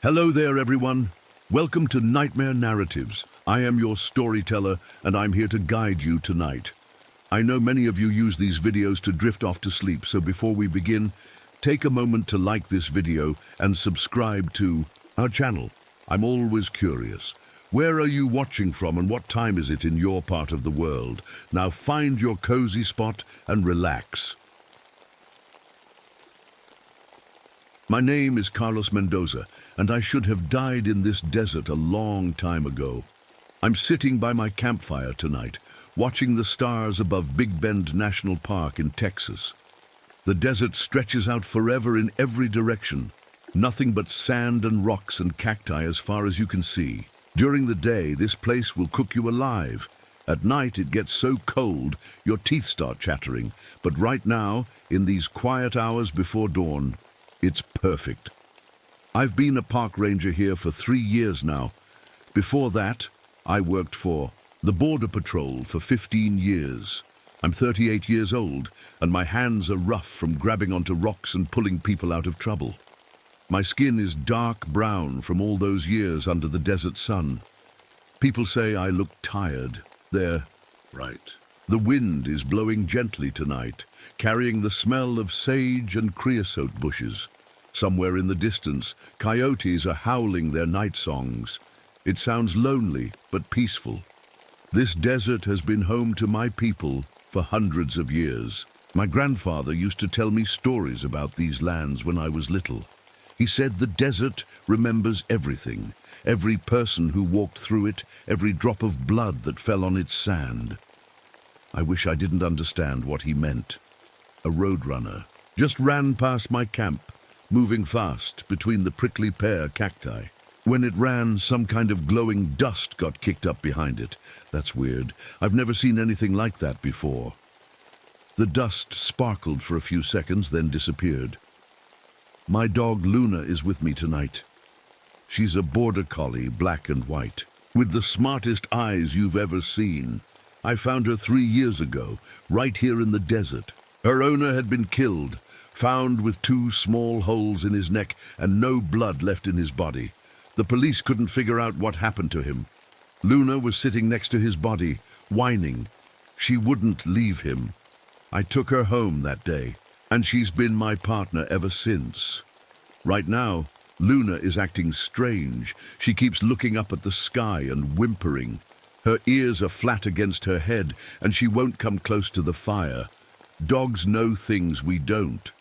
Hello there, everyone. Welcome to Nightmare Narratives. I am your storyteller, and I'm here to guide you tonight. I know many of you use these videos to drift off to sleep, so before we begin, take a moment to like this video and subscribe to our channel. I'm always curious. Where are you watching from and what time is it in your part of the world? Now find your cozy spot and relax. My name is Carlos Mendoza, and I should have died in this desert a long time ago. I'm sitting by my campfire tonight, watching the stars above Big Bend National Park in Texas. The desert stretches out forever in every direction, nothing but sand and rocks and cacti as far as you can see. During the day, this place will cook you alive. At night, it gets so cold, your teeth start chattering. But right now, in these quiet hours before dawn, it's perfect. I've been a park ranger here for 3 years now. Before that, I worked for the Border Patrol for 15 years. I'm 38 years old, and my hands are rough from grabbing onto rocks and pulling people out of trouble. My skin is dark brown from all those years under the desert sun. People say I look tired. They're right. The wind is blowing gently tonight, carrying the smell of sage and creosote bushes. Somewhere in the distance, coyotes are howling their night songs. It sounds lonely, but peaceful. This desert has been home to my people for hundreds of years. My grandfather used to tell me stories about these lands when I was little. He said the desert remembers everything, every person who walked through it, every drop of blood that fell on its sand. I wish I didn't understand what he meant. A roadrunner just ran past my camp, moving fast between the prickly pear cacti. When it ran, some kind of glowing dust got kicked up behind it. That's weird. I've never seen anything like that before. The dust sparkled for a few seconds, then disappeared. My dog Luna is with me tonight. She's a border collie, black and white, with the smartest eyes you've ever seen. I found her 3 years ago, right here in the desert. Her owner had been killed, found with 2 small holes in his neck and no blood left in his body. The police couldn't figure out what happened to him. Luna was sitting next to his body, whining. She wouldn't leave him. I took her home that day, and she's been my partner ever since. Right now, Luna is acting strange. She keeps looking up at the sky and whimpering. Her ears are flat against her head, and she won't come close to the fire. Dogs know things we don't.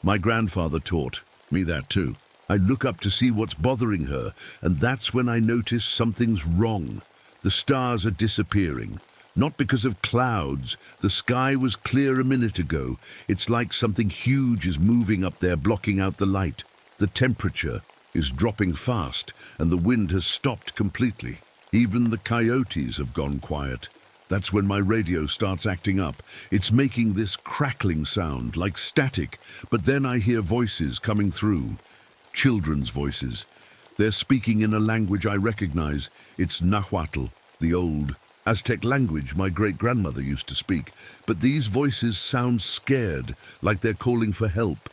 My grandfather taught me that too. I look up to see what's bothering her, and that's when I notice something's wrong. The stars are disappearing. Not because of clouds. The sky was clear a minute ago. It's like something huge is moving up there, blocking out the light. The temperature is dropping fast, and the wind has stopped completely. Even the coyotes have gone quiet. That's when my radio starts acting up. It's making this crackling sound, like static, but then I hear voices coming through. Children's voices. They're speaking in a language I recognize. It's Nahuatl, the old Aztec language my great-grandmother used to speak. But these voices sound scared, like they're calling for help.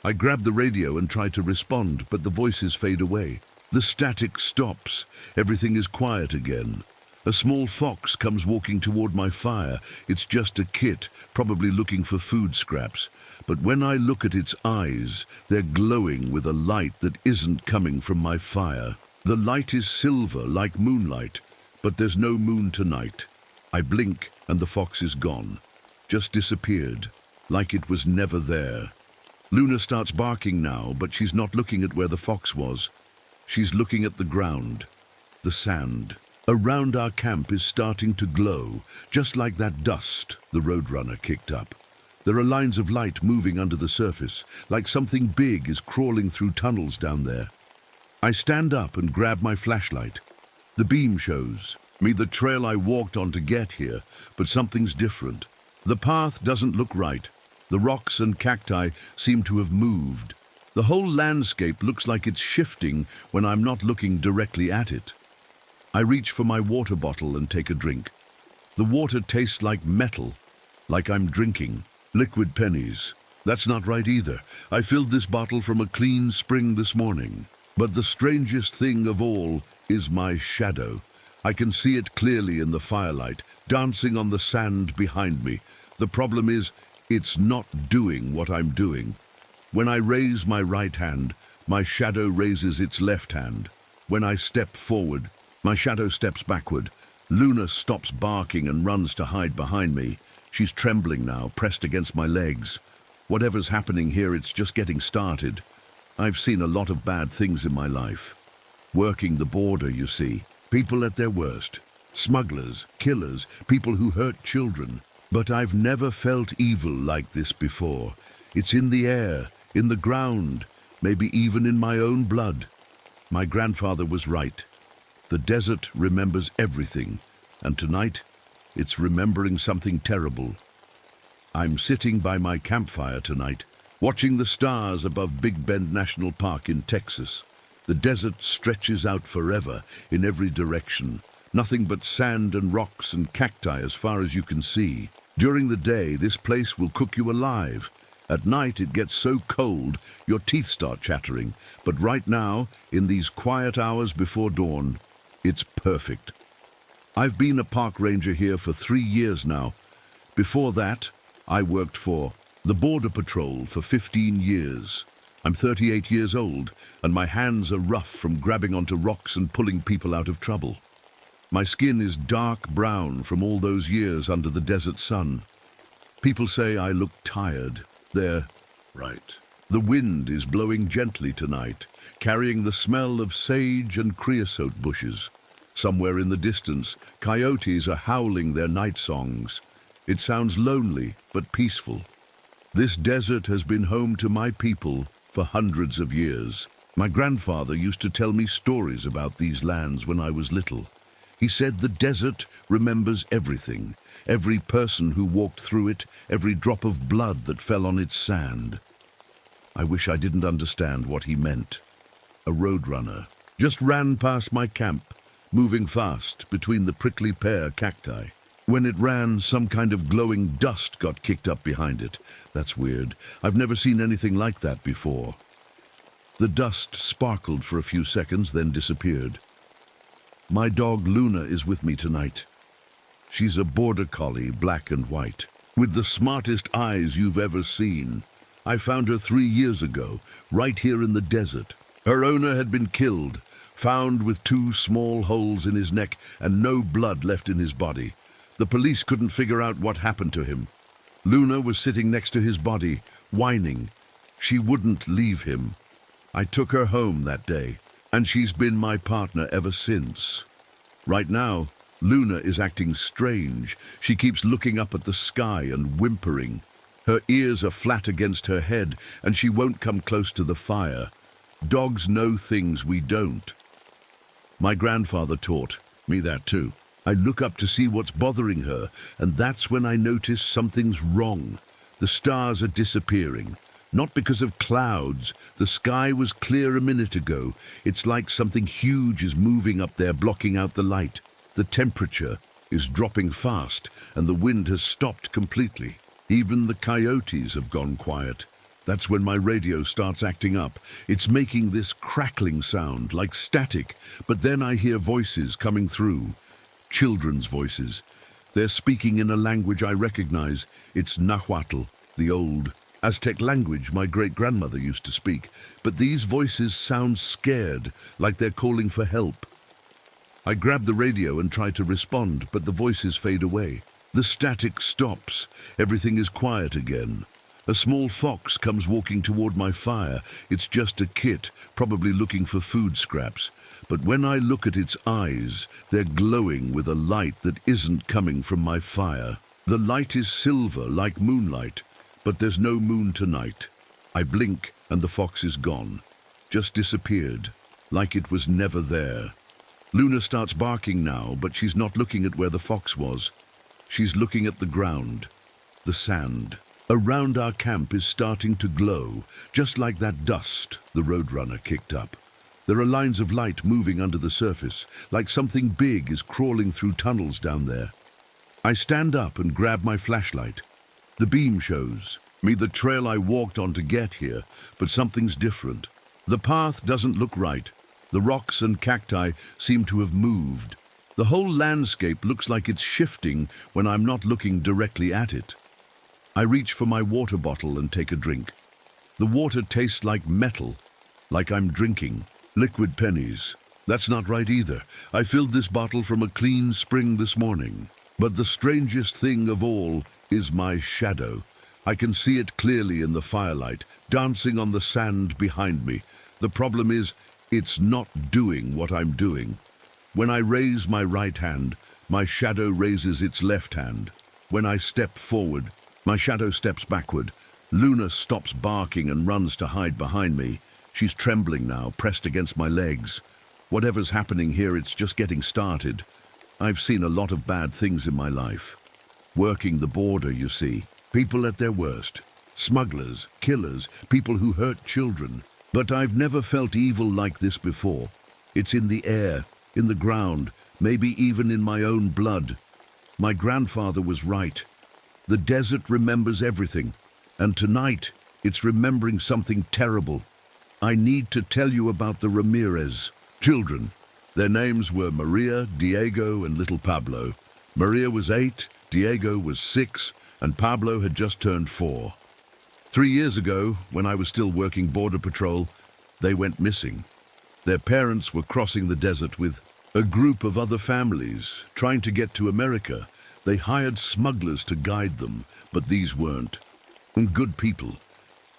I grab the radio and try to respond, but the voices fade away. The static stops. Everything is quiet again. A small fox comes walking toward my fire. It's just a kit, probably looking for food scraps. But when I look at its eyes, they're glowing with a light that isn't coming from my fire. The light is silver, like moonlight, but there's no moon tonight. I blink, and the fox is gone. Just disappeared, like it was never there. Luna starts barking now, but she's not looking at where the fox was. She's looking at the ground, the sand. Around our camp is starting to glow, just like that dust the roadrunner kicked up. There are lines of light moving under the surface, like something big is crawling through tunnels down there. I stand up and grab my flashlight. The beam shows me the trail I walked on to get here, but something's different. The path doesn't look right. The rocks and cacti seem to have moved. The whole landscape looks like it's shifting when I'm not looking directly at it. I reach for my water bottle and take a drink. The water tastes like metal, like I'm drinking liquid pennies. That's not right either. I filled this bottle from a clean spring this morning. But the strangest thing of all is my shadow. I can see it clearly in the firelight, dancing on the sand behind me. The problem is, it's not doing what I'm doing. When I raise my right hand, my shadow raises its left hand. When I step forward, my shadow steps backward. Luna stops barking and runs to hide behind me. She's trembling now, pressed against my legs. Whatever's happening here, it's just getting started. I've seen a lot of bad things in my life. Working the border, you see. People at their worst. Smugglers, killers, people who hurt children. But I've never felt evil like this before. It's in the air, in the ground, maybe even in my own blood. My grandfather was right. The desert remembers everything, and tonight, it's remembering something terrible. I'm sitting by my campfire tonight, watching the stars above Big Bend National Park in Texas. The desert stretches out forever in every direction. Nothing but sand and rocks and cacti as far as you can see. During the day, this place will cook you alive. At night, it gets so cold, your teeth start chattering. But right now, in these quiet hours before dawn, it's perfect. I've been a park ranger here for 3 years now. Before that, I worked for the Border Patrol for 15 years. I'm 38 years old, and my hands are rough from grabbing onto rocks and pulling people out of trouble. My skin is dark brown from all those years under the desert sun. People say I look tired. They're right. The wind is blowing gently tonight, carrying the smell of sage and creosote bushes. Somewhere in the distance, coyotes are howling their night songs. It sounds lonely, but peaceful. This desert has been home to my people for hundreds of years. My grandfather used to tell me stories about these lands when I was little. He said the desert remembers everything, every person who walked through it, every drop of blood that fell on its sand. I wish I didn't understand what he meant. A roadrunner just ran past my camp, moving fast between the prickly pear cacti. When it ran, some kind of glowing dust got kicked up behind it. That's weird. I've never seen anything like that before. The dust sparkled for a few seconds, then disappeared. My dog Luna is with me tonight. She's a border collie, black and white, with the smartest eyes you've ever seen. I found her 3 years ago, right here in the desert. Her owner had been killed, found with 2 small holes in his neck and no blood left in his body. The police couldn't figure out what happened to him. Luna was sitting next to his body, whining. She wouldn't leave him. I took her home that day, and she's been my partner ever since. Right now, Luna is acting strange. She keeps looking up at the sky and whimpering. Her ears are flat against her head, and she won't come close to the fire. Dogs know things we don't. My grandfather taught me that too. I look up to see what's bothering her, and that's when I notice something's wrong. The stars are disappearing. Not because of clouds. The sky was clear a minute ago. It's like something huge is moving up there, blocking out the light. The temperature is dropping fast, and the wind has stopped completely. Even the coyotes have gone quiet. That's when my radio starts acting up. It's making this crackling sound, like static, but then I hear voices coming through. Children's voices. They're speaking in a language I recognize. It's Nahuatl, the old Aztec language my great-grandmother used to speak. But these voices sound scared, like they're calling for help. I grab the radio and try to respond, but the voices fade away. The static stops. Everything is quiet again. A small fox comes walking toward my fire. It's just a kit, probably looking for food scraps. But when I look at its eyes, they're glowing with a light that isn't coming from my fire. The light is silver, like moonlight, but there's no moon tonight. I blink, and the fox is gone. Just disappeared, like it was never there. Luna starts barking now, but she's not looking at where the fox was. She's looking at the ground, the sand. Around our camp is starting to glow, just like that dust the roadrunner kicked up. There are lines of light moving under the surface, like something big is crawling through tunnels down there. I stand up and grab my flashlight. The beam shows me the trail I walked on to get here, but something's different. The path doesn't look right. The rocks and cacti seem to have moved. The whole landscape looks like it's shifting when I'm not looking directly at it. I reach for my water bottle and take a drink. The water tastes like metal, like I'm drinking liquid pennies. That's not right either. I filled this bottle from a clean spring this morning. But the strangest thing of all is my shadow. I can see it clearly in the firelight, dancing on the sand behind me. The problem is, it's not doing what I'm doing. When I raise my right hand, my shadow raises its left hand. When I step forward, my shadow steps backward. Luna stops barking and runs to hide behind me. She's trembling now, pressed against my legs. Whatever's happening here, it's just getting started. I've seen a lot of bad things in my life. Working the border, you see. People at their worst. Smugglers, killers, people who hurt children. But I've never felt evil like this before. It's in the air, in the ground, maybe even in my own blood. My grandfather was right. The desert remembers everything, and tonight it's remembering something terrible. I need to tell you about the Ramirez children. Their names were Maria, Diego, and little Pablo. Maria was 8, Diego was 6, and Pablo had just turned 4. 3 years ago, when I was still working Border Patrol, they went missing. Their parents were crossing the desert with a group of other families, trying to get to America. They hired smugglers to guide them, but these weren't good people.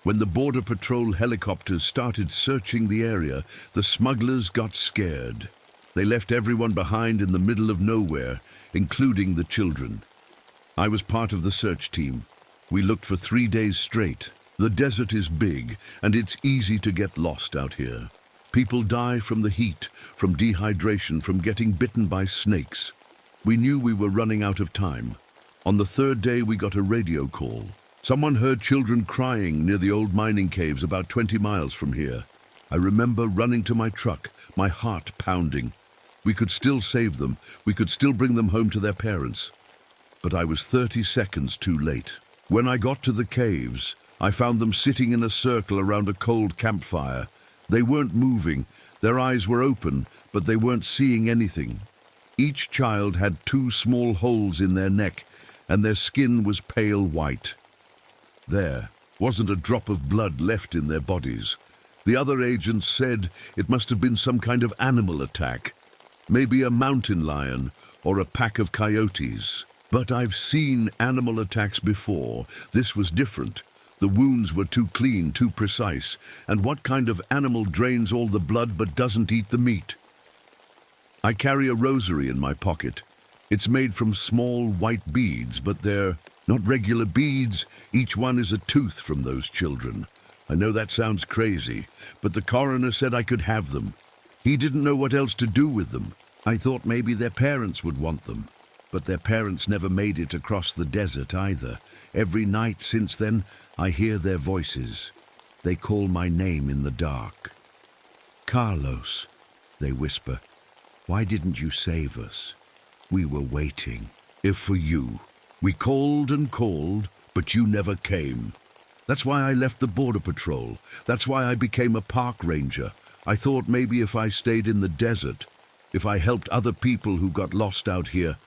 When the Border Patrol helicopters started searching the area, the smugglers got scared. They left everyone behind in the middle of nowhere, including the children. I was part of the search team. We looked for 3 days straight. The desert is big, and it's easy to get lost out here. People die from the heat, from dehydration, from getting bitten by snakes. We knew we were running out of time. On the 3rd day, we got a radio call. Someone heard children crying near the old mining caves about 20 miles from here. I remember running to my truck, my heart pounding. We could still save them. We could still bring them home to their parents. But I was 30 seconds too late. When I got to the caves, I found them sitting in a circle around a cold campfire. They weren't moving. Their eyes were open, but they weren't seeing anything. Each child had 2 small holes in their neck, and their skin was pale white. There wasn't a drop of blood left in their bodies. The other agents said it must have been some kind of animal attack, maybe a mountain lion or a pack of coyotes. But I've seen animal attacks before. This was different. The wounds were too clean, too precise. And what kind of animal drains all the blood but doesn't eat the meat? I carry a rosary in my pocket. It's made from small white beads, but they're not regular beads. Each one is a tooth from those children. I know that sounds crazy, but the coroner said I could have them. He didn't know what else to do with them. I thought maybe their parents would want them. But their parents never made it across the desert either. Every night since then, I hear their voices. They call my name in the dark. Carlos, they whisper. Why didn't you save us? We were waiting. If for you. We called and called, but you never came. That's why I left the Border Patrol. That's why I became a park ranger. I thought maybe if I stayed in the desert, if I helped other people who got lost out here,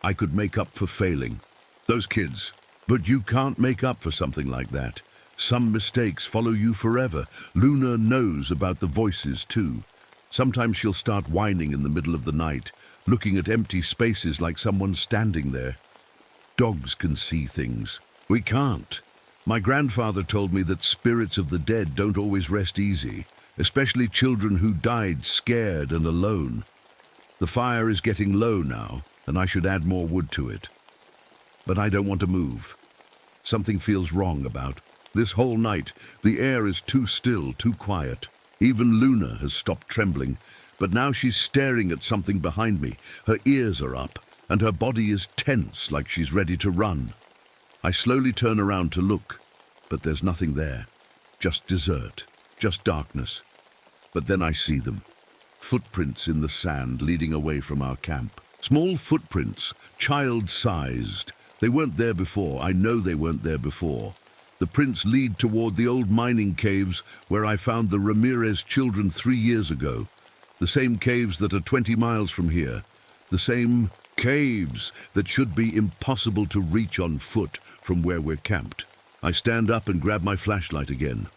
I could make up for failing. Those kids. But you can't make up for something like that. Some mistakes follow you forever. Luna knows about the voices too. Sometimes she'll start whining in the middle of the night, looking at empty spaces like someone's standing there. Dogs can see things. We can't. My grandfather told me that spirits of the dead don't always rest easy, especially children who died scared and alone. The fire is getting low now, and I should add more wood to it. But I don't want to move. Something feels wrong about this whole night. The air is too still, too quiet. Even Luna has stopped trembling, but now she's staring at something behind me. Her ears are up, and her body is tense like she's ready to run. I slowly turn around to look, but there's nothing there. Just desert, just darkness. But then I see them. Footprints in the sand leading away from our camp. Small footprints, child-sized. They weren't there before. I know they weren't there before. The prints lead toward the old mining caves where I found the Ramirez children 3 years ago. The same caves that are 20 miles from here. The same caves that should be impossible to reach on foot from where we're camped. I stand up and grab my flashlight again.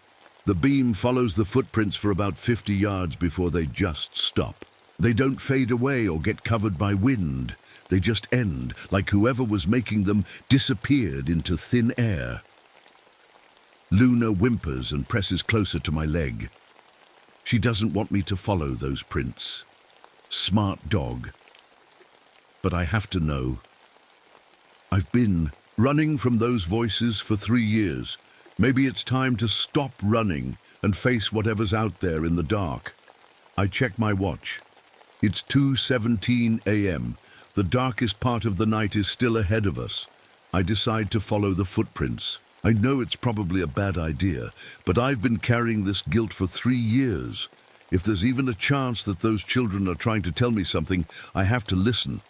The beam follows the footprints for about 50 yards before they just stop. They don't fade away or get covered by wind. They just end, like whoever was making them disappeared into thin air. Luna whimpers and presses closer to my leg. She doesn't want me to follow those prints. Smart dog. But I have to know. I've been running from those voices for 3 years. Maybe it's time to stop running and face whatever's out there in the dark. I check my watch. It's 2:17 a.m. The darkest part of the night is still ahead of us. I decide to follow the footprints. I know it's probably a bad idea, but I've been carrying this guilt for 3 years. If there's even a chance that those children are trying to tell me something, I have to listen.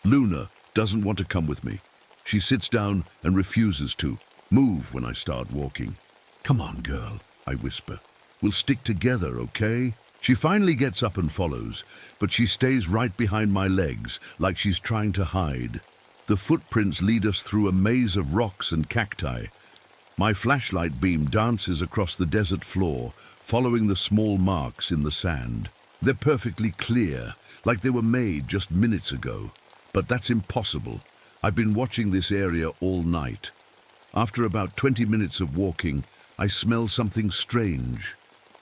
Luna doesn't want to come with me. She sits down and refuses to move when I start walking. "Come on, girl," I whisper. "We'll stick together, okay?" She finally gets up and follows, but she stays right behind my legs, like she's trying to hide. The footprints lead us through a maze of rocks and cacti. My flashlight beam dances across the desert floor, following the small marks in the sand. They're perfectly clear, like they were made just minutes ago. But that's impossible. I've been watching this area all night. After about 20 minutes of walking, I smell something strange.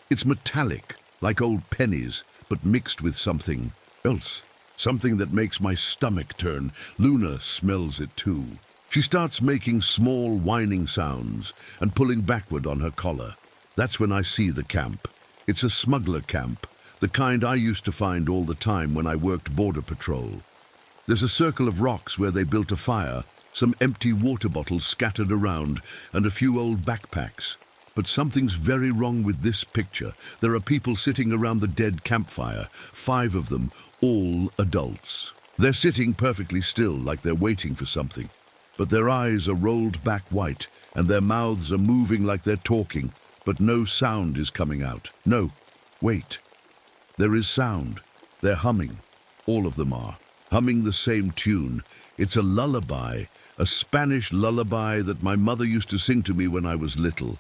It's metallic, like old pennies, but mixed with something else. Something that makes my stomach turn. Luna smells it too. She starts making small whining sounds and pulling backward on her collar. That's when I see the camp. It's a smuggler camp, the kind I used to find all the time when I worked border patrol. There's a circle of rocks where they built a fire, some empty water bottles scattered around, and a few old backpacks. But something's very wrong with this picture. There are people sitting around the dead campfire, 5 of them, all adults. They're sitting perfectly still, like they're waiting for something. But their eyes are rolled back white, and their mouths are moving like they're talking, but no sound is coming out. No, wait. There is sound. They're humming. All of them are. Humming the same tune. It's a lullaby, a Spanish lullaby that my mother used to sing to me when I was little.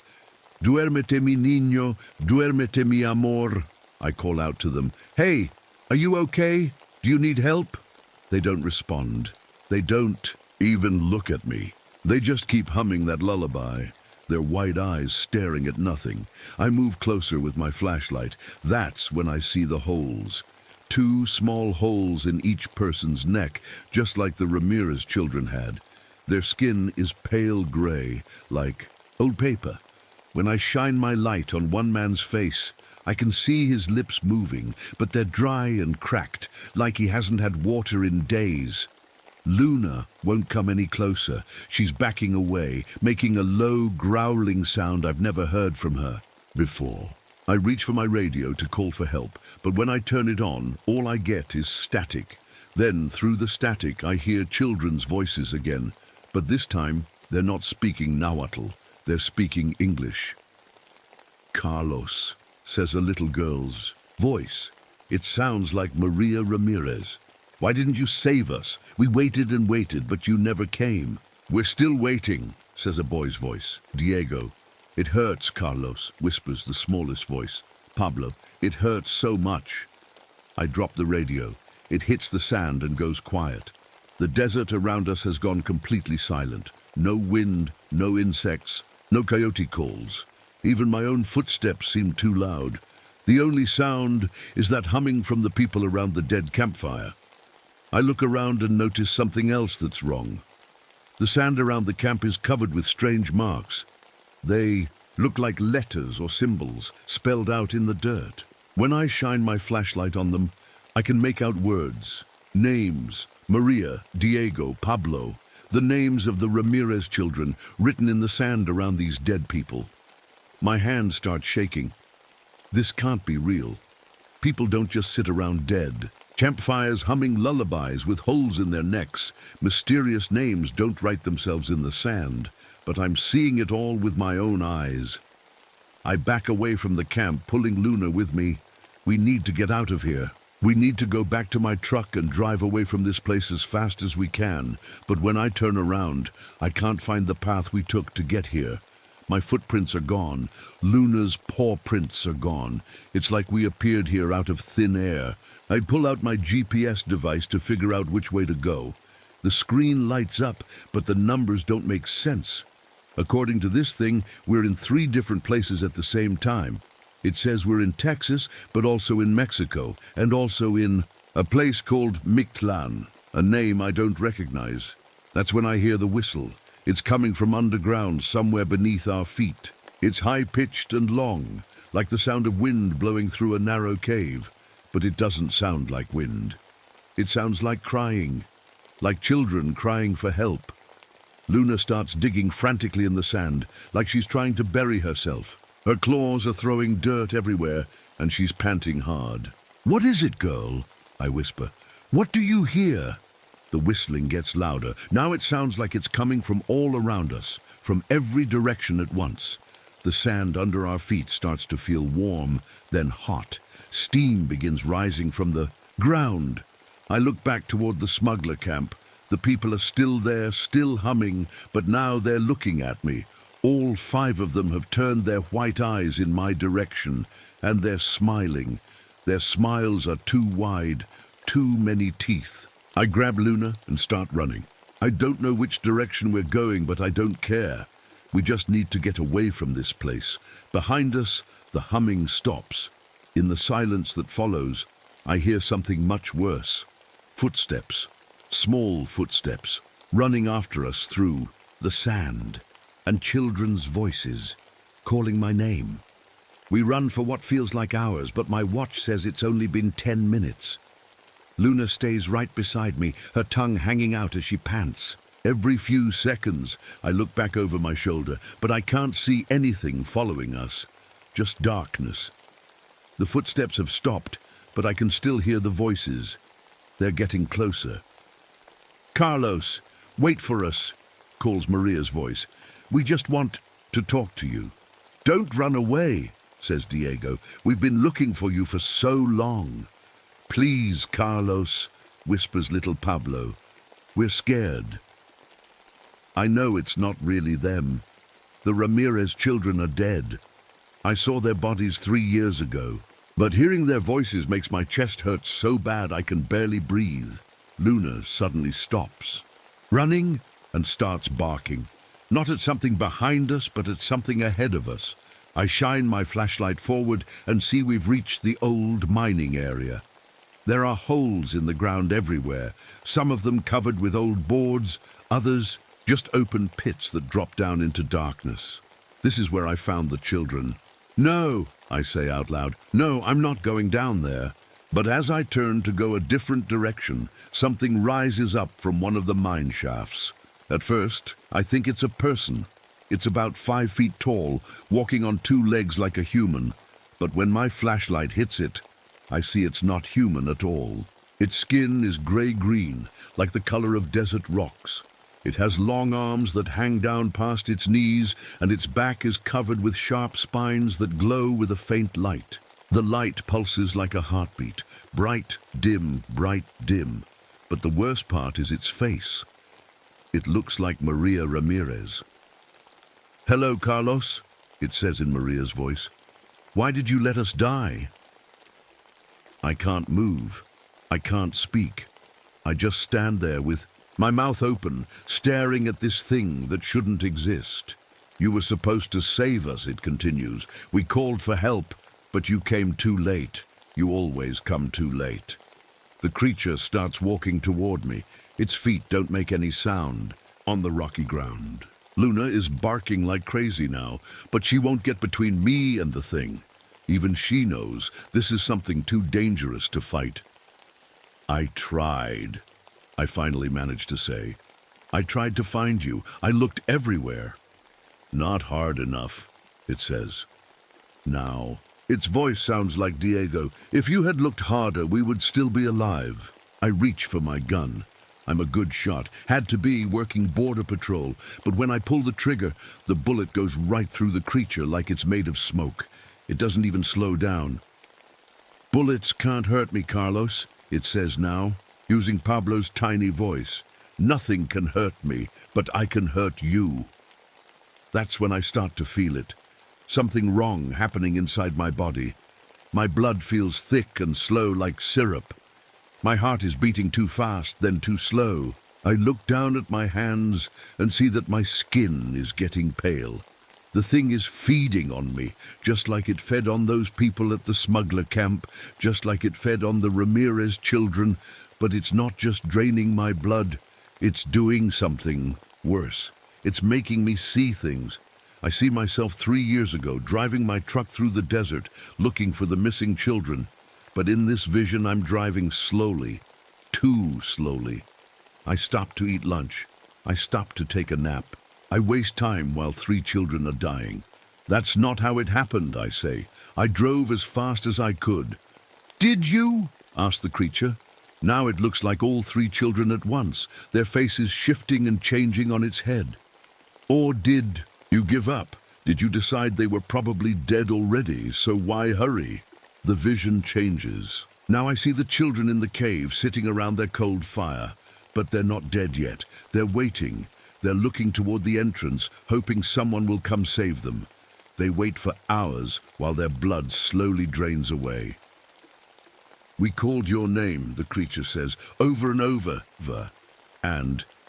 "Duérmete mi niño, duérmete mi amor." I call out to them, "Hey, are you okay? Do you need help?" They don't respond. They don't even look at me. They just keep humming that lullaby, their white eyes staring at nothing. I move closer with my flashlight. That's when I see the holes. 2 small holes in each person's neck, just like the Ramirez children had. Their skin is pale gray, like old paper. When I shine my light on one man's face, I can see his lips moving, but they're dry and cracked, like he hasn't had water in days. Luna won't come any closer. She's backing away, making a low, growling sound I've never heard from her before. I reach for my radio to call for help, but when I turn it on, all I get is static. Then, through the static, I hear children's voices again, but this time, they're not speaking Nahuatl. They're speaking English. "Carlos," says a little girl's voice. It sounds like Maria Ramirez. "Why didn't you save us? We waited and waited, but you never came." "We're still waiting," says a boy's voice. Diego. "It hurts, Carlos," whispers the smallest voice. Pablo. "It hurts so much." I drop the radio. It hits the sand and goes quiet. The desert around us has gone completely silent. No wind, no insects, no coyote calls. Even my own footsteps seem too loud. The only sound is that humming from the people around the dead campfire. I look around and notice something else that's wrong. The sand around the camp is covered with strange marks. They look like letters or symbols spelled out in the dirt. When I shine my flashlight on them, I can make out words, names, Maria, Diego, Pablo, the names of the Ramirez children written in the sand around these dead people. My hands start shaking. This can't be real. People don't just sit around dead. Campfires humming lullabies with holes in their necks. Mysterious names don't write themselves in the sand, but I'm seeing it all with my own eyes. I back away from the camp, pulling Luna with me. We need to get out of here. We need to go back to my truck and drive away from this place as fast as we can. But when I turn around, I can't find the path we took to get here. My footprints are gone. Luna's paw prints are gone. It's like we appeared here out of thin air. I pull out my GPS device to figure out which way to go. The screen lights up, but the numbers don't make sense. According to this thing, we're in 3 different places at the same time. It says we're in Texas, but also in Mexico, and also in a place called Mictlan, a name I don't recognize. That's when I hear the whistle. It's coming from underground, somewhere beneath our feet. It's high-pitched and long, like the sound of wind blowing through a narrow cave. But it doesn't sound like wind. It sounds like crying, like children crying for help. Luna starts digging frantically in the sand, like she's trying to bury herself. Her claws are throwing dirt everywhere, and she's panting hard. "What is it, girl?" I whisper. "What do you hear?" The whistling gets louder. Now it sounds like it's coming from all around us, from every direction at once. The sand under our feet starts to feel warm, then hot. Steam begins rising from the ground. I look back toward the smuggler camp. The people are still there, still humming, but now they're looking at me. All 5 of them have turned their white eyes in my direction, and they're smiling. Their smiles are too wide, too many teeth. I grab Luna and start running. I don't know which direction we're going, but I don't care. We just need to get away from this place. Behind us, the humming stops. In the silence that follows, I hear something much worse. Footsteps, small footsteps, running after us through the sand, and children's voices calling my name. We run for what feels like hours, but my watch says it's only been 10 minutes. Luna stays right beside me, her tongue hanging out as she pants. Every few seconds, I look back over my shoulder, but I can't see anything following us, just darkness. The footsteps have stopped, but I can still hear the voices. They're getting closer. "Carlos, wait for us," calls Maria's voice. "We just want to talk to you." "Don't run away," says Diego. "We've been looking for you for so long." "Please, Carlos," whispers little Pablo. "We're scared." I know it's not really them. The Ramirez children are dead. I saw their bodies 3 years ago. But hearing their voices makes my chest hurt so bad I can barely breathe. Luna suddenly stops, running, and starts barking. Not at something behind us, but at something ahead of us. I shine my flashlight forward and see we've reached the old mining area. There are holes in the ground everywhere, some of them covered with old boards, others just open pits that drop down into darkness. This is where I found the children. "No," I say out loud. "No, I'm not going down there." But as I turn to go a different direction, something rises up from one of the mine shafts. At first, I think it's a person. It's about 5 feet tall, walking on 2 legs like a human. But when my flashlight hits it, I see it's not human at all. Its skin is gray-green, like the color of desert rocks. It has long arms that hang down past its knees, and its back is covered with sharp spines that glow with a faint light. The light pulses like a heartbeat, bright, dim, bright, dim. But the worst part is its face. It looks like Maria Ramirez. "Hello, Carlos," it says in Maria's voice. "Why did you let us die?" I can't move. I can't speak. I just stand there with my mouth open, staring at this thing that shouldn't exist. "You were supposed to save us," it continues. "We called for help, but you came too late. You always come too late." The creature starts walking toward me. Its feet don't make any sound on the rocky ground. Luna is barking like crazy now, but she won't get between me and the thing. Even she knows this is something too dangerous to fight. "I tried," I finally managed to say. "I tried to find you. I looked everywhere." "Not hard enough," it says. "Now, Its voice sounds like Diego. If you had looked harder, we would still be alive. I reach for my gun. I'm a good shot. Had to be working border patrol. But when I pull the trigger, the bullet goes right through the creature like it's made of smoke. It doesn't even slow down. Bullets can't hurt me, Carlos, it says now, using Pablo's tiny voice. Nothing can hurt me, but I can hurt you. That's when I start to feel it. Something wrong happening inside my body. My blood feels thick and slow like syrup. My heart is beating too fast, then too slow. I look down at my hands and see that my skin is getting pale. The thing is feeding on me, just like it fed on those people at the smuggler camp, just like it fed on the Ramirez children, but it's not just draining my blood, it's doing something worse. It's making me see things. I see myself 3 years ago driving my truck through the desert, looking for the missing children. But in this vision, I'm driving slowly, too slowly. I stop to eat lunch. I stop to take a nap. I waste time while 3 children are dying. That's not how it happened, I say. I drove as fast as I could. Did you? Asked the creature. Now it looks like all 3 children at once, their faces shifting and changing on its head. Or did you give up? Did you decide they were probably dead already, so why hurry? The vision changes. Now I see the children in the cave sitting around their cold fire. But they're not dead yet. They're waiting. They're looking toward the entrance, hoping someone will come save them. They wait for hours while their blood slowly drains away. We called your name, the creature says, over and over,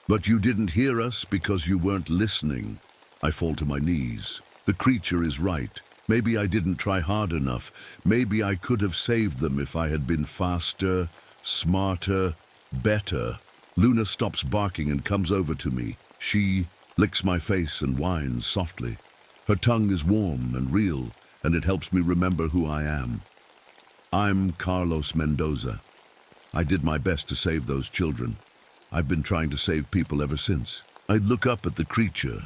but you didn't hear us because you weren't listening. I fall to my knees. The creature is right. Maybe I didn't try hard enough. Maybe I could have saved them if I had been faster, smarter, better. Luna stops barking and comes over to me. She licks my face and whines softly. Her tongue is warm and real, and it helps me remember who I am. I'm Carlos Mendoza. I did my best to save those children. I've been trying to save people ever since. I look up at the creature.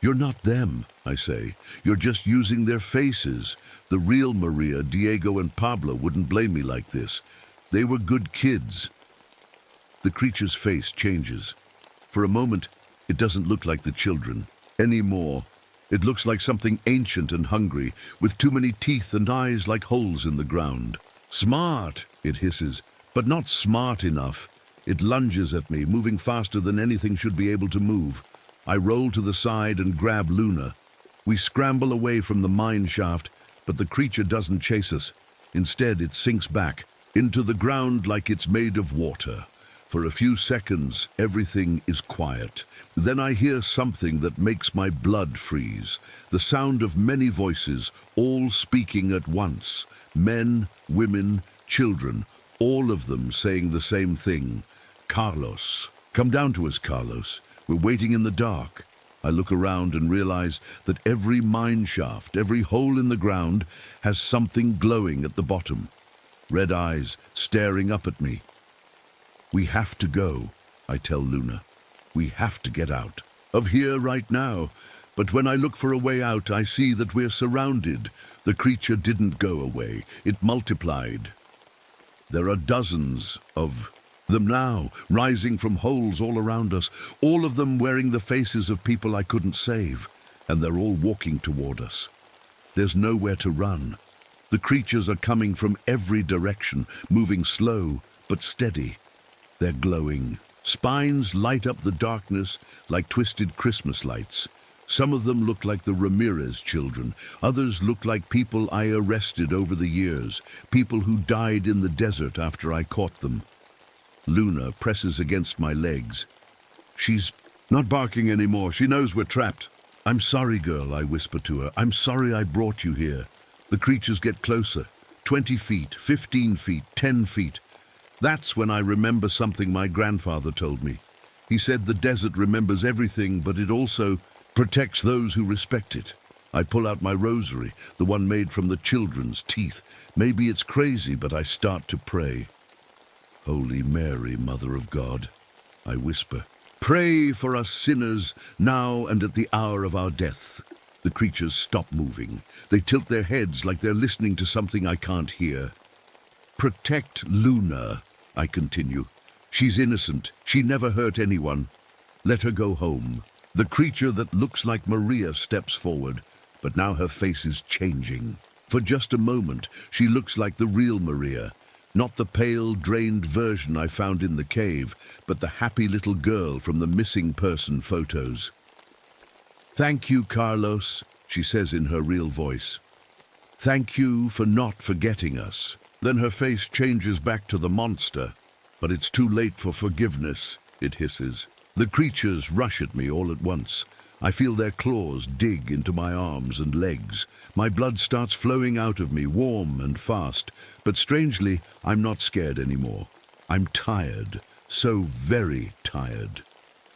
You're not them, I say. You're just using their faces. The real Maria, Diego, and Pablo wouldn't blame me like this. They were good kids. The creature's face changes. For a moment, it doesn't look like the children anymore. It looks like something ancient and hungry, with too many teeth and eyes like holes in the ground. Smart, it hisses, but not smart enough. It lunges at me, moving faster than anything should be able to move. I roll to the side and grab Luna. We scramble away from the mine shaft, but the creature doesn't chase us. Instead, it sinks back into the ground like it's made of water. For a few seconds, everything is quiet. Then I hear something that makes my blood freeze. The sound of many voices, all speaking at once. Men, women, children, all of them saying the same thing. Carlos. Come down to us, Carlos. We're waiting in the dark. I look around and realize that every mine shaft, every hole in the ground, has something glowing at the bottom. Red eyes staring up at me. We have to go, I tell Luna. We have to get out of here right now. But when I look for a way out, I see that we're surrounded. The creature didn't go away. It multiplied. There are dozens of them now, rising from holes all around us, all of them wearing the faces of people I couldn't save, and they're all walking toward us. There's nowhere to run. The creatures are coming from every direction, moving slow but steady. They're glowing. Spines light up the darkness like twisted Christmas lights. Some of them look like the Ramirez children. Others look like people I arrested over the years, people who died in the desert after I caught them. Luna presses against my legs. She's not barking anymore. She knows we're trapped. I'm sorry, girl, I whisper to her. I'm sorry I brought you here. The creatures get closer. 20 feet, 15 feet, 10 feet. That's when I remember something my grandfather told me. He said the desert remembers everything, but it also protects those who respect it. I pull out my rosary, the one made from the children's teeth. Maybe it's crazy, but I start to pray. Holy Mary, Mother of God, I whisper. Pray for us sinners, now and at the hour of our death. The creatures stop moving. They tilt their heads like they're listening to something I can't hear. "Protect Luna," I continue. "She's innocent. She never hurt anyone. Let her go home." The creature that looks like Maria steps forward, but now her face is changing. For just a moment, she looks like the real Maria. Not the pale, drained version I found in the cave, but the happy little girl from the missing person photos. "Thank you, Carlos," she says in her real voice. "Thank you for not forgetting us." Then her face changes back to the monster. "But it's too late for forgiveness," it hisses. The creatures rush at me all at once. I feel their claws dig into my arms and legs. My blood starts flowing out of me, warm and fast. But strangely, I'm not scared anymore. I'm tired, so very tired.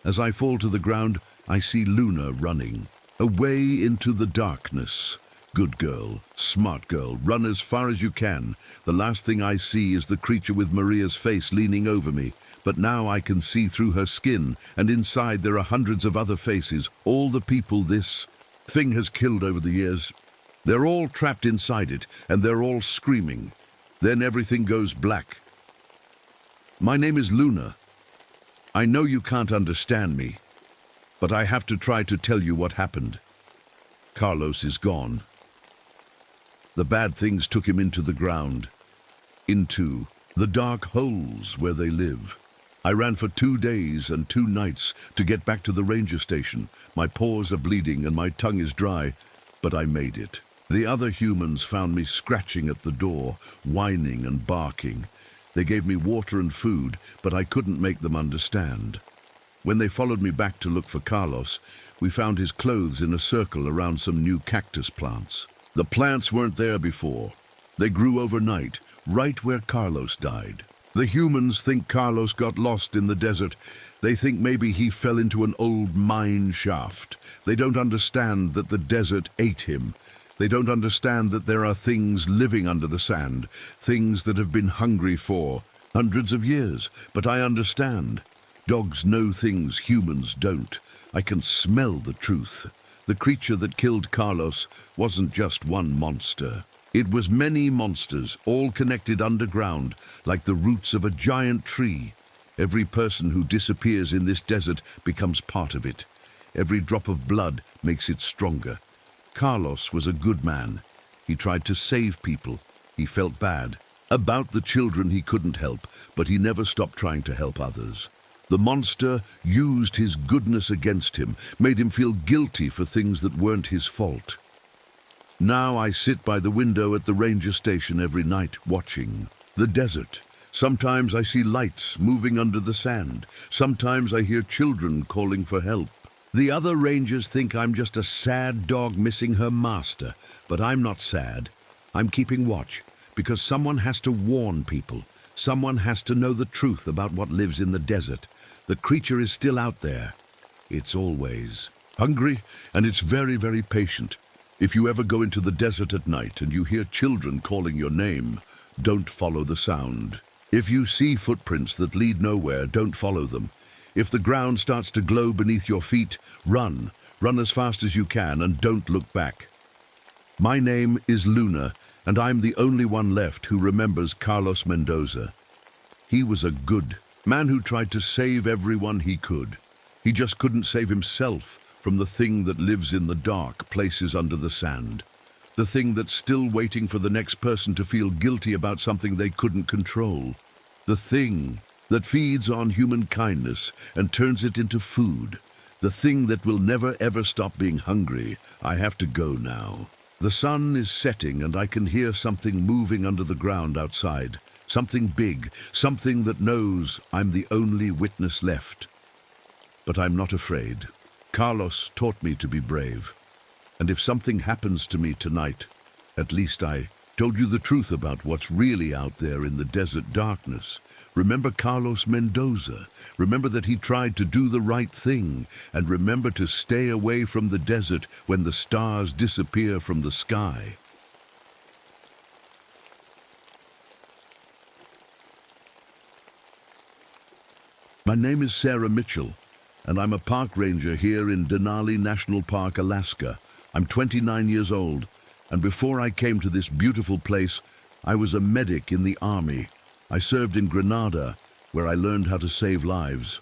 As I fall to the ground, I see Luna running, away into the darkness. Good girl, smart girl, run as far as you can. The last thing I see is the creature with Maria's face leaning over me. But now I can see through her skin, and inside there are hundreds of other faces, all the people this thing has killed over the years. They're all trapped inside it, and they're all screaming. Then everything goes black. My name is Luna. I know you can't understand me, but I have to try to tell you what happened. Carlos is gone. The bad things took him into the ground, into the dark holes where they live. I ran for 2 days and 2 nights to get back to the ranger station. My paws are bleeding and my tongue is dry, but I made it. The other humans found me scratching at the door, whining and barking. They gave me water and food, but I couldn't make them understand. When they followed me back to look for Carlos, we found his clothes in a circle around some new cactus plants. The plants weren't there before. They grew overnight, right where Carlos died. The humans think Carlos got lost in the desert. They think maybe he fell into an old mine shaft. They don't understand that the desert ate him. They don't understand that there are things living under the sand, things that have been hungry for hundreds of years. But I understand. Dogs know things humans don't. I can smell the truth. The creature that killed Carlos wasn't just one monster. It was many monsters, all connected underground, like the roots of a giant tree. Every person who disappears in this desert becomes part of it. Every drop of blood makes it stronger. Carlos was a good man. He tried to save people. He felt bad about the children he couldn't help, but he never stopped trying to help others. The monster used his goodness against him, made him feel guilty for things that weren't his fault. Now I sit by the window at the ranger station every night, watching the desert. Sometimes I see lights moving under the sand. Sometimes I hear children calling for help. The other rangers think I'm just a sad dog missing her master, but I'm not sad. I'm keeping watch, because someone has to warn people. Someone has to know the truth about what lives in the desert. The creature is still out there. It's always hungry, and it's very, very patient. If you ever go into the desert at night and you hear children calling your name, don't follow the sound. If you see footprints that lead nowhere, don't follow them. If the ground starts to glow beneath your feet, run. Run as fast as you can and don't look back. My name is Luna, and I'm the only one left who remembers Carlos Mendoza. He was a good man who tried to save everyone he could. He just couldn't save himself from the thing that lives in the dark places under the sand. The thing that's still waiting for the next person to feel guilty about something they couldn't control. The thing that feeds on human kindness and turns it into food. The thing that will never ever stop being hungry. I have to go now. The sun is setting and I can hear something moving under the ground outside. Something big, something that knows I'm the only witness left. But I'm not afraid. Carlos taught me to be brave. And if something happens to me tonight, at least I told you the truth about what's really out there in the desert darkness. Remember Carlos Mendoza. Remember that he tried to do the right thing. And remember to stay away from the desert when the stars disappear from the sky. My name is Sarah Mitchell, and I'm a park ranger here in Denali National Park, Alaska, I'm 29 years old, and before I came to this beautiful place, I was a medic in the army. I served in Grenada, where I learned how to save lives.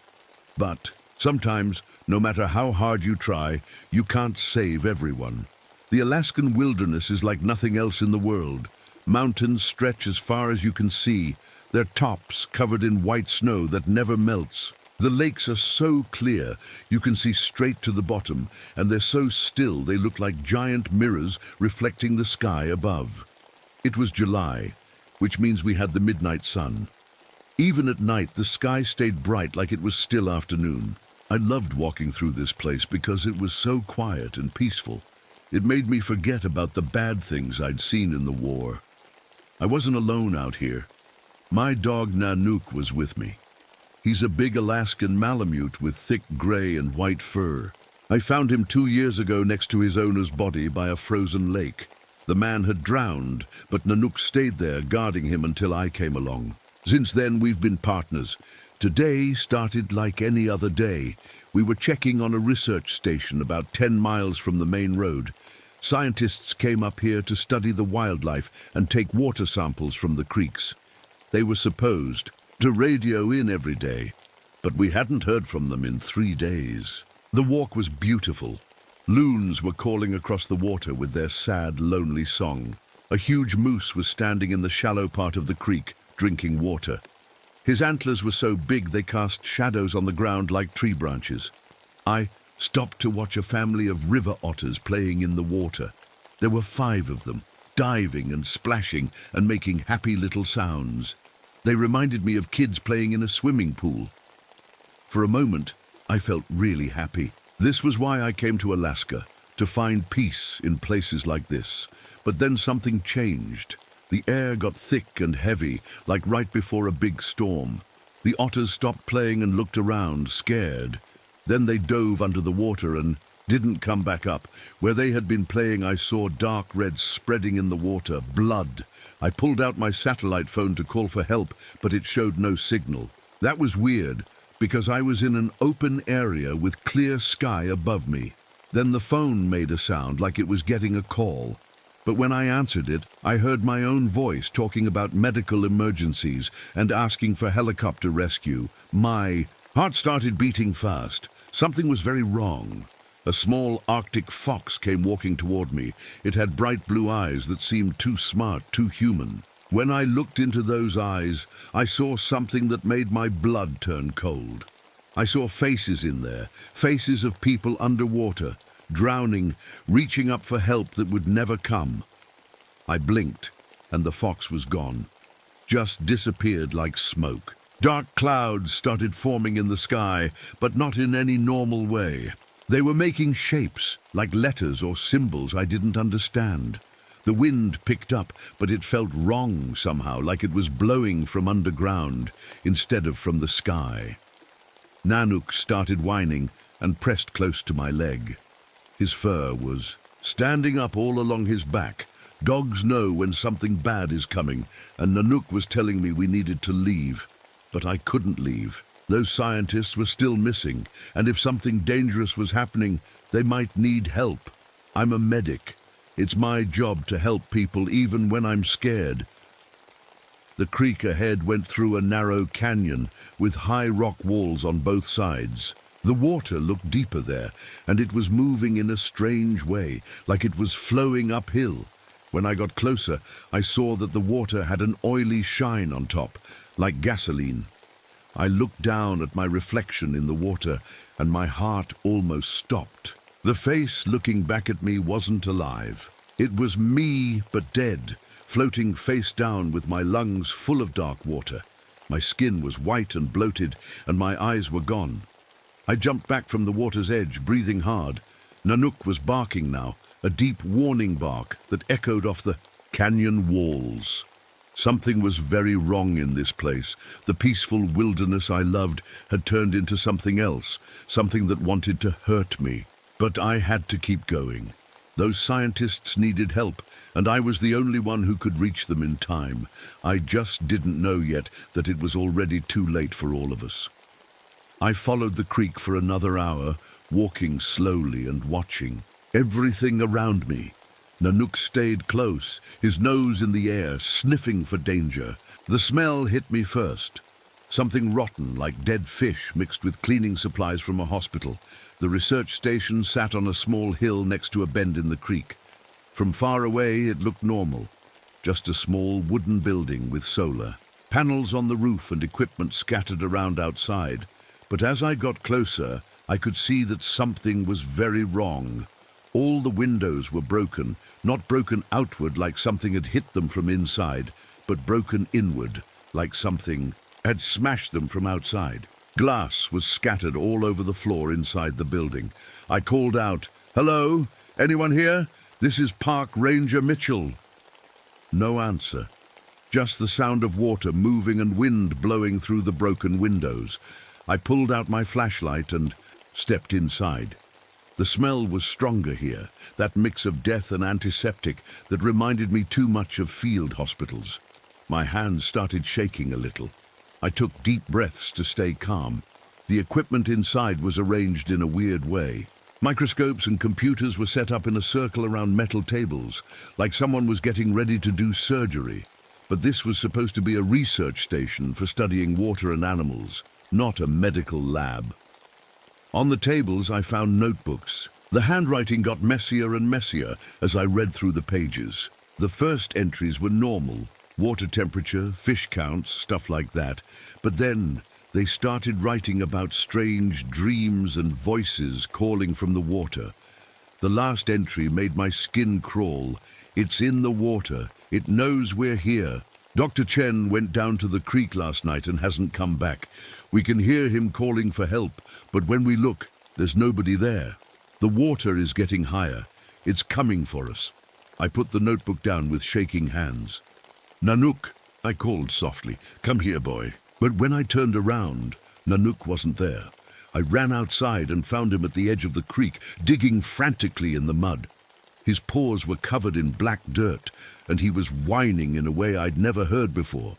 But sometimes, no matter how hard you try, you can't save everyone. The Alaskan wilderness is like nothing else in the world. Mountains stretch as far as you can see, their tops covered in white snow that never melts. The lakes are so clear, you can see straight to the bottom, and they're so still they look like giant mirrors reflecting the sky above. It was July, which means we had the midnight sun. Even at night, the sky stayed bright like it was still afternoon. I loved walking through this place because it was so quiet and peaceful. It made me forget about the bad things I'd seen in the war. I wasn't alone out here. My dog Nanook was with me. He's a big Alaskan Malamute with thick gray and white fur. I found him 2 years ago next to his owner's body by a frozen lake. The man had drowned, but Nanook stayed there guarding him until I came along. Since then, we've been partners. Today started like any other day. We were checking on a research station about 10 miles from the main road. Scientists came up here to study the wildlife and take water samples from the creeks. They were supposed to radio in every day, but we hadn't heard from them in 3 days. The walk was beautiful. Loons were calling across the water with their sad, lonely song. A huge moose was standing in the shallow part of the creek, drinking water. His antlers were so big they cast shadows on the ground like tree branches. I stopped to watch a family of river otters playing in the water. There were 5 of them, diving and splashing and making happy little sounds. They reminded me of kids playing in a swimming pool. For a moment, I felt really happy. This was why I came to Alaska, to find peace in places like this. But then something changed. The air got thick and heavy, like right before a big storm. The otters stopped playing and looked around, scared. Then they dove under the water and didn't come back up. Where they had been playing, I saw dark red spreading in the water, blood. I pulled out my satellite phone to call for help, but it showed no signal. That was weird, because I was in an open area with clear sky above me. Then the phone made a sound like it was getting a call. But when I answered it, I heard my own voice talking about medical emergencies and asking for helicopter rescue. My heart started beating fast. Something was very wrong. A small Arctic fox came walking toward me. It had bright blue eyes that seemed too smart, too human. When I looked into those eyes, I saw something that made my blood turn cold. I saw faces in there, faces of people underwater, drowning, reaching up for help that would never come. I blinked, and the fox was gone, just disappeared like smoke. Dark clouds started forming in the sky, but not in any normal way. They were making shapes, like letters or symbols I didn't understand. The wind picked up, but it felt wrong somehow, like it was blowing from underground instead of from the sky. Nanook started whining and pressed close to my leg. His fur was standing up all along his back. Dogs know when something bad is coming, and Nanook was telling me we needed to leave. But I couldn't leave. Those scientists were still missing, and if something dangerous was happening, they might need help. I'm a medic. It's my job to help people even when I'm scared. The creek ahead went through a narrow canyon with high rock walls on both sides. The water looked deeper there, and it was moving in a strange way, like it was flowing uphill. When I got closer, I saw that the water had an oily shine on top, like gasoline. I looked down at my reflection in the water, and my heart almost stopped. The face looking back at me wasn't alive. It was me, but dead, floating face down with my lungs full of dark water. My skin was white and bloated, and my eyes were gone. I jumped back from the water's edge, breathing hard. Nanook was barking now, a deep warning bark that echoed off the canyon walls. Something was very wrong in this place. The peaceful wilderness I loved had turned into something else, something that wanted to hurt me. But I had to keep going. Those scientists needed help, and I was the only one who could reach them in time. I just didn't know yet that it was already too late for all of us. I followed the creek for another hour, walking slowly and watching. Everything around me. Nanook stayed close, his nose in the air, sniffing for danger. The smell hit me first. Something rotten, like dead fish mixed with cleaning supplies from a hospital. The research station sat on a small hill next to a bend in the creek. From far away, it looked normal. Just a small wooden building with solar. Panels on the roof and equipment scattered around outside. But as I got closer, I could see that something was very wrong. All the windows were broken, not broken outward like something had hit them from inside, but broken inward, like something had smashed them from outside. Glass was scattered all over the floor inside the building. I called out, "Hello? Anyone here? This is Park Ranger Mitchell." No answer. Just the sound of water moving and wind blowing through the broken windows. I pulled out my flashlight and stepped inside. The smell was stronger here, that mix of death and antiseptic that reminded me too much of field hospitals. My hands started shaking a little. I took deep breaths to stay calm. The equipment inside was arranged in a weird way. Microscopes and computers were set up in a circle around metal tables, like someone was getting ready to do surgery. But this was supposed to be a research station for studying water and animals, not a medical lab. On the tables, I found notebooks. The handwriting got messier and messier as I read through the pages. The first entries were normal, water temperature, fish counts, stuff like that. But then they started writing about strange dreams and voices calling from the water. The last entry made my skin crawl. It's in the water. It knows we're here. Dr. Chen went down to the creek last night and hasn't come back. We can hear him calling for help, but when we look, there's nobody there. The water is getting higher. It's coming for us. I put the notebook down with shaking hands. "Nanook," I called softly. "Come here, boy." But when I turned around, Nanook wasn't there. I ran outside and found him at the edge of the creek, digging frantically in the mud. His paws were covered in black dirt, and he was whining in a way I'd never heard before.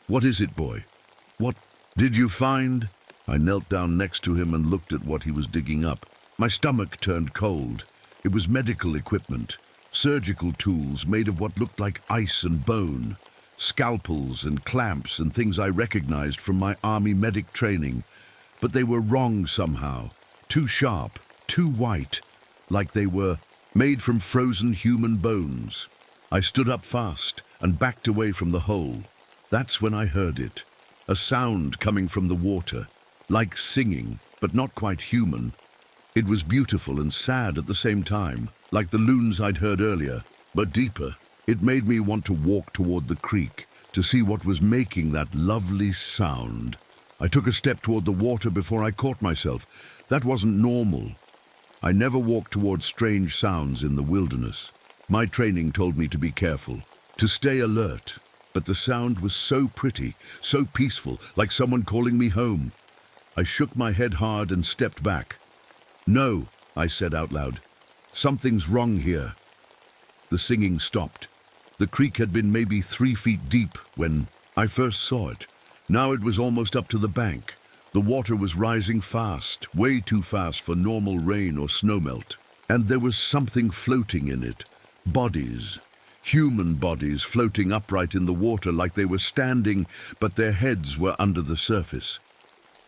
"What is it, boy? What did you find?" I knelt down next to him and looked at what he was digging up. My stomach turned cold. It was medical equipment, surgical tools made of what looked like ice and bone, scalpels and clamps and things I recognized from my army medic training. But they were wrong somehow, too sharp, too white, like they were made from frozen human bones. I stood up fast and backed away from the hole. That's when I heard it, a sound coming from the water, like singing, but not quite human. It was beautiful and sad at the same time, like the loons I'd heard earlier, but deeper. It made me want to walk toward the creek, to see what was making that lovely sound. I took a step toward the water before I caught myself. That wasn't normal. I never walked toward strange sounds in the wilderness. My training told me to be careful, to stay alert. But the sound was so pretty, so peaceful, like someone calling me home. I shook my head hard and stepped back. "No," I said out loud. "Something's wrong here." The singing stopped. The creek had been maybe 3 feet deep when I first saw it. Now it was almost up to the bank. The water was rising fast, way too fast for normal rain or snowmelt. And there was something floating in it. Bodies. Human bodies floating upright in the water like they were standing, but their heads were under the surface.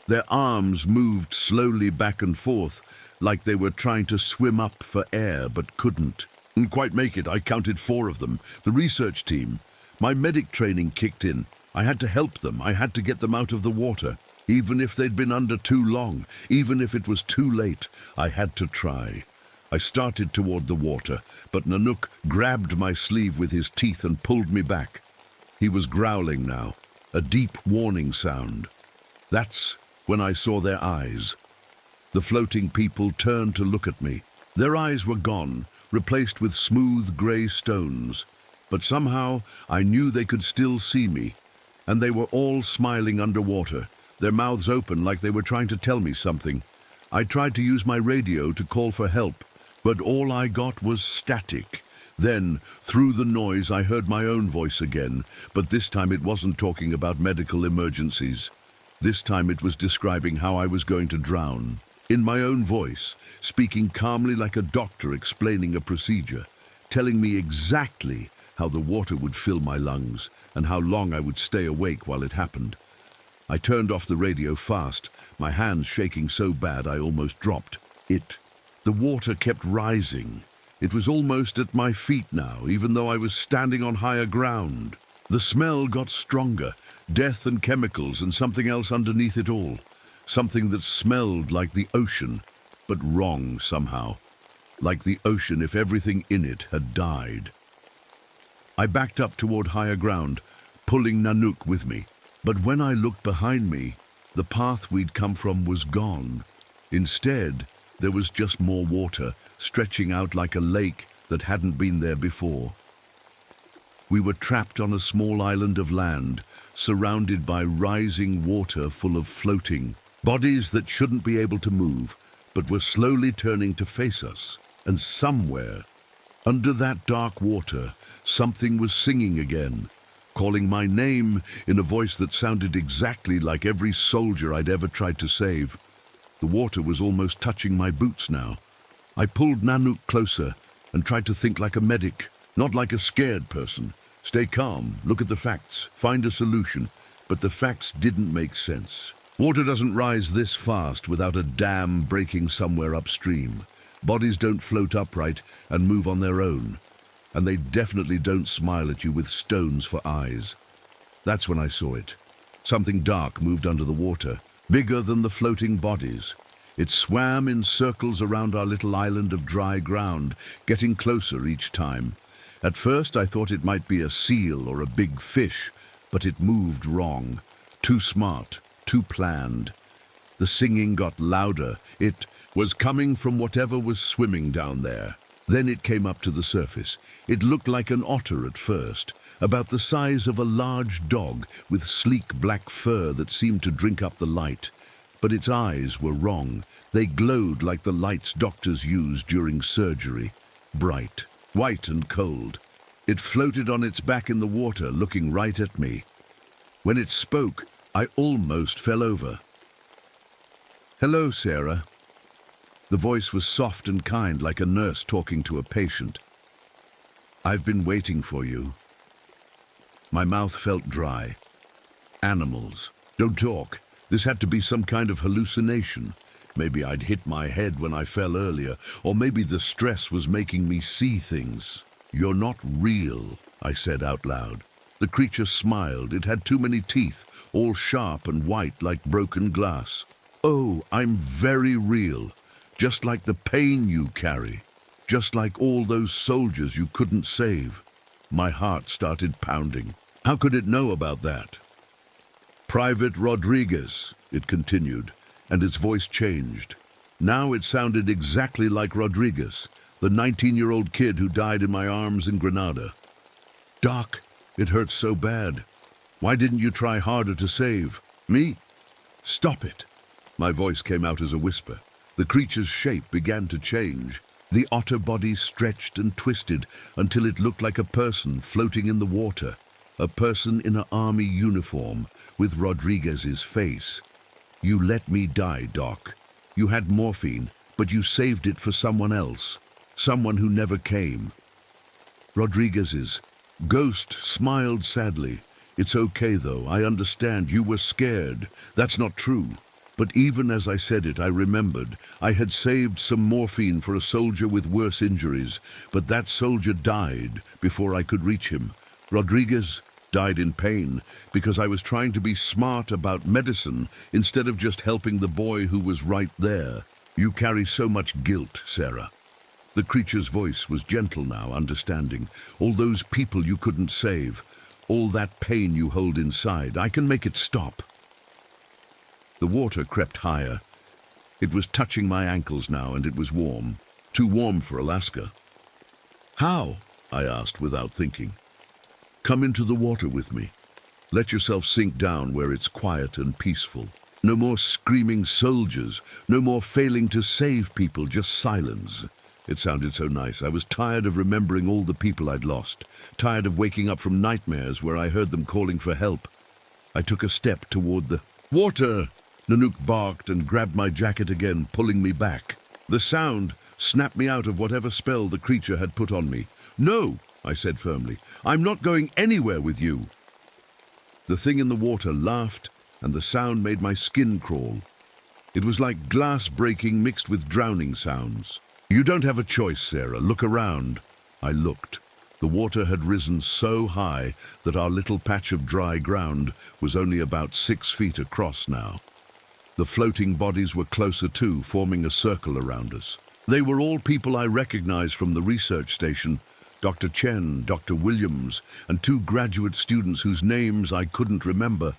Their arms moved slowly back and forth, like they were trying to swim up for air but couldn't. Didn't quite make it. I counted 4 of them. The research team. My medic training kicked in. I had to help them. I had to get them out of the water. Even if they'd been under too long, even if it was too late, I had to try. I started toward the water, but Nanook grabbed my sleeve with his teeth and pulled me back. He was growling now, a deep warning sound. That's when I saw their eyes. The floating people turned to look at me. Their eyes were gone, replaced with smooth gray stones. But somehow I knew they could still see me, and they were all smiling underwater, their mouths open like they were trying to tell me something. I tried to use my radio to call for help, but all I got was static. Then, through the noise, I heard my own voice again, but this time it wasn't talking about medical emergencies. This time it was describing how I was going to drown. in my own voice, speaking calmly like a doctor explaining a procedure, telling me exactly how the water would fill my lungs and how long I would stay awake while it happened. I turned off the radio fast, my hands shaking so bad I almost dropped. The water kept rising. It was almost at my feet now, even though I was standing on higher ground. The smell got stronger, death and chemicals and something else underneath it all. Something that smelled like the ocean, but wrong somehow. Like the ocean if everything in it had died. I backed up toward higher ground, pulling Nanook with me. But when I looked behind me, the path we'd come from was gone. Instead, there was just more water, stretching out like a lake that hadn't been there before. We were trapped on a small island of land, surrounded by rising water full of floating bodies that shouldn't be able to move, but were slowly turning to face us. And somewhere, under that dark water, something was singing again, calling my name in a voice that sounded exactly like every soldier I'd ever tried to save. The water was almost touching my boots now. I pulled Nanook closer and tried to think like a medic, not like a scared person. Stay calm, look at the facts, find a solution. But the facts didn't make sense. Water doesn't rise this fast without a dam breaking somewhere upstream. Bodies don't float upright and move on their own. And they definitely don't smile at you with stones for eyes. That's when I saw it. Something dark moved under the water, bigger than the floating bodies. It swam in circles around our little island of dry ground, getting closer each time. At first I thought it might be a seal or a big fish, but it moved wrong. Too smart, too planned. The singing got louder. It was coming from whatever was swimming down there. Then it came up to the surface. It looked like an otter at first, about the size of a large dog with sleek black fur that seemed to drink up the light. But its eyes were wrong. They glowed like the lights doctors use during surgery. Bright, white and cold. It floated on its back in the water, looking right at me. When it spoke, I almost fell over. "Hello, Sarah." The voice was soft and kind, like a nurse talking to a patient. "I've been waiting for you." My mouth felt dry. Animals. Don't talk. This had to be some kind of hallucination. Maybe I'd hit my head when I fell earlier, or maybe the stress was making me see things. "You're not real," I said out loud. The creature smiled. It had too many teeth, all sharp and white like broken glass. "Oh, I'm very real. Just like the pain you carry. Just like all those soldiers you couldn't save." My heart started pounding. How could it know about that? "Private Rodriguez," it continued, and its voice changed. Now it sounded exactly like Rodriguez, the 19-year-old kid who died in my arms in Granada. "Doc, it hurts so bad. Why didn't you try harder to save me?" "Stop it." My voice came out as a whisper. The creature's shape began to change. The otter body stretched and twisted until it looked like a person floating in the water. A person in an army uniform with Rodriguez's face. "You let me die, Doc. You had morphine, but you saved it for someone else. Someone who never came." Rodriguez's ghost smiled sadly. "It's okay, though. I understand. You were scared. That's not true." But even as I said it, I remembered. I had saved some morphine for a soldier with worse injuries, but that soldier died before I could reach him. Rodriguez died in pain because I was trying to be smart about medicine instead of just helping the boy who was right there. "You carry so much guilt, Sarah." The creature's voice was gentle now, understanding. "All those people you couldn't save, all that pain you hold inside, I can make it stop." The water crept higher. It was touching my ankles now, and it was warm. Too warm for Alaska. "How?" I asked without thinking. "Come into the water with me. Let yourself sink down where it's quiet and peaceful. No more screaming soldiers, no more failing to save people, just silence." It sounded so nice. I was tired of remembering all the people I'd lost, tired of waking up from nightmares where I heard them calling for help. I took a step toward the water. Nanook barked and grabbed my jacket again, pulling me back. The sound snapped me out of whatever spell the creature had put on me. "No," I said firmly. "I'm not going anywhere with you." The thing in the water laughed, and the sound made my skin crawl. It was like glass breaking mixed with drowning sounds. "You don't have a choice, Sarah. Look around." I looked. The water had risen so high that our little patch of dry ground was only about 6 feet across now. The floating bodies were closer too, forming a circle around us. They were all people I recognized from the research station. Dr. Chen, Dr. Williams, and 2 graduate students whose names I couldn't remember.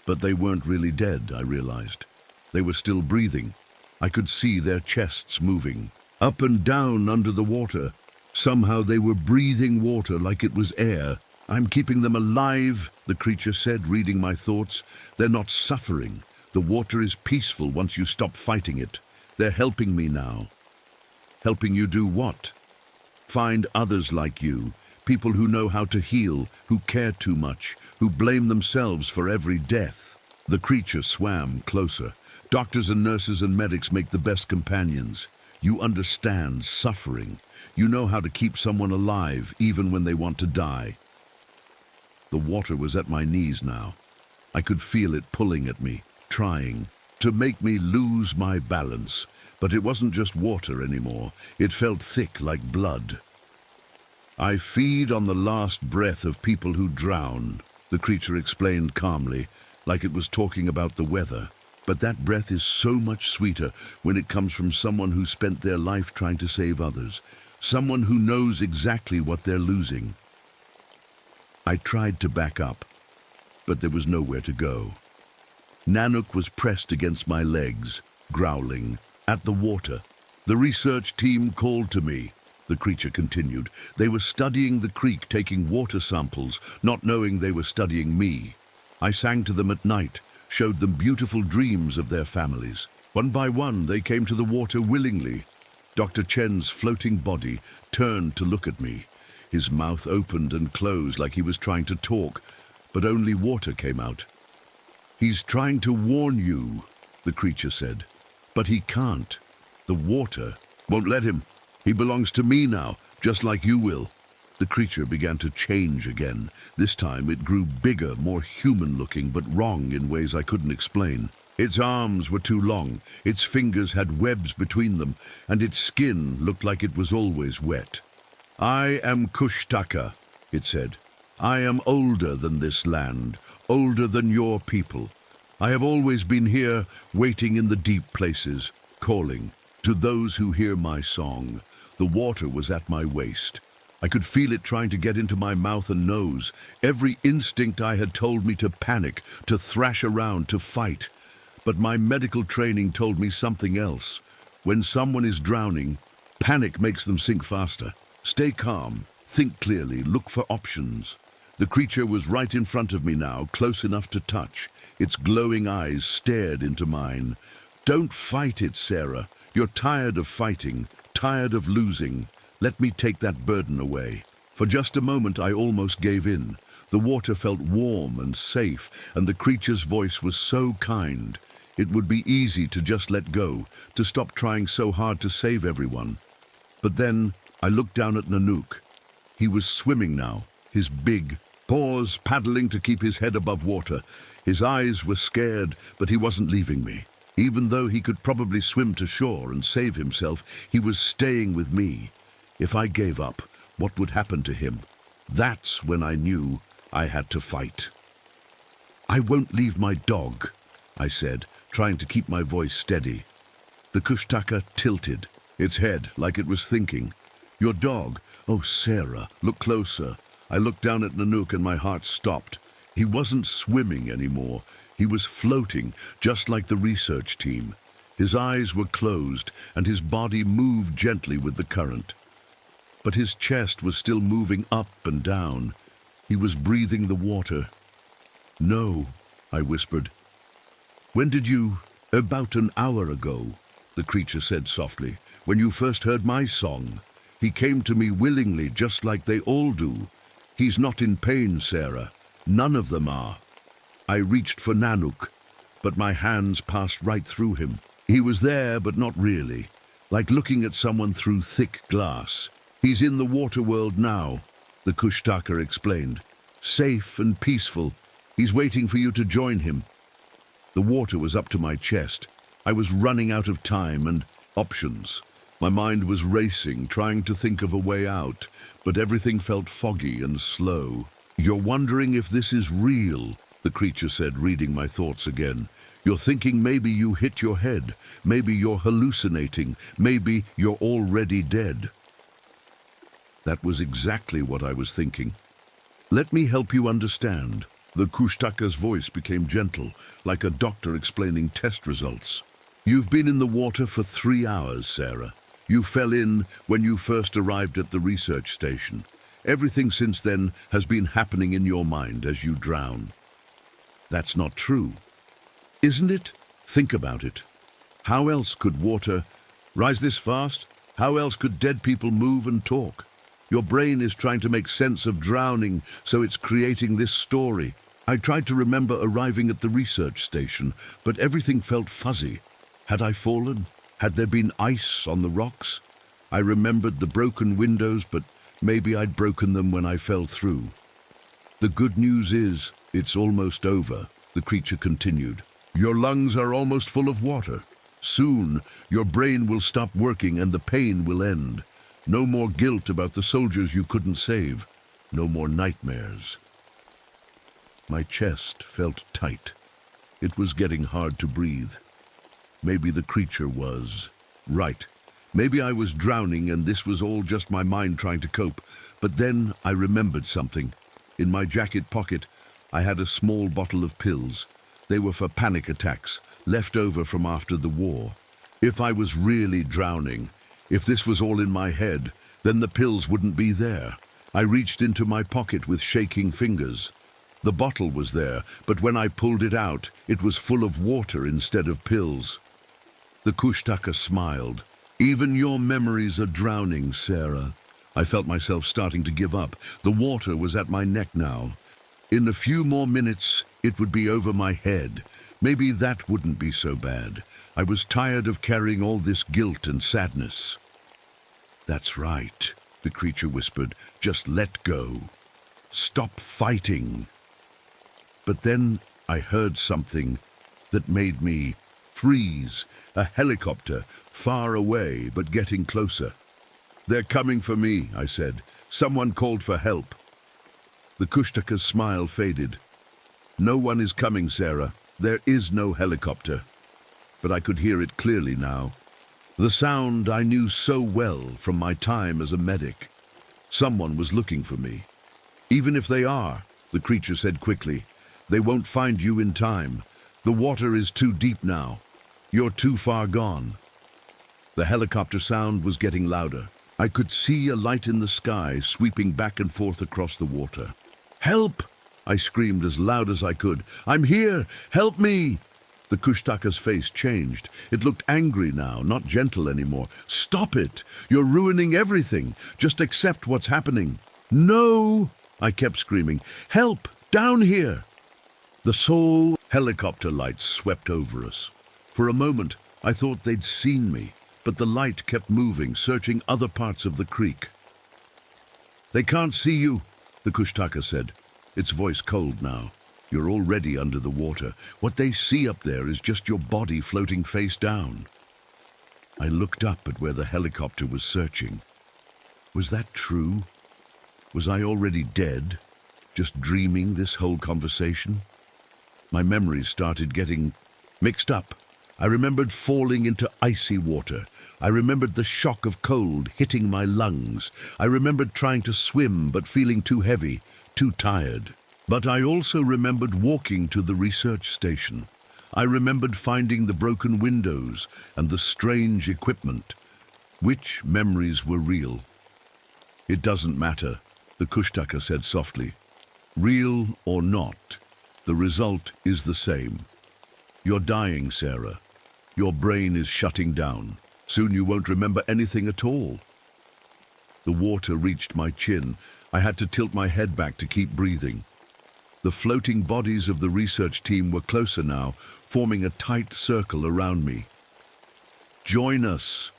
But they weren't really dead, I realized. They were still breathing. I could see their chests moving, up and down under the water. Somehow they were breathing water like it was air. "I'm keeping them alive," the creature said, reading my thoughts. "They're not suffering. The water is peaceful once you stop fighting it. They're helping me now." "Helping you do what?" "Find others like you, people who know how to heal, who care too much, who blame themselves for every death." The creature swam closer. "Doctors and nurses and medics make the best companions. You understand suffering. You know how to keep someone alive even when they want to die." The water was at my knees now. I could feel it pulling at me, trying to make me lose my balance. But it wasn't just water anymore. It felt thick like blood. "I feed on the last breath of people who drown," the creature explained calmly, like it was talking about the weather. "But that breath is so much sweeter when it comes from someone who spent their life trying to save others, someone who knows exactly what they're losing." I tried to back up, but there was nowhere to go. Nanook was pressed against my legs, growling at the water. "The research team called to me," the creature continued. "They were studying the creek, taking water samples, not knowing they were studying me. I sang to them at night, showed them beautiful dreams of their families. One by one, they came to the water willingly." Dr. Chen's floating body turned to look at me. His mouth opened and closed like he was trying to talk, but only water came out. "He's trying to warn you," the creature said, "but he can't. The water won't let him. He belongs to me now, just like you will." The creature began to change again. This time it grew bigger, more human-looking, but wrong in ways I couldn't explain. Its arms were too long, its fingers had webs between them, and its skin looked like it was always wet. "I am Kushtaka," it said. "I am older than this land, older than your people. I have always been here, waiting in the deep places, calling to those who hear my song." The water was at my waist. I could feel it trying to get into my mouth and nose. Every instinct I had told me to panic, to thrash around, to fight. But my medical training told me something else. When someone is drowning, panic makes them sink faster. Stay calm, think clearly, look for options. The creature was right in front of me now, close enough to touch. Its glowing eyes stared into mine. "Don't fight it, Sarah. You're tired of fighting, tired of losing. Let me take that burden away." For just a moment I almost gave in. The water felt warm and safe, and the creature's voice was so kind. It would be easy to just let go, to stop trying so hard to save everyone. But then I looked down at Nanook. He was swimming now, his big paws paddling to keep his head above water. His eyes were scared, but he wasn't leaving me. Even though he could probably swim to shore and save himself, he was staying with me. If I gave up, what would happen to him? That's when I knew I had to fight. "I won't leave my dog," I said, trying to keep my voice steady. The Kushtaka tilted, its head like it was thinking. "Your dog? Oh, Sarah, look closer." I looked down at Nanook and my heart stopped. He wasn't swimming anymore. He was floating, just like the research team. His eyes were closed, and his body moved gently with the current. But his chest was still moving up and down. He was breathing the water. "No," I whispered. "When did you—" "About an hour ago," the creature said softly, "when you first heard my song. He came to me willingly, just like they all do. He's not in pain, Sarah. None of them are." I reached for Nanook. but my hands passed right through him. He was there, but not really, like looking at someone through thick glass. He's in the water world now, the Kushtaka explained. Safe and peaceful. He's waiting for you to join him. The water was up to my chest. I was running out of time and options. My mind was racing, trying to think of a way out, but everything felt foggy and slow. You're wondering if this is real, the creature said, reading my thoughts again. You're thinking maybe you hit your head, maybe you're hallucinating, maybe you're already dead. That was exactly what I was thinking. Let me help you understand. The Kushtaka's voice became gentle, like a doctor explaining test results. You've been in the water for 3 hours, Sarah. You fell in when you first arrived at the research station. Everything since then has been happening in your mind as you drown. That's not true. Isn't it? Think about it. How else could water rise this fast? How else could dead people move and talk? Your brain is trying to make sense of drowning, so it's creating this story. I tried to remember arriving at the research station, but everything felt fuzzy. Had I fallen? Had there been ice on the rocks? I remembered the broken windows, but maybe I'd broken them when I fell through. The good news is, it's almost over, the creature continued. Your lungs are almost full of water. Soon, your brain will stop working and the pain will end. No more guilt about the soldiers you couldn't save. No more nightmares. My chest felt tight. It was getting hard to breathe. Maybe the creature was right. Maybe I was drowning and this was all just my mind trying to cope. But then I remembered something. In my jacket pocket, I had a small bottle of pills. They were for panic attacks, left over from after the war. If I was really drowning, if this was all in my head, then the pills wouldn't be there. I reached into my pocket with shaking fingers. The bottle was there, but when I pulled it out, it was full of water instead of pills. The Kushtaka smiled. Even your memories are drowning, Sarah. I felt myself starting to give up. The water was at my neck now. In a few more minutes, it would be over my head. Maybe that wouldn't be so bad. I was tired of carrying all this guilt and sadness. That's right, the creature whispered. Just let go. Stop fighting. But then I heard something that made me freeze. A helicopter, far away, but getting closer. They're coming for me, I said. Someone called for help. The Kushtaka's smile faded. No one is coming, Sarah. There is no helicopter. But I could hear it clearly now. The sound I knew so well from my time as a medic. Someone was looking for me. Even if they are, the creature said quickly, they won't find you in time. The water is too deep now. You're too far gone. The helicopter sound was getting louder. I could see a light in the sky sweeping back and forth across the water. Help! I screamed as loud as I could. I'm here! Help me! The Kushtaka's face changed. It looked angry now, not gentle anymore. Stop it! You're ruining everything. Just accept what's happening. No! I kept screaming. Help! Down here! The sole helicopter lights swept over us. For a moment, I thought they'd seen me, but the light kept moving, searching other parts of the creek. They can't see you, the Kushtaka said, its voice cold now. You're already under the water. What they see up there is just your body floating face down. I looked up at where the helicopter was searching. Was that true? Was I already dead, just dreaming this whole conversation? My memories started getting mixed up. I remembered falling into icy water. I remembered the shock of cold hitting my lungs. I remembered trying to swim but feeling too heavy, too tired. But I also remembered walking to the research station. I remembered finding the broken windows and the strange equipment. Which memories were real? It doesn't matter, the Kushtaka said softly. Real or not, the result is the same. You're dying, Sarah. Your brain is shutting down. Soon you won't remember anything at all. The water reached my chin. I had to tilt my head back to keep breathing. The floating bodies of the research team were closer now, forming a tight circle around me. "Join us."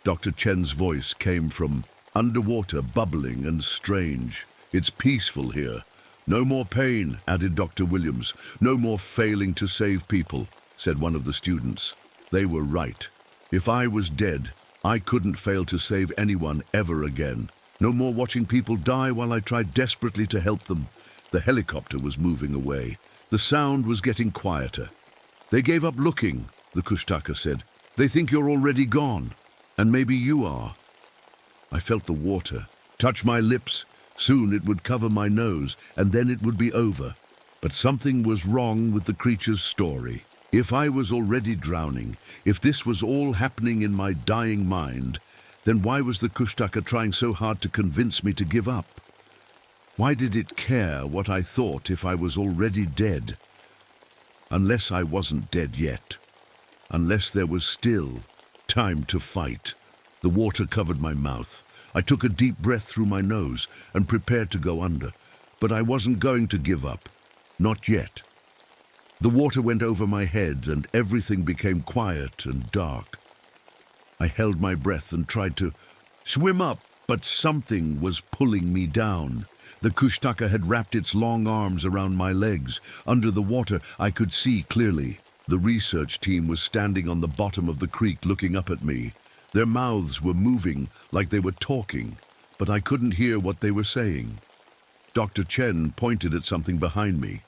Dr. Chen's voice came from underwater, bubbling and strange. "It's peaceful here. No more pain," added Dr. Williams. "No more failing to save people," said one of the students. They were right. If I was dead, I couldn't fail to save anyone ever again. No more watching people die while I tried desperately to help them. The helicopter was moving away. The sound was getting quieter. "They gave up looking," the Kushtaka said. "They think you're already gone. And maybe you are." I felt the water touch my lips. Soon it would cover my nose, and then it would be over. But something was wrong with the creature's story. If I was already drowning, if this was all happening in my dying mind, then why was the Kushtaka trying so hard to convince me to give up? Why did it care what I thought if I was already dead? Unless I wasn't dead yet. Unless there was still time to fight. The water covered my mouth. I took a deep breath through my nose and prepared to go under. But I wasn't going to give up. Not yet. The water went over my head and everything became quiet and dark. I held my breath and tried to swim up, but something was pulling me down. The Kushtaka had wrapped its long arms around my legs. Under the water, I could see clearly. The research team was standing on the bottom of the creek looking up at me. Their mouths were moving like they were talking, but I couldn't hear what they were saying. Dr. Chen pointed at something behind me.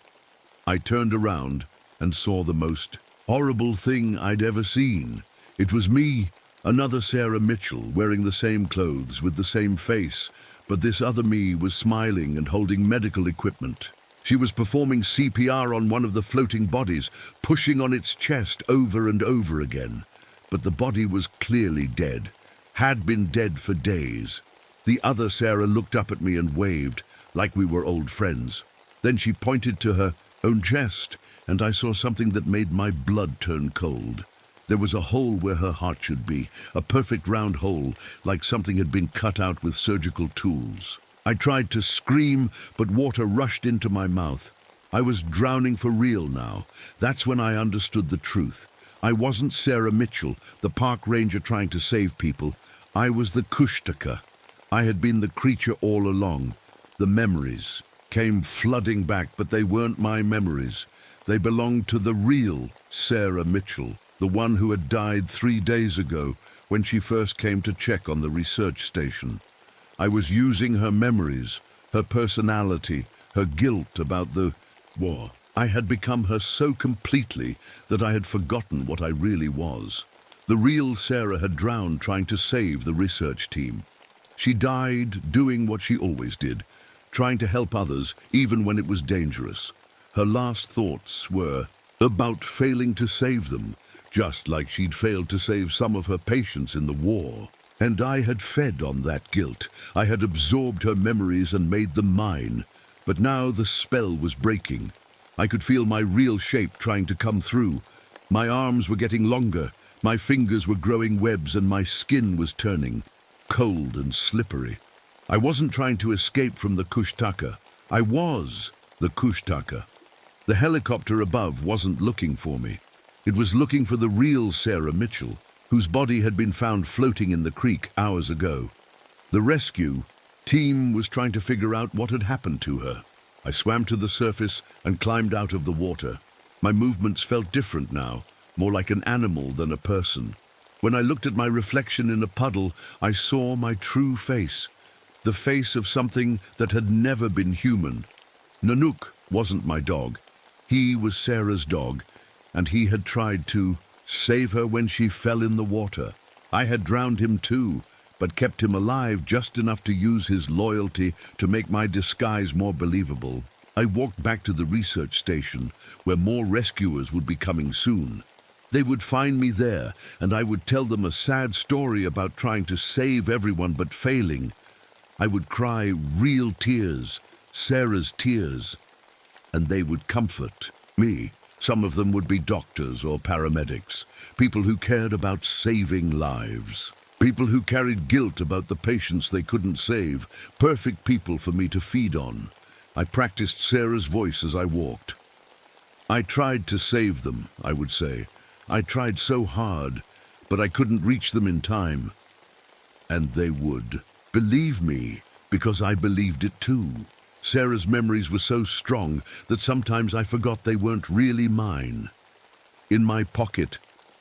I turned around and saw the most horrible thing I'd ever seen. It was me, another Sarah Mitchell, wearing the same clothes with the same face, but this other me was smiling and holding medical equipment. She was performing CPR on one of the floating bodies, pushing on its chest over and over again. But the body was clearly dead, had been dead for days. The other Sarah looked up at me and waved, like we were old friends. Then she pointed to her own chest, and I saw something that made my blood turn cold. There was a hole where her heart should be, a perfect round hole, like something had been cut out with surgical tools. I tried to scream, but water rushed into my mouth. I was drowning for real now. That's when I understood the truth. I wasn't Sarah Mitchell, the park ranger trying to save people. I was the Kushtaka. I had been the creature all along. The memories came flooding back, but they weren't my memories. They belonged to the real Sarah Mitchell, the one who had died 3 days ago when she first came to check on the research station. I was using her memories, her personality, her guilt about the war. I had become her so completely that I had forgotten what I really was. The real Sarah had drowned trying to save the research team. She died doing what she always did, trying to help others even when it was dangerous. Her last thoughts were about failing to save them, just like she'd failed to save some of her patients in the war. And I had fed on that guilt. I had absorbed her memories and made them mine. But now the spell was breaking. I could feel my real shape trying to come through. My arms were getting longer, my fingers were growing webs, and my skin was turning cold and slippery. I wasn't trying to escape from the Kushtaka. I was the Kushtaka. The helicopter above wasn't looking for me. It was looking for the real Sarah Mitchell, whose body had been found floating in the creek hours ago. The rescue team was trying to figure out what had happened to her. I swam to the surface and climbed out of the water. My movements felt different now, more like an animal than a person. When I looked at my reflection in a puddle, I saw my true face, the face of something that had never been human. Nanook wasn't my dog. He was Sarah's dog, and he had tried to save her when she fell in the water. I had drowned him too, but kept him alive just enough to use his loyalty to make my disguise more believable. I walked back to the research station, where more rescuers would be coming soon. They would find me there, and I would tell them a sad story about trying to save everyone but failing. I would cry real tears, Sarah's tears, and they would comfort me. Some of them would be doctors or paramedics, people who cared about saving lives, people who carried guilt about the patients they couldn't save, perfect people for me to feed on. I practiced Sarah's voice as I walked. I tried to save them, I would say. I tried so hard, but I couldn't reach them in time. And they would. Believe me, because I believed it too. Sarah's memories were so strong that sometimes I forgot they weren't really mine. In my pocket,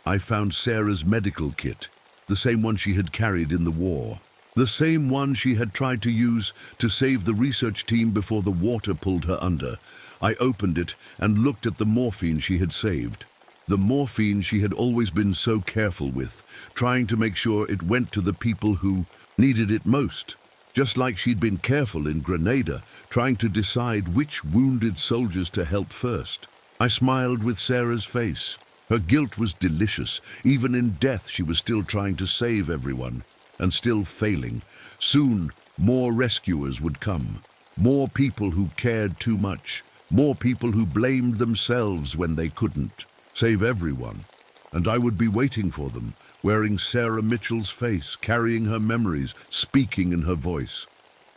I found Sarah's medical kit, the same one she had carried in the war. The same one she had tried to use to save the research team before the water pulled her under. I opened it and looked at the morphine she had saved. The morphine she had always been so careful with, trying to make sure it went to the people who needed it most. Just like she'd been careful in Grenada, trying to decide which wounded soldiers to help first. I smiled with Sarah's face. Her guilt was delicious. Even in death, she was still trying to save everyone, and still failing. Soon, more rescuers would come. More people who cared too much. More people who blamed themselves when they couldn't save everyone. And I would be waiting for them, wearing Sarah Mitchell's face, carrying her memories, speaking in her voice.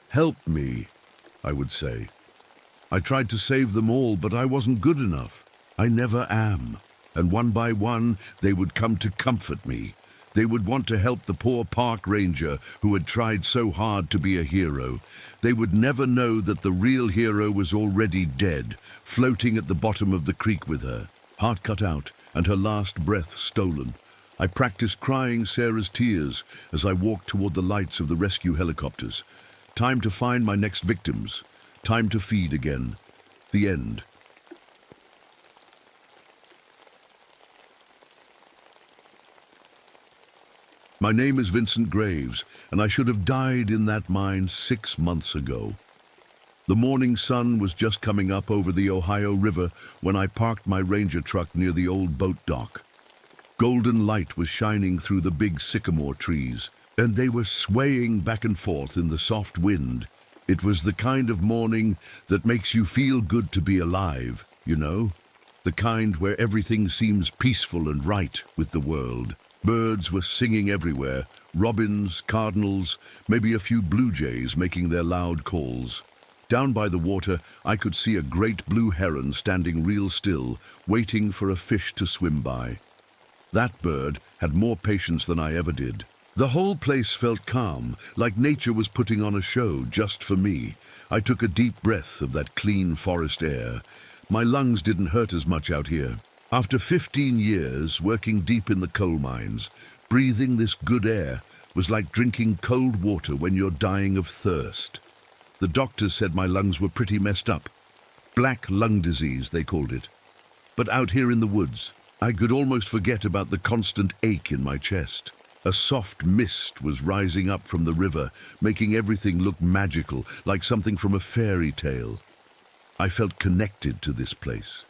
"Help me," I would say. I tried to save them all, but I wasn't good enough. I never am. And one by one, they would come to comfort me. They would want to help the poor park ranger who had tried so hard to be a hero. They would never know that the real hero was already dead, floating at the bottom of the creek with her, heart cut out and her last breath stolen. I practiced crying Sarah's tears as I walked toward the lights of the rescue helicopters. Time to find my next victims. Time to feed again. The end. My name is Vincent Graves, and I should have died in that mine 6 months ago. The morning sun was just coming up over the Ohio River when I parked my ranger truck near the old boat dock. Golden light was shining through the big sycamore trees, and they were swaying back and forth in the soft wind. It was the kind of morning that makes you feel good to be alive, you know? The kind where everything seems peaceful and right with the world. Birds were singing everywhere, robins, cardinals, maybe a few blue jays making their loud calls. Down by the water, I could see a great blue heron standing real still, waiting for a fish to swim by. That bird had more patience than I ever did. The whole place felt calm, like nature was putting on a show just for me. I took a deep breath of that clean forest air. My lungs didn't hurt as much out here. After 15 years working deep in the coal mines, breathing this good air was like drinking cold water when you're dying of thirst. The doctors said my lungs were pretty messed up. Black lung disease, they called it. But out here in the woods, I could almost forget about the constant ache in my chest. A soft mist was rising up from the river, making everything look magical, like something from a fairy tale. I felt connected to this place.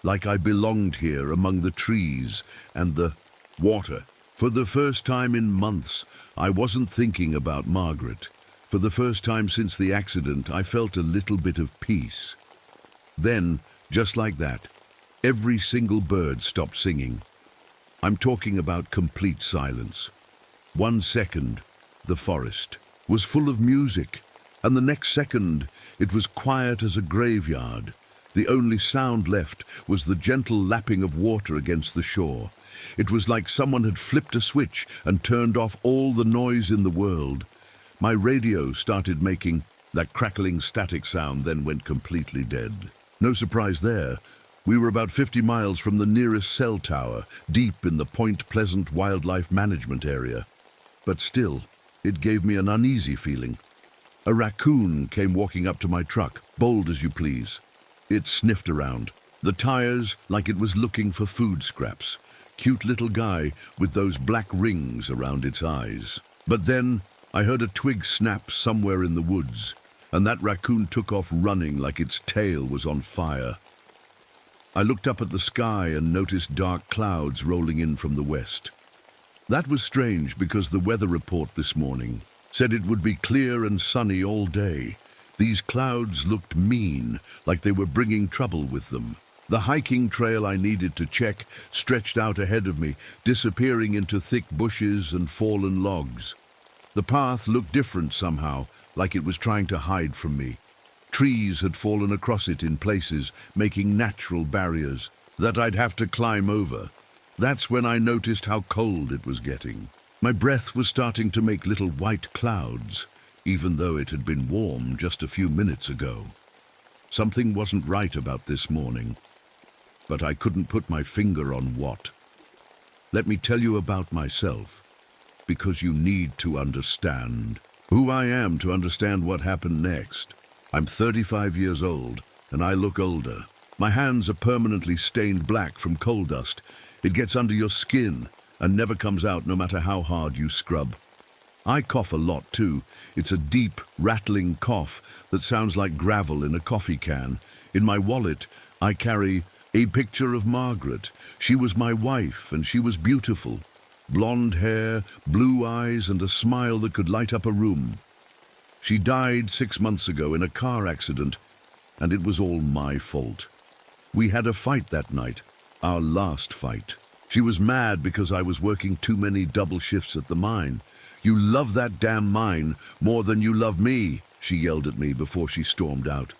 Like I belonged here among the trees and the water. For the first time in months, I wasn't thinking about Margaret. For the first time since the accident, I felt a little bit of peace. Then, just like that, every single bird stopped singing. I'm talking about complete silence. 1 second, the forest was full of music, and the next second, it was quiet as a graveyard. The only sound left was the gentle lapping of water against the shore. It was like someone had flipped a switch and turned off all the noise in the world. My radio started making that crackling static sound, then went completely dead. No surprise there. We were about 50 miles from the nearest cell tower, deep in the Point Pleasant Wildlife Management area. But still, it gave me an uneasy feeling. A raccoon came walking up to my truck, bold as you please. It sniffed around, the tires like it was looking for food scraps. Cute little guy with those black rings around its eyes. But then I heard a twig snap somewhere in the woods, and that raccoon took off running like its tail was on fire. I looked up at the sky and noticed dark clouds rolling in from the west. That was strange because the weather report this morning said it would be clear and sunny all day. These clouds looked mean, like they were bringing trouble with them. The hiking trail I needed to check stretched out ahead of me, disappearing into thick bushes and fallen logs. The path looked different somehow, like it was trying to hide from me. Trees had fallen across it in places, making natural barriers that I'd have to climb over. That's when I noticed how cold it was getting. My breath was starting to make little white clouds, even though it had been warm just a few minutes ago. Something wasn't right about this morning, but I couldn't put my finger on what. Let me tell you about myself, because you need to understand who I am to understand what happened next. I'm 35 years old, and I look older. My hands are permanently stained black from coal dust. It gets under your skin and never comes out no matter how hard you scrub. I cough a lot too. It's a deep, rattling cough that sounds like gravel in a coffee can. In my wallet, I carry a picture of Margaret. She was my wife, and she was beautiful. Blonde hair, blue eyes, and a smile that could light up a room. She died 6 months ago in a car accident, and it was all my fault. We had a fight that night, our last fight. She was mad because I was working too many double shifts at the mine. "You love that damn mine more than you love me," she yelled at me before she stormed out.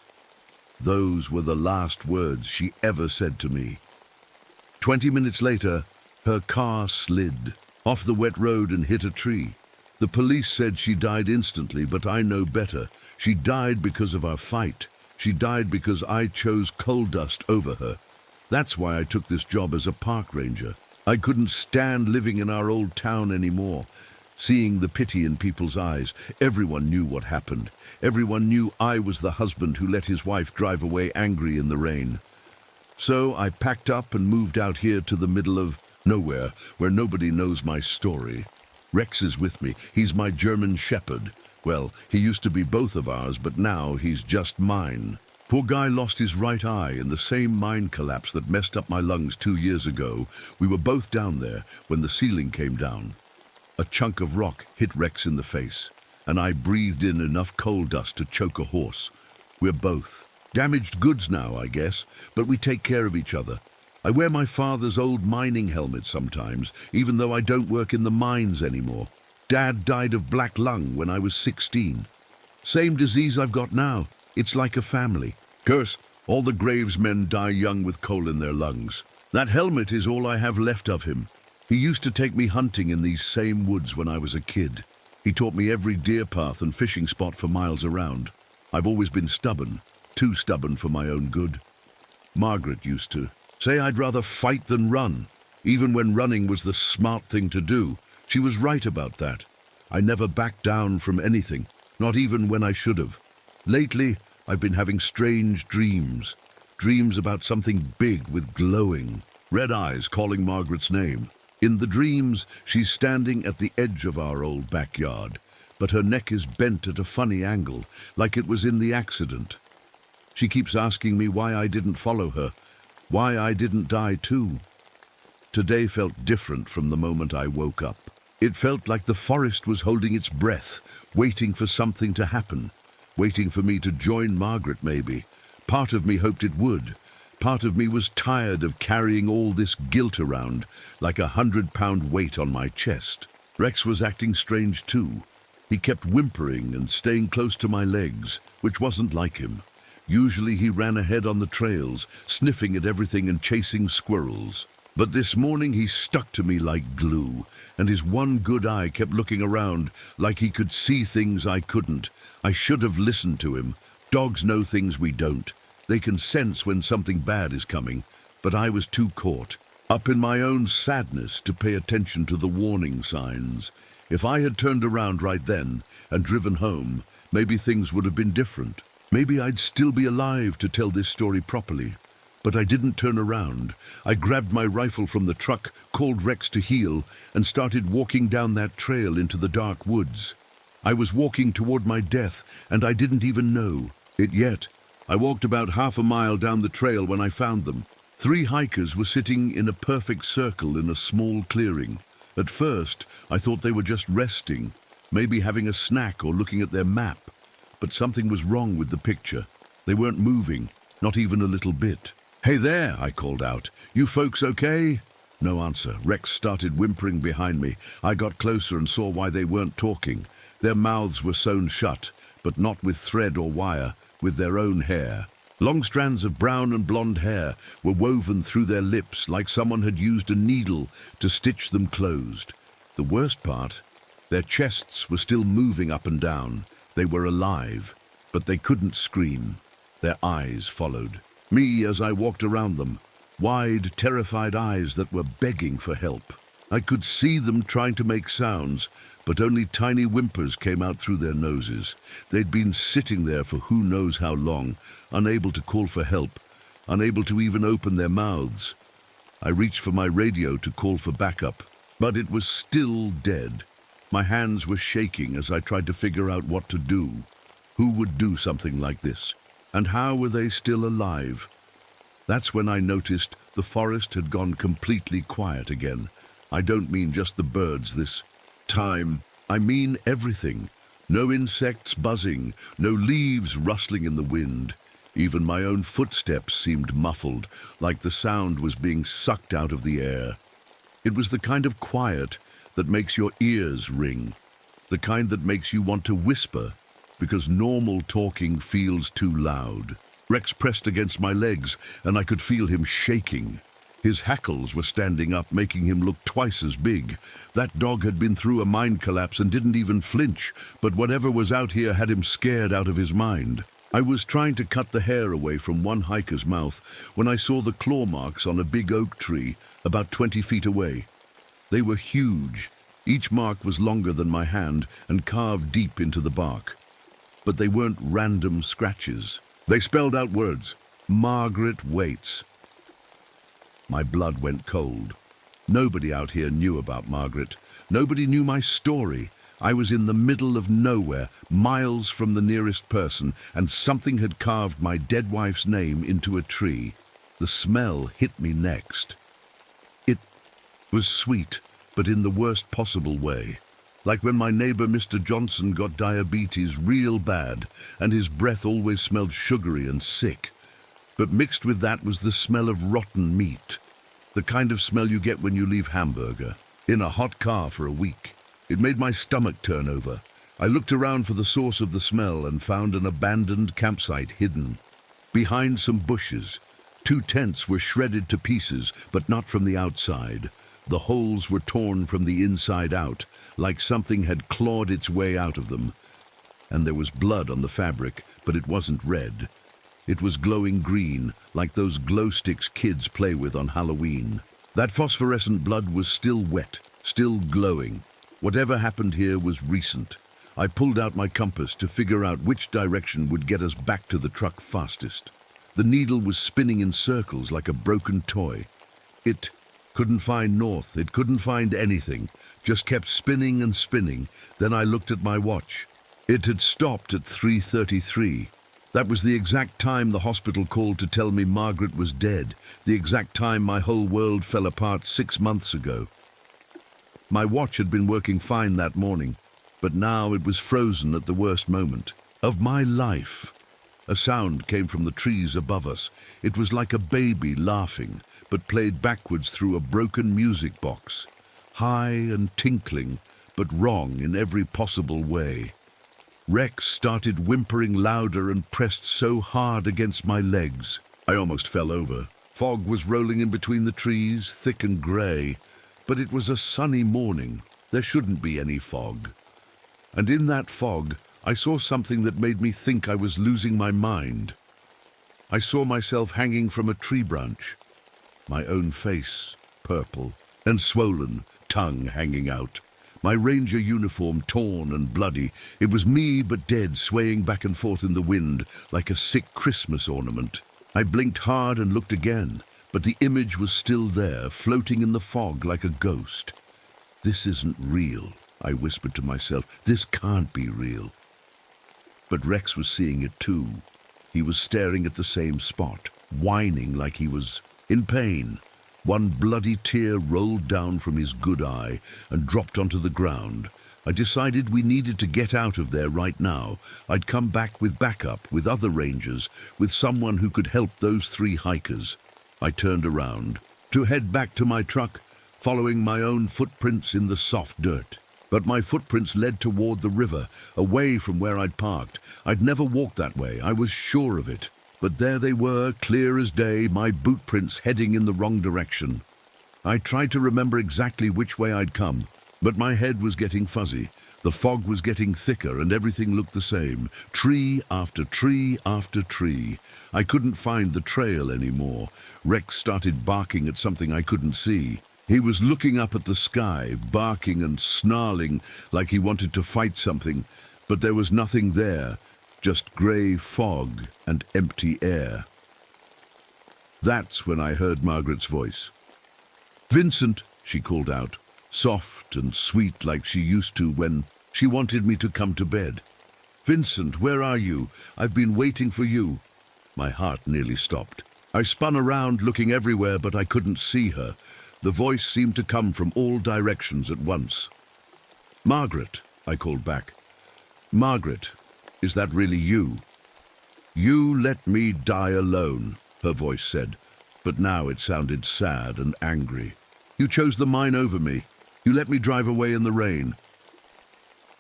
Those were the last words she ever said to me. 20 minutes later, her car slid off the wet road and hit a tree. The police said she died instantly, but I know better. She died because of our fight. She died because I chose coal dust over her. That's why I took this job as a park ranger. I couldn't stand living in our old town anymore. Seeing the pity in people's eyes, everyone knew what happened. Everyone knew I was the husband who let his wife drive away angry in the rain. So I packed up and moved out here to the middle of nowhere, where nobody knows my story. Rex is with me. He's my German shepherd. Well, he used to be both of ours, but now he's just mine. Poor guy lost his right eye in the same mine collapse that messed up my lungs 2 years ago. We were both down there when the ceiling came down. A chunk of rock hit Rex in the face, and I breathed in enough coal dust to choke a horse. We're both damaged goods now, I guess, but we take care of each other. I wear my father's old mining helmet sometimes, even though I don't work in the mines anymore. Dad died of black lung when I was 16. Same disease I've got now. It's like a family. Curse, all the gravesmen die young with coal in their lungs. That helmet is all I have left of him. He used to take me hunting in these same woods when I was a kid. He taught me every deer path and fishing spot for miles around. I've always been stubborn, too stubborn for my own good. Margaret used to say I'd rather fight than run, even when running was the smart thing to do. She was right about that. I never backed down from anything, not even when I should have. Lately, I've been having strange dreams. Dreams about something big with glowing red eyes calling Margaret's name. In the dreams, she's standing at the edge of our old backyard, but her neck is bent at a funny angle, like it was in the accident. She keeps asking me why I didn't follow her, why I didn't die too. Today felt different from the moment I woke up. It felt like the forest was holding its breath, waiting for something to happen, waiting for me to join Margaret maybe. Part of me hoped it would. Part of me was tired of carrying all this guilt around, like a 100-pound weight on my chest. Rex was acting strange too. He kept whimpering and staying close to my legs, which wasn't like him. Usually he ran ahead on the trails, sniffing at everything and chasing squirrels. But this morning he stuck to me like glue, and his one good eye kept looking around like he could see things I couldn't. I should have listened to him. Dogs know things we don't. They can sense when something bad is coming, but I was too caught up in my own sadness to pay attention to the warning signs. If I had turned around right then and driven home, maybe things would have been different. Maybe I'd still be alive to tell this story properly. But I didn't turn around. I grabbed my rifle from the truck, called Rex to heel, and started walking down that trail into the dark woods. I was walking toward my death, and I didn't even know it yet. I walked about half a mile down the trail when I found them. 3 hikers were sitting in a perfect circle in a small clearing. At first, I thought they were just resting, maybe having a snack or looking at their map. But something was wrong with the picture. They weren't moving, not even a little bit. "Hey there," I called out. "You folks okay?" No answer. Rex started whimpering behind me. I got closer and saw why they weren't talking. Their mouths were sewn shut, but not with thread or wire, with their own hair. Long strands of brown and blonde hair were woven through their lips like someone had used a needle to stitch them closed. The worst part, their chests were still moving up and down. They were alive, but they couldn't scream. Their eyes followed me as I walked around them, wide, terrified eyes that were begging for help. I could see them trying to make sounds, but only tiny whimpers came out through their noses. They'd been sitting there for who knows how long, unable to call for help, unable to even open their mouths. I reached for my radio to call for backup, but it was still dead. My hands were shaking as I tried to figure out what to do. Who would do something like this? And how were they still alive? That's when I noticed the forest had gone completely quiet again. I don't mean just the birds this time. I mean everything. No insects buzzing, no leaves rustling in the wind. Even my own footsteps seemed muffled, like the sound was being sucked out of the air. It was the kind of quiet that makes your ears ring, the kind that makes you want to whisper, because normal talking feels too loud. Rex pressed against my legs, and I could feel him shaking. His hackles were standing up, making him look twice as big. That dog had been through a mind collapse and didn't even flinch, but whatever was out here had him scared out of his mind. I was trying to cut the hair away from one hiker's mouth when I saw the claw marks on a big oak tree about 20 feet away. They were huge. Each mark was longer than my hand and carved deep into the bark. But they weren't random scratches. They spelled out words. Margaret waits. My blood went cold. Nobody out here knew about Margaret. Nobody knew my story. I was in the middle of nowhere, miles from the nearest person, and something had carved my dead wife's name into a tree. The smell hit me next. It was sweet, but in the worst possible way. Like when my neighbor Mr. Johnson got diabetes real bad, and his breath always smelled sugary and sick. But mixed with that was the smell of rotten meat, the kind of smell you get when you leave hamburger in a hot car for a week. It made my stomach turn over. I looked around for the source of the smell and found an abandoned campsite hidden behind some bushes. 2 tents were shredded to pieces, but not from the outside. The holes were torn from the inside out, like something had clawed its way out of them. And there was blood on the fabric, but it wasn't red. It was glowing green, like those glow sticks kids play with on Halloween. That phosphorescent blood was still wet, still glowing. Whatever happened here was recent. I pulled out my compass to figure out which direction would get us back to the truck fastest. The needle was spinning in circles like a broken toy. It couldn't find north, it couldn't find anything, just kept spinning and spinning. Then I looked at my watch. It had stopped at 3:33. That was the exact time the hospital called to tell me Margaret was dead, the exact time my whole world fell apart 6 months ago. My watch had been working fine that morning, but now it was frozen at the worst moment of my life. A sound came from the trees above us. It was like a baby laughing, but played backwards through a broken music box. High and tinkling, but wrong in every possible way. Rex started whimpering louder and pressed so hard against my legs. I almost fell over. Fog was rolling in between the trees, thick and grey, but it was a sunny morning. There shouldn't be any fog. And in that fog, I saw something that made me think I was losing my mind. I saw myself hanging from a tree branch. My own face, purple and swollen, tongue hanging out. My ranger uniform torn and bloody. It was me, but dead, swaying back and forth in the wind like a sick Christmas ornament. I blinked hard and looked again, but the image was still there, floating in the fog like a ghost. This isn't real, I whispered to myself. This can't be real. But Rex was seeing it too. He was staring at the same spot, whining like he was in pain. One bloody tear rolled down from his good eye and dropped onto the ground. I decided we needed to get out of there right now. I'd come back with backup, with other rangers, with someone who could help those 3 hikers. I turned around to head back to my truck, following my own footprints in the soft dirt. But my footprints led toward the river, away from where I'd parked. I'd never walked that way, I was sure of it. But there they were, clear as day, my boot prints heading in the wrong direction. I tried to remember exactly which way I'd come, but my head was getting fuzzy. The fog was getting thicker and everything looked the same. Tree after tree after tree. I couldn't find the trail anymore. Rex started barking at something I couldn't see. He was looking up at the sky, barking and snarling like he wanted to fight something, but there was nothing there, just grey fog and empty air. That's when I heard Margaret's voice. "Vincent," she called out, soft and sweet like she used to when she wanted me to come to bed. "Vincent, where are you? I've been waiting for you." My heart nearly stopped. I spun around looking everywhere, but I couldn't see her. The voice seemed to come from all directions at once. "Margaret," I called back. "Margaret, is that really you?" "You let me die alone," her voice said, but now it sounded sad and angry. "You chose the mine over me. You let me drive away in the rain."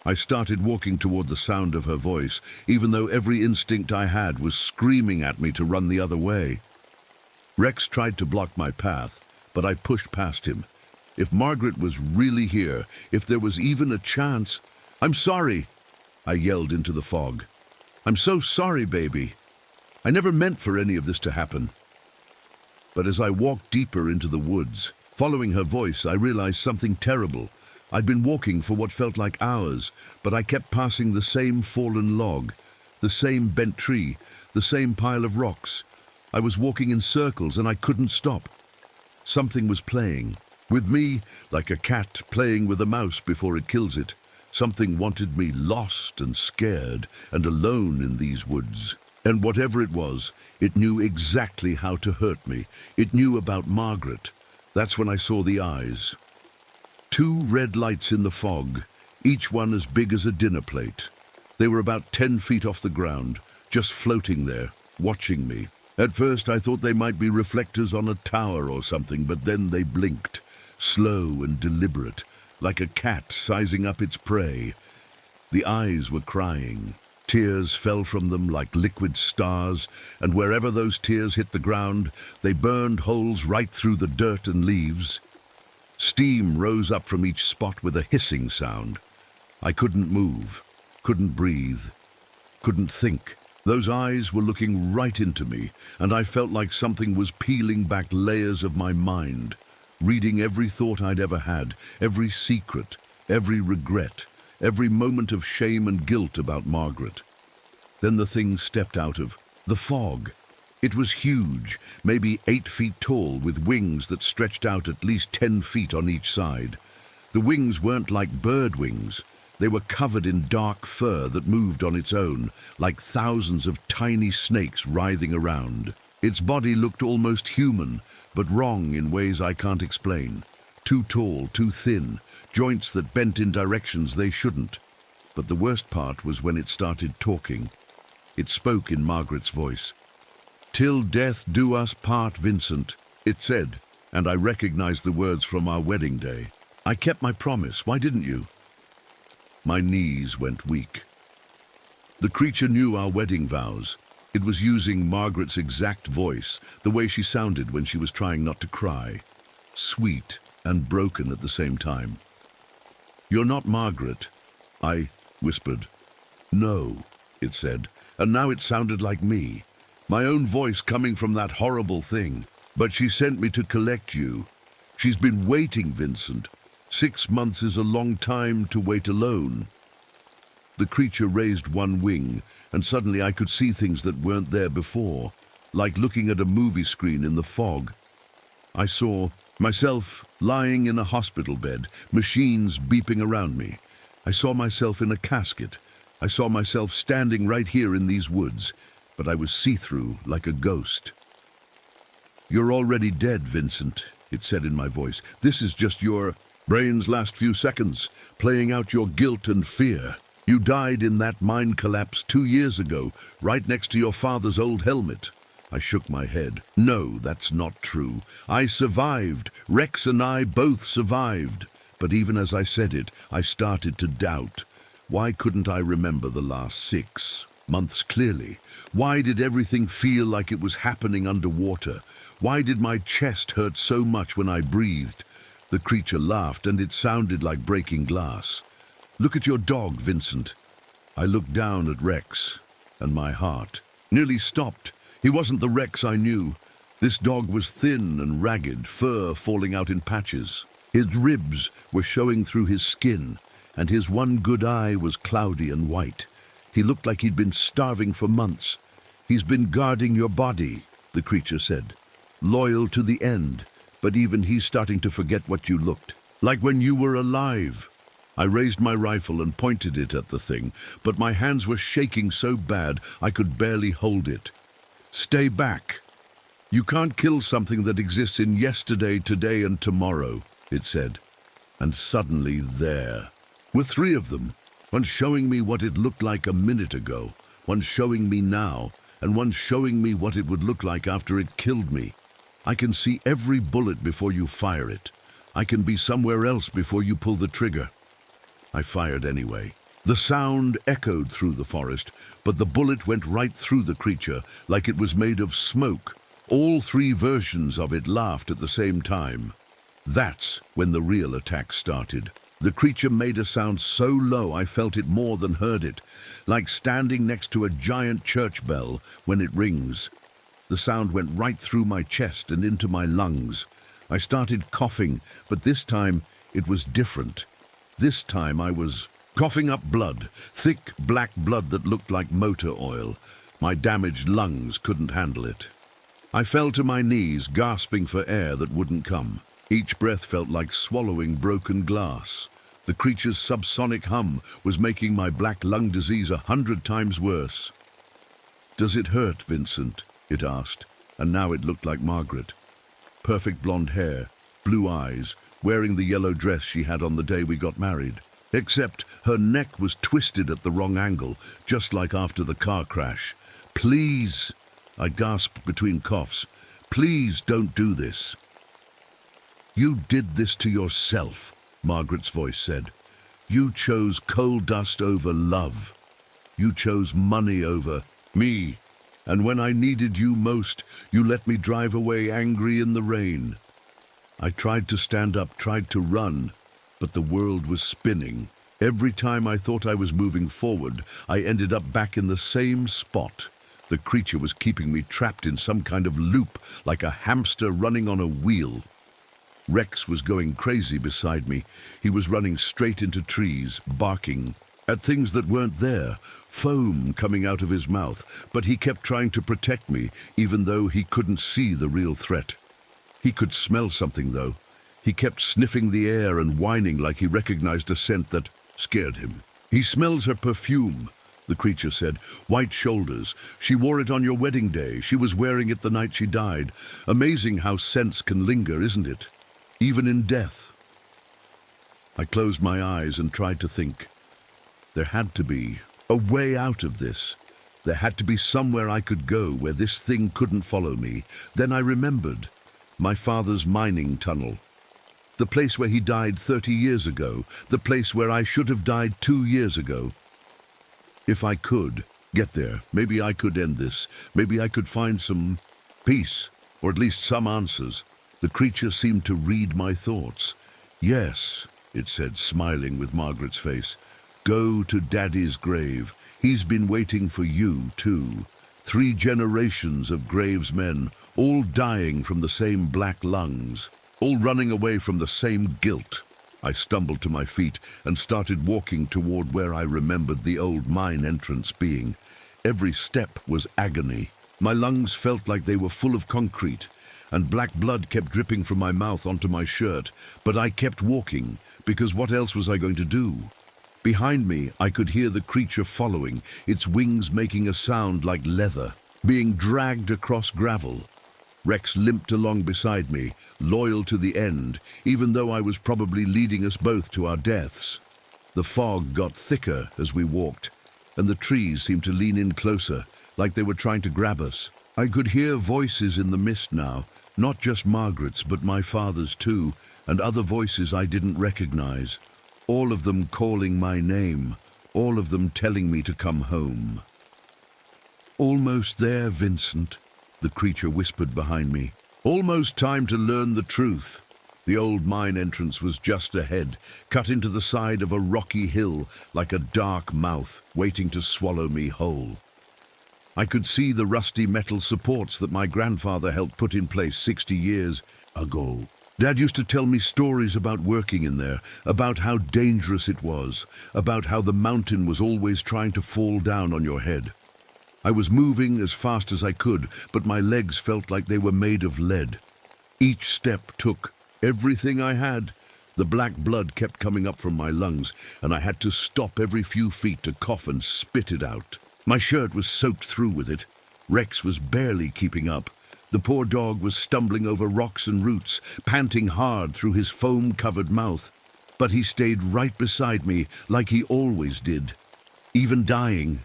I started walking toward the sound of her voice, even though every instinct I had was screaming at me to run the other way. Rex tried to block my path, but I pushed past him. If Margaret was really here, if there was even a chance— "I'm sorry," I yelled into the fog. "I'm so sorry, baby. I never meant for any of this to happen." But as I walked deeper into the woods, following her voice, I realized something terrible. I'd been walking for what felt like hours, but I kept passing the same fallen log, the same bent tree, the same pile of rocks. I was walking in circles and I couldn't stop. Something was playing with me like a cat playing with a mouse before it kills it. Something wanted me lost and scared and alone in these woods. And whatever it was, it knew exactly how to hurt me. It knew about Margaret. That's when I saw the eyes. 2 red lights in the fog, each one as big as a dinner plate. They were about 10 feet off the ground, just floating there, watching me. At first I thought they might be reflectors on a tower or something, but then they blinked, slow and deliberate, like a cat sizing up its prey. The eyes were crying. Tears fell from them like liquid stars, and wherever those tears hit the ground, they burned holes right through the dirt and leaves. Steam rose up from each spot with a hissing sound. I couldn't move, couldn't breathe, couldn't think. Those eyes were looking right into me, and I felt like something was peeling back layers of my mind, reading every thought I'd ever had, every secret, every regret, every moment of shame and guilt about Margaret. Then the thing stepped out of the fog. It was huge, maybe 8 feet tall, with wings that stretched out at least 10 feet on each side. The wings weren't like bird wings. They were covered in dark fur that moved on its own, like thousands of tiny snakes writhing around. Its body looked almost human, but wrong in ways I can't explain. Too tall, too thin, joints that bent in directions they shouldn't. But the worst part was when it started talking. It spoke in Margaret's voice. "Till death do us part, Vincent," it said, and I recognized the words from our wedding day. "I kept my promise, why didn't you?" My knees went weak. The creature knew our wedding vows. It was using Margaret's exact voice, the way she sounded when she was trying not to cry. Sweet and broken at the same time. "You're not Margaret," I whispered. "No," it said, and now it sounded like me. My own voice coming from that horrible thing. "But she sent me to collect you. She's been waiting, Vincent. 6 months is a long time to wait alone." The creature raised one wing, and suddenly I could see things that weren't there before, like looking at a movie screen in the fog. I saw myself lying in a hospital bed, machines beeping around me. I saw myself in a casket. I saw myself standing right here in these woods, but I was see-through like a ghost. "You're already dead, Vincent," it said in my voice. "This is just your brain's last few seconds, playing out your guilt and fear. You died in that mine collapse 2 years ago, right next to your father's old helmet." I shook my head. "No, that's not true. I survived. Rex and I both survived. But even as I said it, I started to doubt. Why couldn't I remember the last 6 months clearly? Why did everything feel like it was happening underwater? Why did my chest hurt so much when I breathed? The creature laughed, and it sounded like breaking glass. "Look at your dog, Vincent." I looked down at Rex, and my heart nearly stopped. He wasn't the Rex I knew. This dog was thin and ragged, fur falling out in patches. His ribs were showing through his skin, and his one good eye was cloudy and white. He looked like he'd been starving for months. "He's been guarding your body," the creature said. "Loyal to the end, but even he's starting to forget what you looked like when you were alive." I raised my rifle and pointed it at the thing, but my hands were shaking so bad I could barely hold it. "Stay back. You can't kill something that exists in yesterday, today, and tomorrow," it said. And suddenly there were 3 of them, one showing me what it looked like a minute ago, one showing me now, and one showing me what it would look like after it killed me. "I can see every bullet before you fire it. I can be somewhere else before you pull the trigger." I fired anyway. The sound echoed through the forest, but the bullet went right through the creature like it was made of smoke. All 3 versions of it laughed at the same time. That's when the real attack started. The creature made a sound so low I felt it more than heard it, like standing next to a giant church bell when it rings. The sound went right through my chest and into my lungs. I started coughing, but this time it was different. This time I was coughing up blood, thick black blood that looked like motor oil. My damaged lungs couldn't handle it. I fell to my knees, gasping for air that wouldn't come. Each breath felt like swallowing broken glass. The creature's subsonic hum was making my black lung disease 100 times worse. "Does it hurt, Vincent?" it asked, and now it looked like Margaret. Perfect blonde hair, blue eyes, wearing the yellow dress she had on the day we got married. Except her neck was twisted at the wrong angle, just like after the car crash. "Please," I gasped between coughs, "please don't do this." "You did this to yourself," Margaret's voice said. "You chose coal dust over love. You chose money over me. And when I needed you most, you let me drive away angry in the rain." I tried to stand up, tried to run, but the world was spinning. Every time I thought I was moving forward, I ended up back in the same spot. The creature was keeping me trapped in some kind of loop, like a hamster running on a wheel. Rex was going crazy beside me. He was running straight into trees, barking at things that weren't there, foam coming out of his mouth, but he kept trying to protect me, even though he couldn't see the real threat. He could smell something, though. He kept sniffing the air and whining like he recognized a scent that scared him. "He smells her perfume," the creature said. "White shoulders. She wore it on your wedding day. She was wearing it the night she died. Amazing how scents can linger, isn't it? Even in death." I closed my eyes and tried to think. There had to be a way out of this. There had to be somewhere I could go where this thing couldn't follow me. Then I remembered. My father's mining tunnel. The place where he died 30 years ago. The place where I should have died 2 years ago. If I could get there, maybe I could end this. Maybe I could find some peace, or at least some answers. The creature seemed to read my thoughts. "Yes," it said, smiling with Margaret's face. "Go to Daddy's grave. He's been waiting for you, too. 3 generations of Graves men, all dying from the same black lungs, all running away from the same guilt." I stumbled to my feet and started walking toward where I remembered the old mine entrance being. Every step was agony. My lungs felt like they were full of concrete, and black blood kept dripping from my mouth onto my shirt, but I kept walking, because what else was I going to do? Behind me, I could hear the creature following, its wings making a sound like leather, being dragged across gravel. Rex limped along beside me, loyal to the end, even though I was probably leading us both to our deaths. The fog got thicker as we walked, and the trees seemed to lean in closer, like they were trying to grab us. I could hear voices in the mist now, not just Margaret's, but my father's too, and other voices I didn't recognize, all of them calling my name, all of them telling me to come home. "Almost there, Vincent," the creature whispered behind me. "Almost time to learn the truth." The old mine entrance was just ahead, cut into the side of a rocky hill like a dark mouth waiting to swallow me whole. I could see the rusty metal supports that my grandfather helped put in place 60 years ago. Dad used to tell me stories about working in there, about how dangerous it was, about how the mountain was always trying to fall down on your head. I was moving as fast as I could, but my legs felt like they were made of lead. Each step took everything I had. The black blood kept coming up from my lungs, and I had to stop every few feet to cough and spit it out. My shirt was soaked through with it. Rex was barely keeping up. The poor dog was stumbling over rocks and roots, panting hard through his foam-covered mouth. But he stayed right beside me, like he always did. Even dying,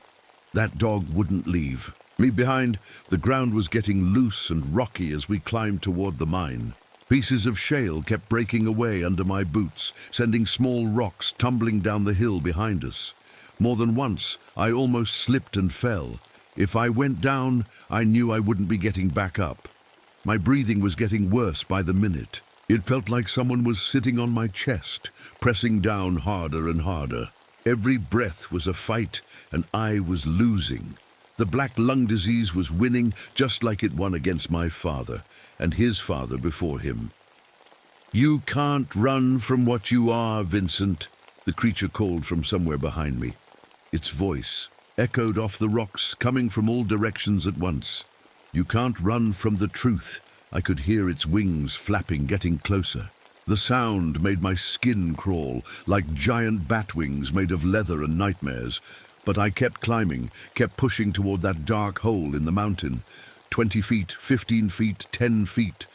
that dog wouldn't leave. Me behind, the ground was getting loose and rocky as we climbed toward the mine. Pieces of shale kept breaking away under my boots, sending small rocks tumbling down the hill behind us. More than once, I almost slipped and fell. If I went down, I knew I wouldn't be getting back up. My breathing was getting worse by the minute. It felt like someone was sitting on my chest, pressing down harder and harder. Every breath was a fight, and I was losing. The black lung disease was winning just like it won against my father, and his father before him. "You can't run from what you are, Vincent," the creature called from somewhere behind me. Its voice echoed off the rocks, coming from all directions at once. "You can't run from the truth." I could hear its wings flapping, getting closer. The sound made my skin crawl, like giant bat wings made of leather and nightmares. But I kept climbing, kept pushing toward that dark hole in the mountain. 20 feet, 15 feet, 10 feet.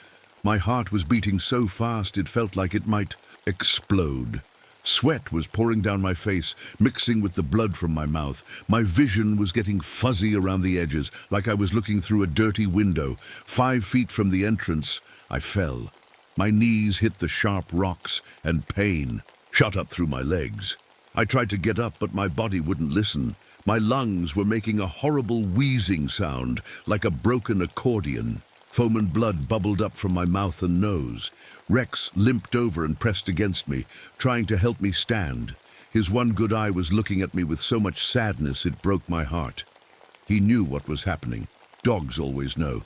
My heart was beating so fast it felt like it might explode. Sweat was pouring down my face, mixing with the blood from my mouth. My vision was getting fuzzy around the edges, like I was looking through a dirty window. 5 feet from the entrance, I fell. My knees hit the sharp rocks, and pain shot up through my legs. I tried to get up, but my body wouldn't listen. My lungs were making a horrible wheezing sound, like a broken accordion. Foam and blood bubbled up from my mouth and nose. Rex limped over and pressed against me, trying to help me stand. His one good eye was looking at me with so much sadness it broke my heart. He knew what was happening. Dogs always know.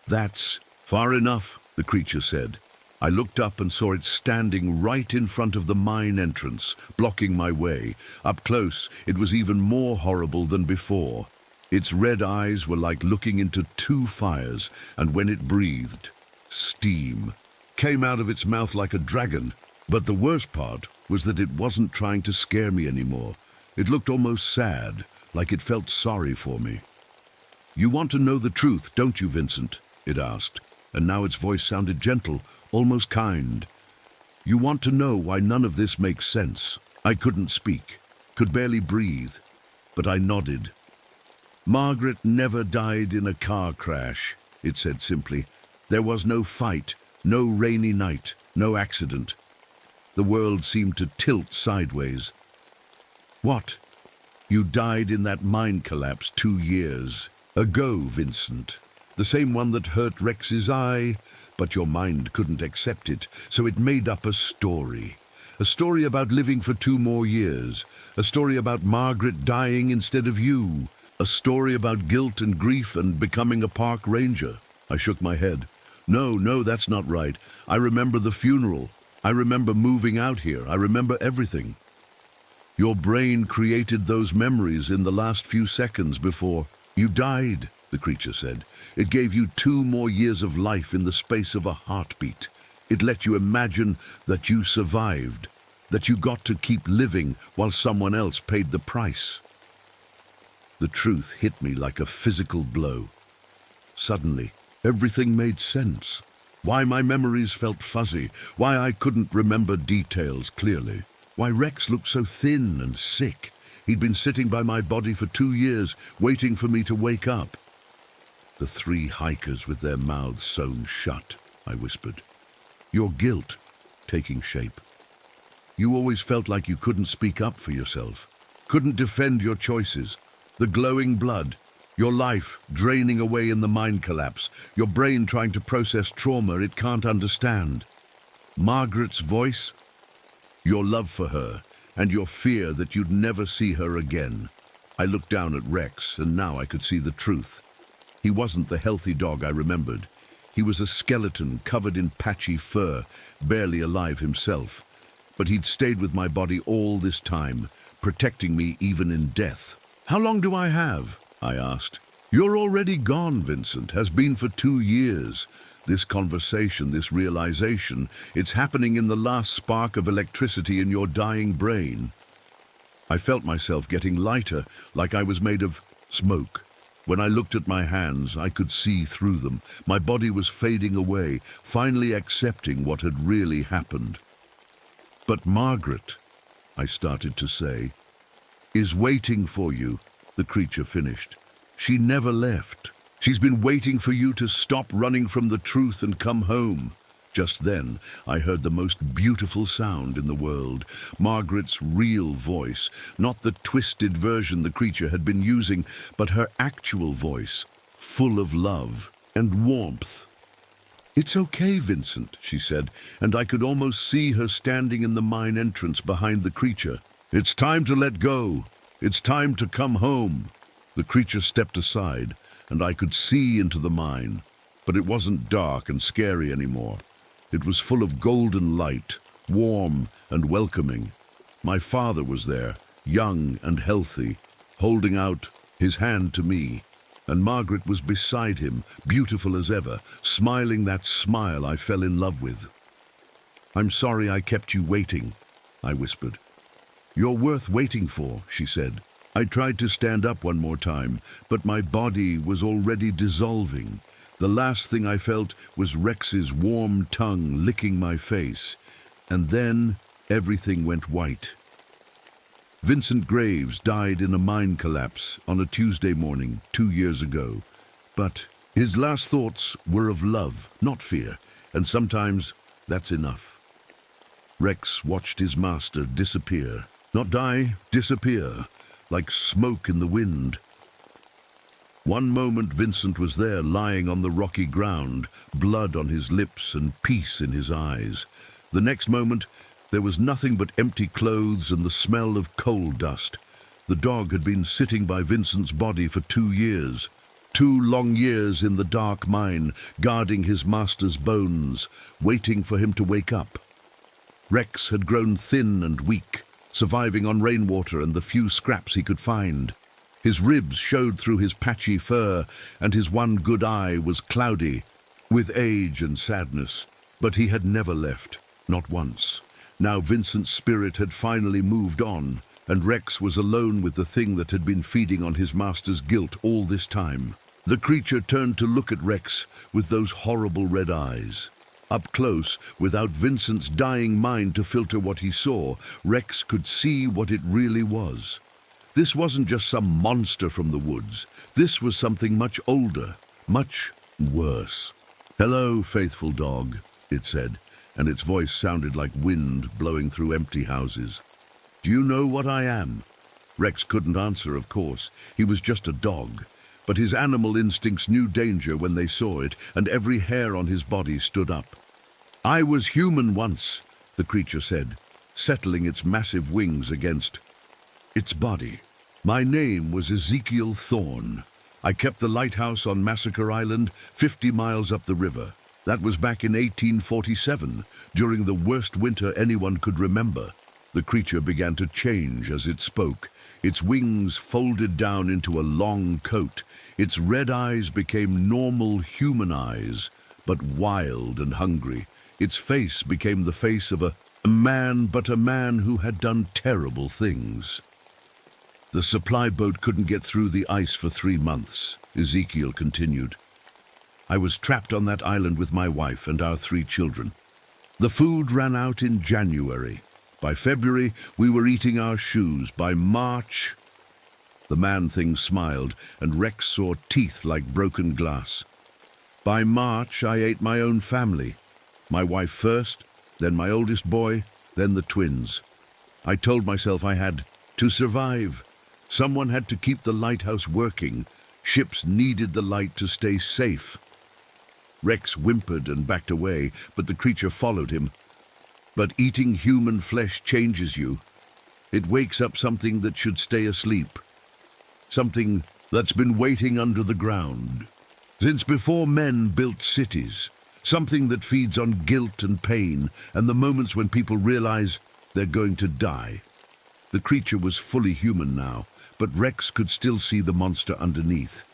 "That's far enough," the creature said. I looked up and saw it standing right in front of the mine entrance, blocking my way. Up close, it was even more horrible than before. Its red eyes were like looking into 2 fires, and when it breathed, steam came out of its mouth like a dragon. But the worst part was that it wasn't trying to scare me anymore. It looked almost sad, like it felt sorry for me. "You want to know the truth, don't you, Vincent?" it asked, and now its voice sounded gentle, almost kind. "You want to know why none of this makes sense?" I couldn't speak, could barely breathe, but I nodded. "Margaret never died in a car crash," it said simply. "There was no fight, no rainy night, no accident." The world seemed to tilt sideways. "What? You died in that mine collapse 2 years ago, Vincent. The same one that hurt Rex's eye, but your mind couldn't accept it, so it made up a story. A story about living for 2 more years. A story about Margaret dying instead of you. A story about guilt and grief and becoming a park ranger." I shook my head. No, that's not right. I remember the funeral. I remember moving out here. I remember everything." "Your brain created those memories in the last few seconds before you died," the creature said. "It gave you 2 more years of life in the space of a heartbeat. It let you imagine that you survived, that you got to keep living while someone else paid the price." The truth hit me like a physical blow. Suddenly, everything made sense. Why my memories felt fuzzy, why I couldn't remember details clearly, why Rex looked so thin and sick. He'd been sitting by my body for 2 years, waiting for me to wake up. "The 3 hikers with their mouths sewn shut," I whispered. "Your guilt, taking shape. You always felt like you couldn't speak up for yourself, couldn't defend your choices. The glowing blood, your life draining away in the mind collapse, your brain trying to process trauma it can't understand. Margaret's voice, your love for her, and your fear that you'd never see her again. I looked down at Rex, and now I could see the truth. He wasn't the healthy dog I remembered. He was a skeleton covered in patchy fur, barely alive himself. But he'd stayed with my body all this time, protecting me even in death. "How long do I have?" I asked. "You're already gone, Vincent. Has been for 2 years. This conversation, this realization, it's happening in the last spark of electricity in your dying brain." I felt myself getting lighter, like I was made of smoke. When I looked at my hands, I could see through them. My body was fading away, finally accepting what had really happened. "But Margaret," I started to say, "is waiting for you," the creature finished. "She never left. She's been waiting for you to stop running from the truth and come home." Just then, I heard the most beautiful sound in the world, Margaret's real voice, not the twisted version the creature had been using, but her actual voice, full of love and warmth. "It's okay, Vincent," she said, and I could almost see her standing in the mine entrance behind the creature. "It's time to let go. It's time to come home." The creature stepped aside, and I could see into the mine, but it wasn't dark and scary anymore. It was full of golden light, warm and welcoming. My father was there, young and healthy, holding out his hand to me, and Margaret was beside him, beautiful as ever, smiling that smile I fell in love with. "I'm sorry I kept you waiting," I whispered. "You're worth waiting for," she said. I tried to stand up one more time, but my body was already dissolving. The last thing I felt was Rex's warm tongue licking my face, and then everything went white. Vincent Graves died in a mine collapse on a Tuesday morning 2 years ago, but his last thoughts were of love, not fear, and sometimes that's enough. Rex watched his master disappear, not die, disappear, like smoke in the wind. One moment Vincent was there, lying on the rocky ground, blood on his lips and peace in his eyes. The next moment, there was nothing but empty clothes and the smell of coal dust. The dog had been sitting by Vincent's body for 2 years. 2 long years in the dark mine, guarding his master's bones, waiting for him to wake up. Rex had grown thin and weak, surviving on rainwater and the few scraps he could find. His ribs showed through his patchy fur, and his one good eye was cloudy with age and sadness. But he had never left, not once. Now Vincent's spirit had finally moved on, and Rex was alone with the thing that had been feeding on his master's guilt all this time. The creature turned to look at Rex with those horrible red eyes. Up close, without Vincent's dying mind to filter what he saw, Rex could see what it really was. This wasn't just some monster from the woods. This was something much older, much worse. "Hello, faithful dog," it said, and its voice sounded like wind blowing through empty houses. "Do you know what I am?" Rex couldn't answer, of course. He was just a dog. But his animal instincts knew danger when they saw it, and every hair on his body stood up. "I was human once," the creature said, settling its massive wings against its body. "My name was Ezekiel Thorne. I kept the lighthouse on Massacre Island, 50 miles up the river. That was back in 1847, during the worst winter anyone could remember." The creature began to change as it spoke. Its wings folded down into a long coat. Its red eyes became normal human eyes, but wild and hungry. Its face became the face of a man, but a man who had done terrible things. "The supply boat couldn't get through the ice for 3 months, Ezekiel continued. "I was trapped on that island with my wife and our 3 children. The food ran out in January. By February, we were eating our shoes. By March..." The man-thing smiled, and Rex saw teeth like broken glass. "By March, I ate my own family. My wife first, then my oldest boy, then the twins. I told myself I had to survive. Someone had to keep the lighthouse working. Ships needed the light to stay safe. Rex whimpered and backed away, but the creature followed him. But eating human flesh changes you. It wakes up something that should stay asleep. Something that's been waiting under the ground since before men built cities. Something that feeds on guilt and pain and the moments when people realize they're going to die. The creature was fully human now, but Rex could still see the monster underneath,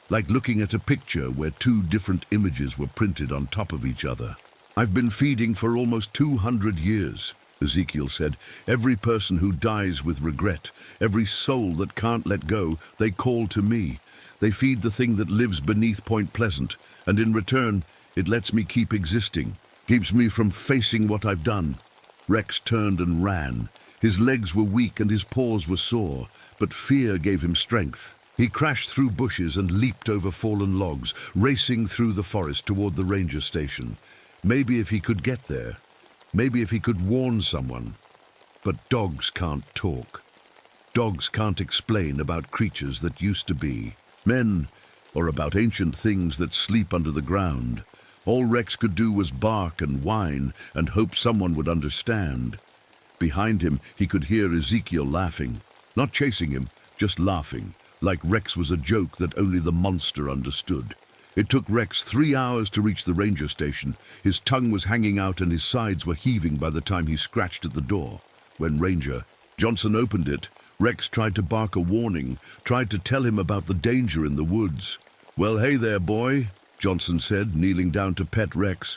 like looking at a picture where two different images were printed on top of each other. "I've been feeding for almost 200 years, Ezekiel said. "Every person who dies with regret, every soul that can't let go, they call to me. They feed the thing that lives beneath Point Pleasant, and in return, it lets me keep existing, keeps me from facing what I've done." Rex turned and ran. His legs were weak and his paws were sore, but fear gave him strength. He crashed through bushes and leaped over fallen logs, racing through the forest toward the ranger station. Maybe if he could get there, maybe if he could warn someone. But dogs can't talk. Dogs can't explain about creatures that used to be men, or about ancient things that sleep under the ground. All Rex could do was bark and whine and hope someone would understand. Behind him, he could hear Ezekiel laughing. Not chasing him, just laughing, like Rex was a joke that only the monster understood. It took Rex 3 hours to reach the ranger station. His tongue was hanging out and his sides were heaving by the time he scratched at the door. When Ranger Johnson opened it, Rex tried to bark a warning, tried to tell him about the danger in the woods. "Well, hey there, boy," Johnson said, kneeling down to pet Rex.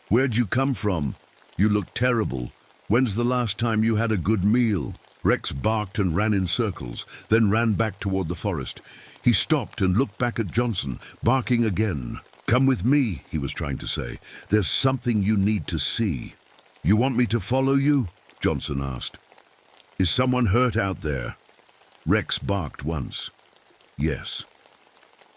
"Where'd you come from? You look terrible. When's the last time you had a good meal?" Rex barked and ran in circles, then ran back toward the forest. He stopped and looked back at Johnson, barking again. "Come with me," he was trying to say. "There's something you need to see." "You want me to follow you?" Johnson asked. "Is someone hurt out there?" Rex barked once. "Yes."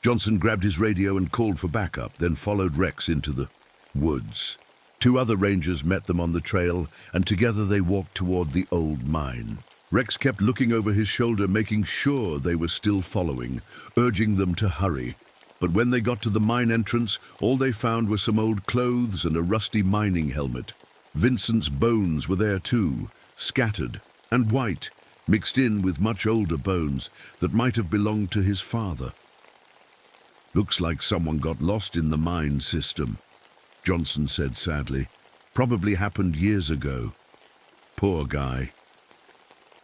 Johnson grabbed his radio and called for backup, then followed Rex into the woods. 2 other rangers met them on the trail, and together they walked toward the old mine. Rex kept looking over his shoulder, making sure they were still following, urging them to hurry. But when they got to the mine entrance, all they found were some old clothes and a rusty mining helmet. Vincent's bones were there too, scattered and white, mixed in with much older bones that might have belonged to his father. "Looks like someone got lost in the mine system," Johnson said sadly. "Probably happened years ago. Poor guy."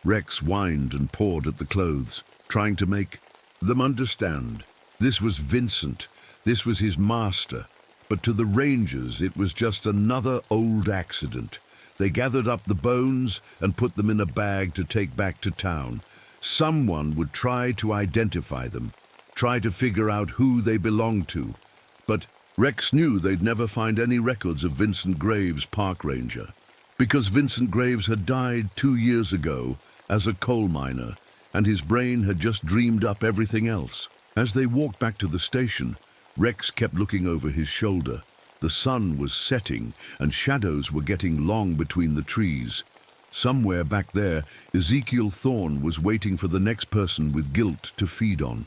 Rex whined and pawed at the clothes, trying to make them understand. This was Vincent. This was his master. But to the rangers, it was just another old accident. They gathered up the bones and put them in a bag to take back to town. Someone would try to identify them, try to figure out who they belonged to. But Rex knew they'd never find any records of Vincent Graves, park ranger, because Vincent Graves had died 2 years ago as a coal miner, and his brain had just dreamed up everything else. As they walked back to the station, Rex kept looking over his shoulder. The sun was setting, and shadows were getting long between the trees. Somewhere back there, Ezekiel Thorne was waiting for the next person with guilt to feed on.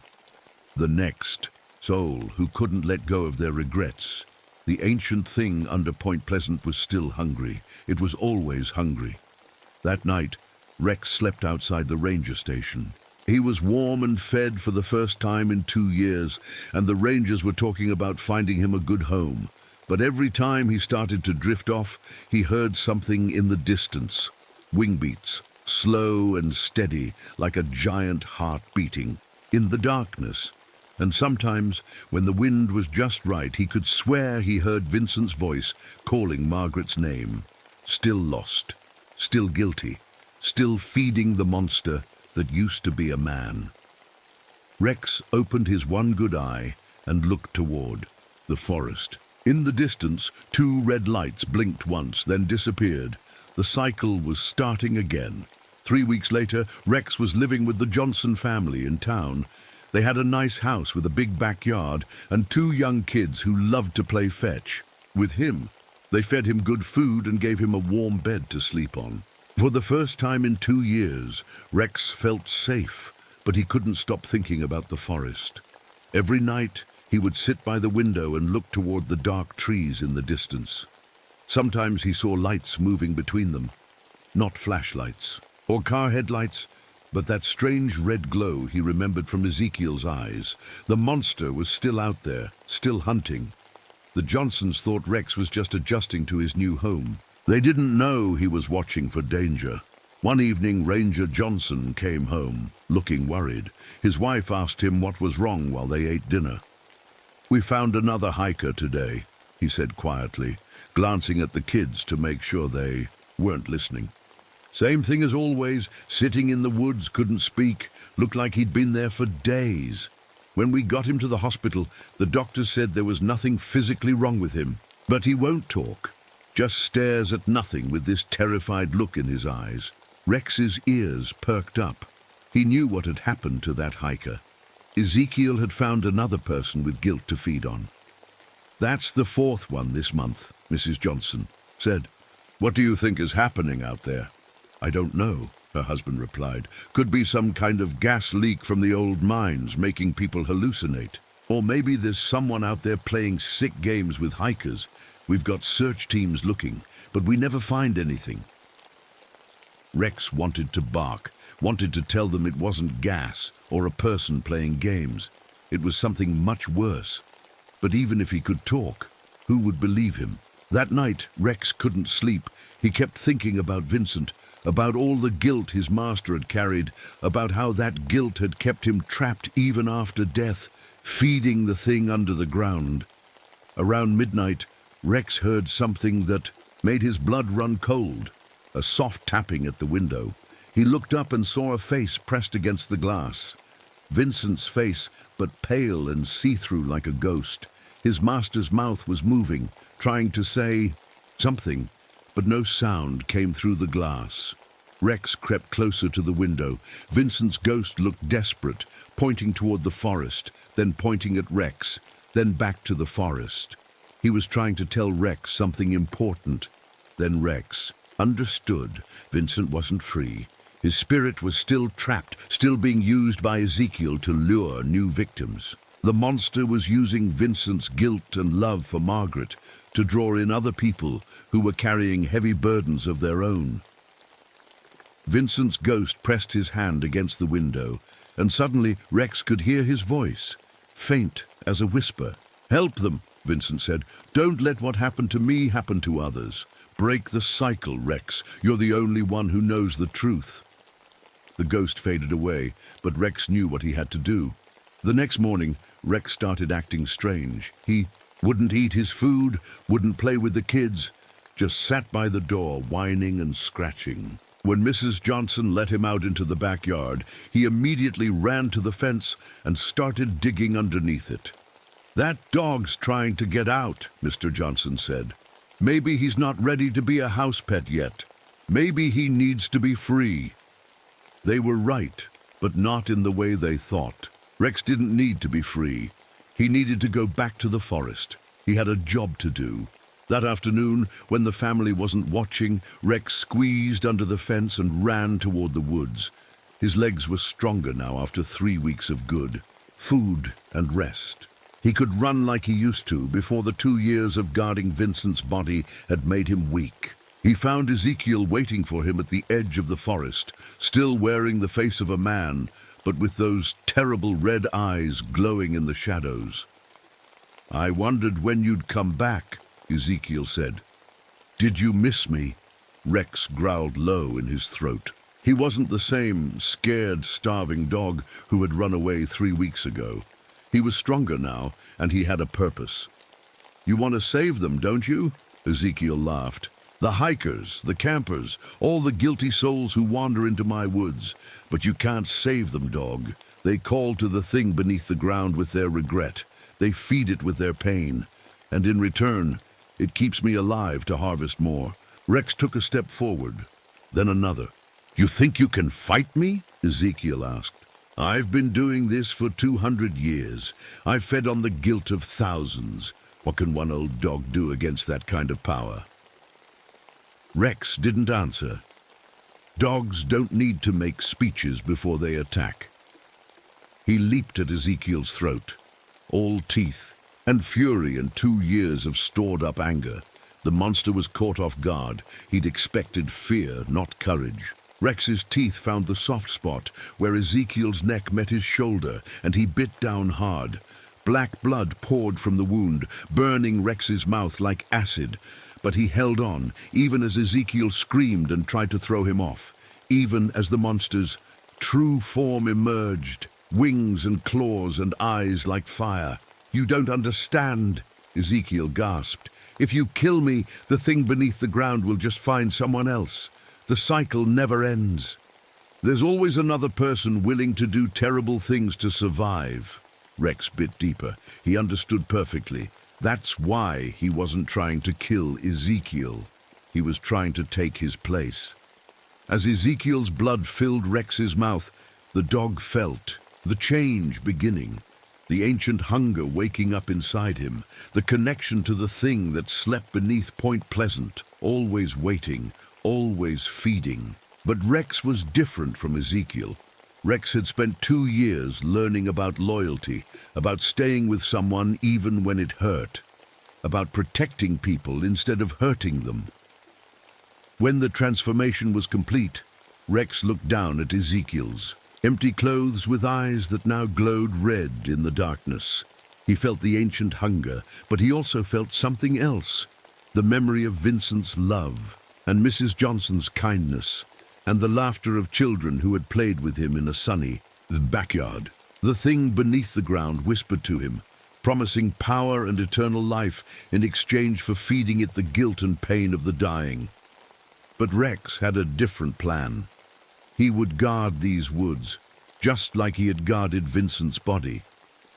The next soul who couldn't let go of their regrets. The ancient thing under Point Pleasant was still hungry. It was always hungry. That night, Rex slept outside the ranger station. He was warm and fed for the first time in 2 years, and the rangers were talking about finding him a good home. But every time he started to drift off, he heard something in the distance. Wing beats, slow and steady, like a giant heart beating. In the darkness, and sometimes, when the wind was just right, he could swear he heard Vincent's voice calling Margaret's name. Still lost, still guilty, still feeding the monster that used to be a man. Rex opened his one good eye and looked toward the forest. In the distance, 2 red lights blinked once, then disappeared. The cycle was starting again. 3 weeks later, Rex was living with the Johnson family in town. They had a nice house with a big backyard and 2 young kids who loved to play fetch. With him, They fed him good food and gave him a warm bed to sleep on. For the first time in 2 years, Rex felt safe, but he couldn't stop thinking about the forest. Every night, he would sit by the window and look toward the dark trees in the distance. Sometimes he saw lights moving between them. Not flashlights or car headlights, but that strange red glow he remembered from Ezekiel's eyes. The monster was still out there, still hunting. The Johnsons thought Rex was just adjusting to his new home. They didn't know he was watching for danger. One evening, Ranger Johnson came home, looking worried. His wife asked him what was wrong while they ate dinner. "We found another hiker today," he said quietly, glancing at the kids to make sure they weren't listening. "Same thing as always, sitting in the woods, couldn't speak, looked like he'd been there for days. When we got him to the hospital, the doctors said there was nothing physically wrong with him, but he won't talk, just stares at nothing with this terrified look in his eyes." Rex's ears perked up. He knew what had happened to that hiker. Ezekiel had found another person with guilt to feed on. "That's the fourth one this month," Mrs. Johnson said. "What do you think is happening out there?" "I don't know," her husband replied. "Could be some kind of gas leak from the old mines, making people hallucinate. Or maybe there's someone out there playing sick games with hikers. We've got search teams looking, but we never find anything." Rex wanted to bark, wanted to tell them it wasn't gas or a person playing games. It was something much worse. But even if he could talk, who would believe him? That night, Rex couldn't sleep. He kept thinking about Vincent, about all the guilt his master had carried, about how that guilt had kept him trapped even after death, feeding the thing under the ground. Around midnight, Rex heard something that made his blood run cold. A soft tapping at the window. He looked up and saw a face pressed against the glass. Vincent's face, but pale and see-through like a ghost. His master's mouth was moving, trying to say something, but no sound came through the glass. Rex crept closer to the window. Vincent's ghost looked desperate, pointing toward the forest, then pointing at Rex, then back to the forest. He was trying to tell Rex something important. Then Rex understood. Vincent wasn't free. His spirit was still trapped, still being used by Ezekiel to lure new victims. The monster was using Vincent's guilt and love for Margaret to draw in other people who were carrying heavy burdens of their own. Vincent's ghost pressed his hand against the window, and suddenly Rex could hear his voice, faint as a whisper. "Help them," Vincent said. "Don't let what happened to me happen to others. Break the cycle, Rex. You're the only one who knows the truth." The ghost faded away, but Rex knew what he had to do. The next morning, Rex started acting strange. He wouldn't eat his food, wouldn't play with the kids, just sat by the door, whining and scratching. When Mrs. Johnson let him out into the backyard, he immediately ran to the fence and started digging underneath it. "That dog's trying to get out," Mr. Johnson said. "Maybe he's not ready to be a house pet yet. Maybe he needs to be free." They were right, but not in the way they thought. Rex didn't need to be free. He needed to go back to the forest. He had a job to do. That afternoon, when the family wasn't watching, Rex squeezed under the fence and ran toward the woods. His legs were stronger now after 3 weeks of good food and rest. He could run like he used to before the 2 years of guarding Vincent's body had made him weak. He found Ezekiel waiting for him at the edge of the forest, still wearing the face of a man, but with those terrible red eyes glowing in the shadows. "I wondered when you'd come back," Ezekiel said. "Did you miss me?" Rex growled low in his throat. He wasn't the same scared, starving dog who had run away 3 weeks ago. He was stronger now, and he had a purpose. "You want to save them, don't you?" Ezekiel laughed. "The hikers, the campers, all the guilty souls who wander into my woods. But you can't save them, dog. They call to the thing beneath the ground with their regret. They feed it with their pain. And in return, it keeps me alive to harvest more." Rex took a step forward, then another. "You think you can fight me?" Ezekiel asked. "I've been doing this for 200 years. I've fed on the guilt of thousands. What can one old dog do against that kind of power? Rex didn't answer. Dogs don't need to make speeches before they attack. He leaped at Ezekiel's throat, all teeth and fury and 2 years of stored-up anger. The monster was caught off guard. He'd expected fear, not courage. Rex's teeth found the soft spot where Ezekiel's neck met his shoulder, and he bit down hard. Black blood poured from the wound, burning Rex's mouth like acid. But he held on, even as Ezekiel screamed and tried to throw him off, even as the monster's true form emerged, wings and claws and eyes like fire. "You don't understand," Ezekiel gasped. "If you kill me, the thing beneath the ground will just find someone else. The cycle never ends. There's always another person willing to do terrible things to survive." Rex bit deeper. He understood perfectly. That's why he wasn't trying to kill Ezekiel. He was trying to take his place. As Ezekiel's blood filled Rex's mouth, the dog felt the change beginning, the ancient hunger waking up inside him, the connection to the thing that slept beneath Point Pleasant, always waiting, always feeding. But Rex was different from Ezekiel. Rex had spent 2 years learning about loyalty, about staying with someone even when it hurt, about protecting people instead of hurting them. When the transformation was complete, Rex looked down at Ezekiel's empty clothes with eyes that now glowed red in the darkness. He felt the ancient hunger, but he also felt something else, the memory of Vincent's love and Mrs. Johnson's kindness, and the laughter of children who had played with him in a sunny backyard. The thing beneath the ground whispered to him, promising power and eternal life in exchange for feeding it the guilt and pain of the dying. But Rex had a different plan. He would guard these woods, just like he had guarded Vincent's body.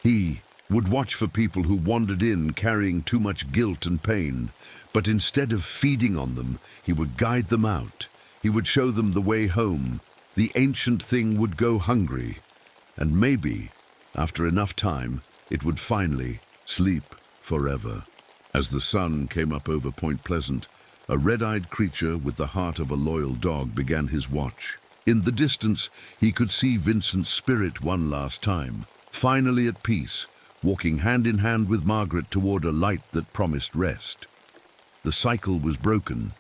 He would watch for people who wandered in carrying too much guilt and pain, but instead of feeding on them, he would guide them out. He would show them the way home. The ancient thing would go hungry, and maybe, after enough time, it would finally sleep forever. As the sun came up over Point Pleasant, a red-eyed creature with the heart of a loyal dog began his watch. In the distance, he could see Vincent's spirit one last time, finally at peace, walking hand in hand with Margaret toward a light that promised rest. The cycle was broken,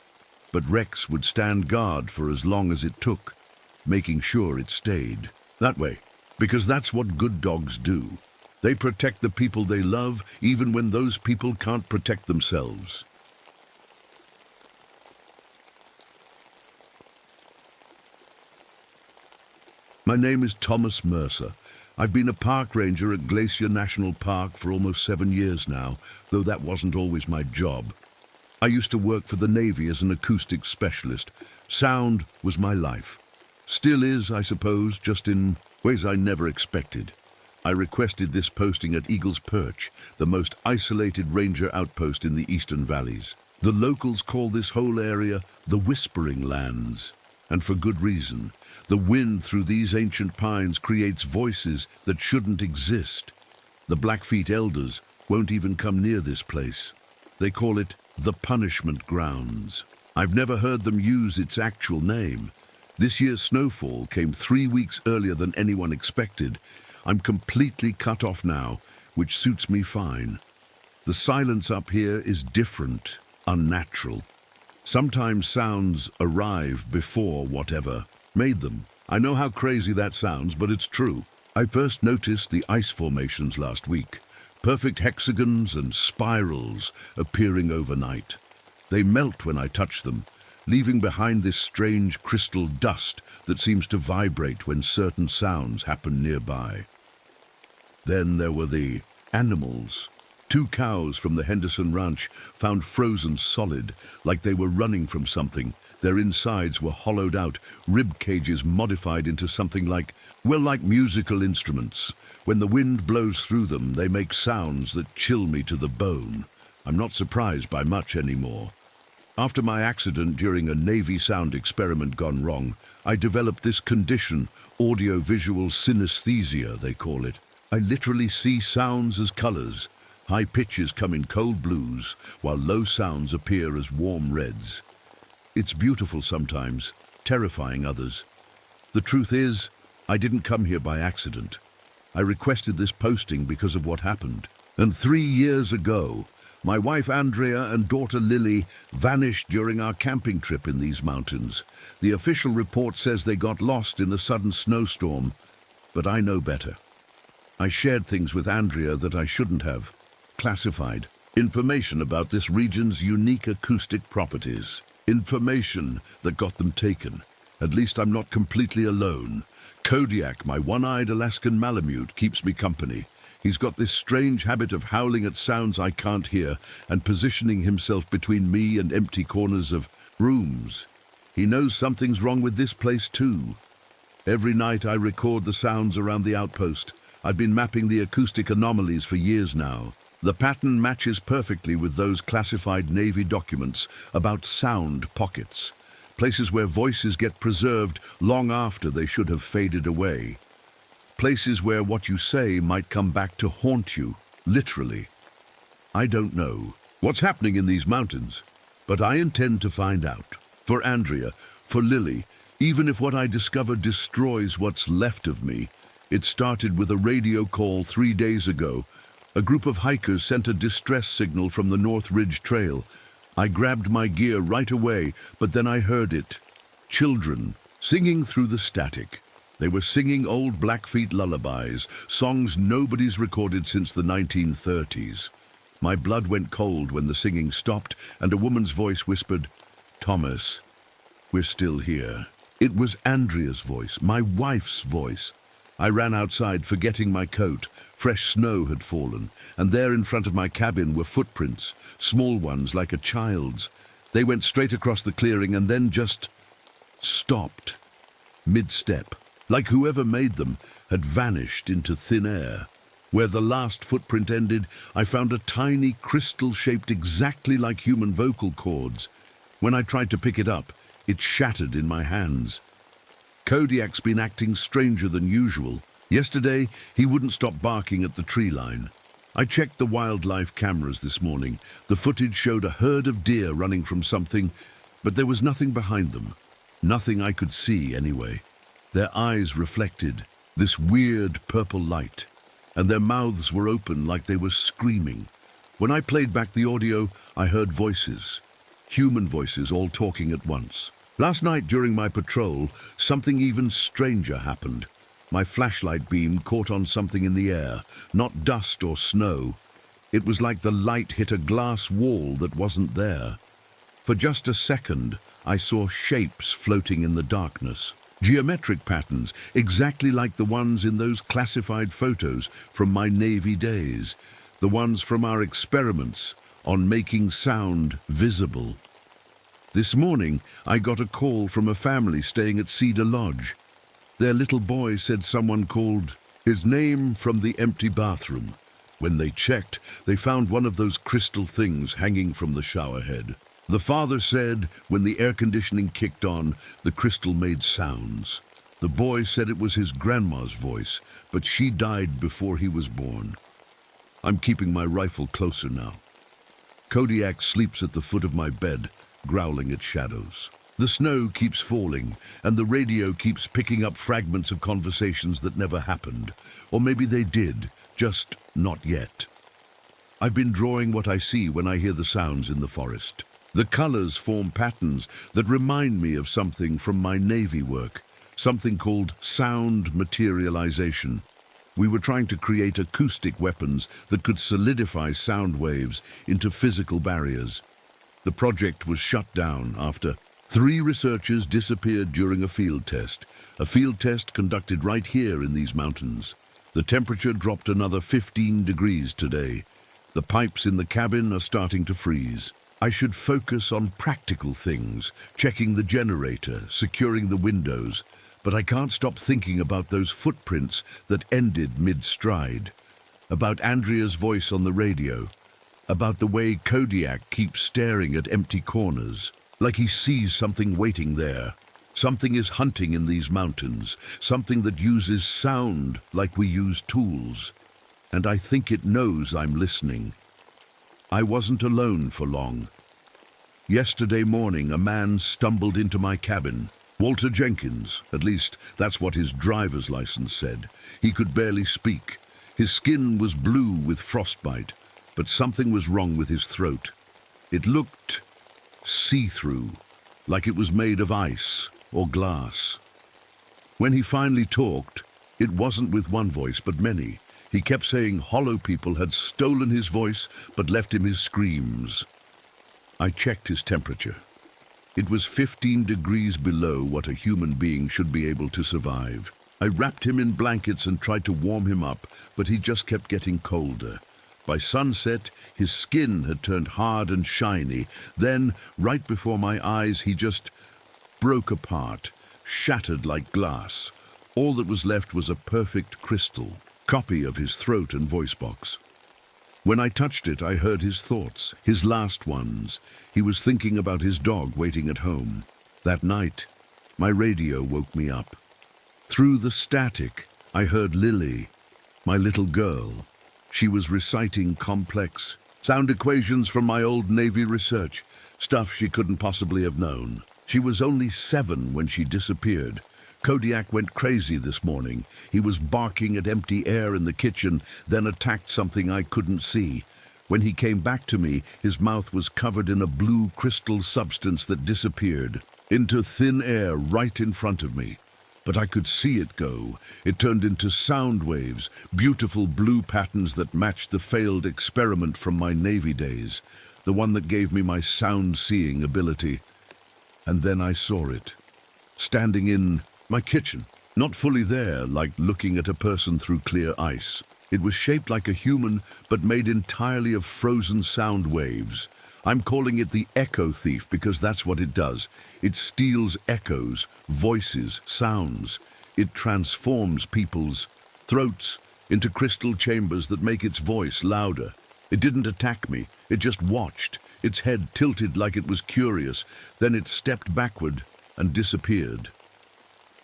but Rex would stand guard for as long as it took, making sure it stayed that way, because that's what good dogs do. They protect the people they love, even when those people can't protect themselves. My name is Thomas Mercer. I've been a park ranger at Glacier National Park for almost 7 years now, though that wasn't always my job. I used to work for the Navy as an acoustics specialist. Sound was my life. Still is, I suppose, just in ways I never expected. I requested this posting at Eagle's Perch, the most isolated ranger outpost in the Eastern Valleys. The locals call this whole area the Whispering Lands, and for good reason. The wind through these ancient pines creates voices that shouldn't exist. The Blackfeet elders won't even come near this place. They call it the Punishment Grounds. I've never heard them use its actual name. This year's snowfall came 3 weeks earlier than anyone expected. I'm completely cut off now, which suits me fine. The silence up here is different, unnatural. Sometimes sounds arrive before whatever made them. I know how crazy that sounds, but it's true. I first noticed the ice formations last week. Perfect hexagons and spirals appearing overnight. They melt when I touch them, leaving behind this strange crystal dust that seems to vibrate when certain sounds happen nearby. Then there were the animals. 2 cows from the Henderson Ranch found frozen solid, like they were running from something. Their insides were hollowed out, rib cages modified into something like musical instruments. When the wind blows through them, they make sounds that chill me to the bone. I'm not surprised by much anymore. After my accident during a Navy sound experiment gone wrong, I developed this condition, audio-visual synesthesia, they call it. I literally see sounds as colors. High pitches come in cold blues, while low sounds appear as warm reds. It's beautiful sometimes, terrifying others. The truth is, I didn't come here by accident. I requested this posting because of what happened. And 3 years ago, my wife Andrea and daughter Lily vanished during our camping trip in these mountains. The official report says they got lost in a sudden snowstorm, but I know better. I shared things with Andrea that I shouldn't have. Classified information about this region's unique acoustic properties. Information that got them taken. At least I'm not completely alone. Kodiak, my one-eyed Alaskan Malamute, keeps me company. He's got this strange habit of howling at sounds I can't hear and positioning himself between me and empty corners of rooms. He knows something's wrong with this place too. Every night I record the sounds around the outpost. I've been mapping the acoustic anomalies for years now. The pattern matches perfectly with those classified Navy documents about sound pockets, places where voices get preserved long after they should have faded away. Places where what you say might come back to haunt you, literally. I don't know what's happening in these mountains, but I intend to find out. For Andrea, for Lily, even if what I discover destroys what's left of me. It started with a radio call 3 days ago. A group of hikers sent a distress signal from the North Ridge Trail. I grabbed my gear right away, but then I heard it. Children singing through the static. They were singing old Blackfeet lullabies, songs nobody's recorded since the 1930s. My blood went cold when the singing stopped and a woman's voice whispered, "Thomas, we're still here." It was Andrea's voice, my wife's voice. I ran outside, forgetting my coat. Fresh snow had fallen, and there in front of my cabin were footprints, small ones like a child's. They went straight across the clearing and then just stopped, mid-step. Like whoever made them had vanished into thin air. Where the last footprint ended, I found a tiny crystal shaped exactly like human vocal cords. When I tried to pick it up, it shattered in my hands. Kodiak's been acting stranger than usual. Yesterday, he wouldn't stop barking at the tree line. I checked the wildlife cameras this morning. The footage showed a herd of deer running from something, but there was nothing behind them. Nothing I could see, anyway. Their eyes reflected this weird purple light, and their mouths were open like they were screaming. When I played back the audio, I heard voices, human voices all talking at once. Last night during my patrol, something even stranger happened. My flashlight beam caught on something in the air, not dust or snow. It was like the light hit a glass wall that wasn't there. For just a second, I saw shapes floating in the darkness. Geometric patterns, exactly like the ones in those classified photos from my Navy days, the ones from our experiments on making sound visible. This morning, I got a call from a family staying at Cedar Lodge. Their little boy said someone called his name from the empty bathroom. When they checked, they found one of those crystal things hanging from the shower head. The father said when the air conditioning kicked on, the crystal made sounds. The boy said it was his grandma's voice, but she died before he was born. I'm keeping my rifle closer now. Kodiak sleeps at the foot of my bed, growling at shadows. The snow keeps falling, and the radio keeps picking up fragments of conversations that never happened. Or maybe they did, just not yet. I've been drawing what I see when I hear the sounds in the forest. The colors form patterns that remind me of something from my Navy work, something called sound materialization. We were trying to create acoustic weapons that could solidify sound waves into physical barriers. The project was shut down after 3 researchers disappeared during a field test conducted right here in these mountains. The temperature dropped another 15 degrees today. The pipes in the cabin are starting to freeze. I should focus on practical things, checking the generator, securing the windows, but I can't stop thinking about those footprints that ended mid-stride, about Andrea's voice on the radio, about the way Kodiak keeps staring at empty corners, like he sees something waiting there. Something is hunting in these mountains, something that uses sound like we use tools. and I think it knows I'm listening. I wasn't alone for long. Yesterday morning, a man stumbled into my cabin. Walter Jenkins, at least that's what his driver's license said. He could barely speak. His skin was blue with frostbite, but something was wrong with his throat. It looked see-through, like it was made of ice or glass. When he finally talked, it wasn't with one voice, but many. He kept saying hollow people had stolen his voice, but left him his screams. I checked his temperature. It was 15 degrees below what a human being should be able to survive. I wrapped him in blankets and tried to warm him up, but he just kept getting colder. By sunset, his skin had turned hard and shiny. Then, right before my eyes, he just broke apart, shattered like glass. All that was left was a perfect crystal, copy of his throat and voice box. When I touched it, I heard his thoughts, his last ones. He was thinking about his dog waiting at home. That night, my radio woke me up. Through the static, I heard Lily, my little girl. She was reciting complex sound equations from my old Navy research, stuff she couldn't possibly have known. She was only 7 when she disappeared. Kodiak went crazy this morning. He was barking at empty air in the kitchen, then attacked something I couldn't see. When he came back to me, his mouth was covered in a blue crystal substance that disappeared into thin air right in front of me. But I could see it go. It turned into sound waves, beautiful blue patterns that matched the failed experiment from my Navy days, the one that gave me my sound-seeing ability. And then I saw it, standing in my kitchen, not fully there, like looking at a person through clear ice. It was shaped like a human, but made entirely of frozen sound waves. I'm calling it the echo thief because that's what it does. It steals echoes, voices, sounds. It transforms people's throats into crystal chambers that make its voice louder. It didn't attack me. It just watched, its head tilted like it was curious. Then it stepped backward and disappeared.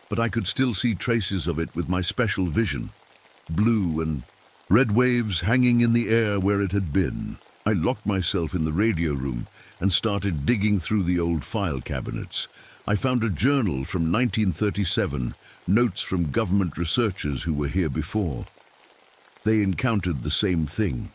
But I could still see traces of it with my special vision. Blue and red waves hanging in the air where it had been. I locked myself in the radio room and started digging through the old file cabinets. I found a journal from 1937, notes from government researchers who were here before. They encountered the same thing.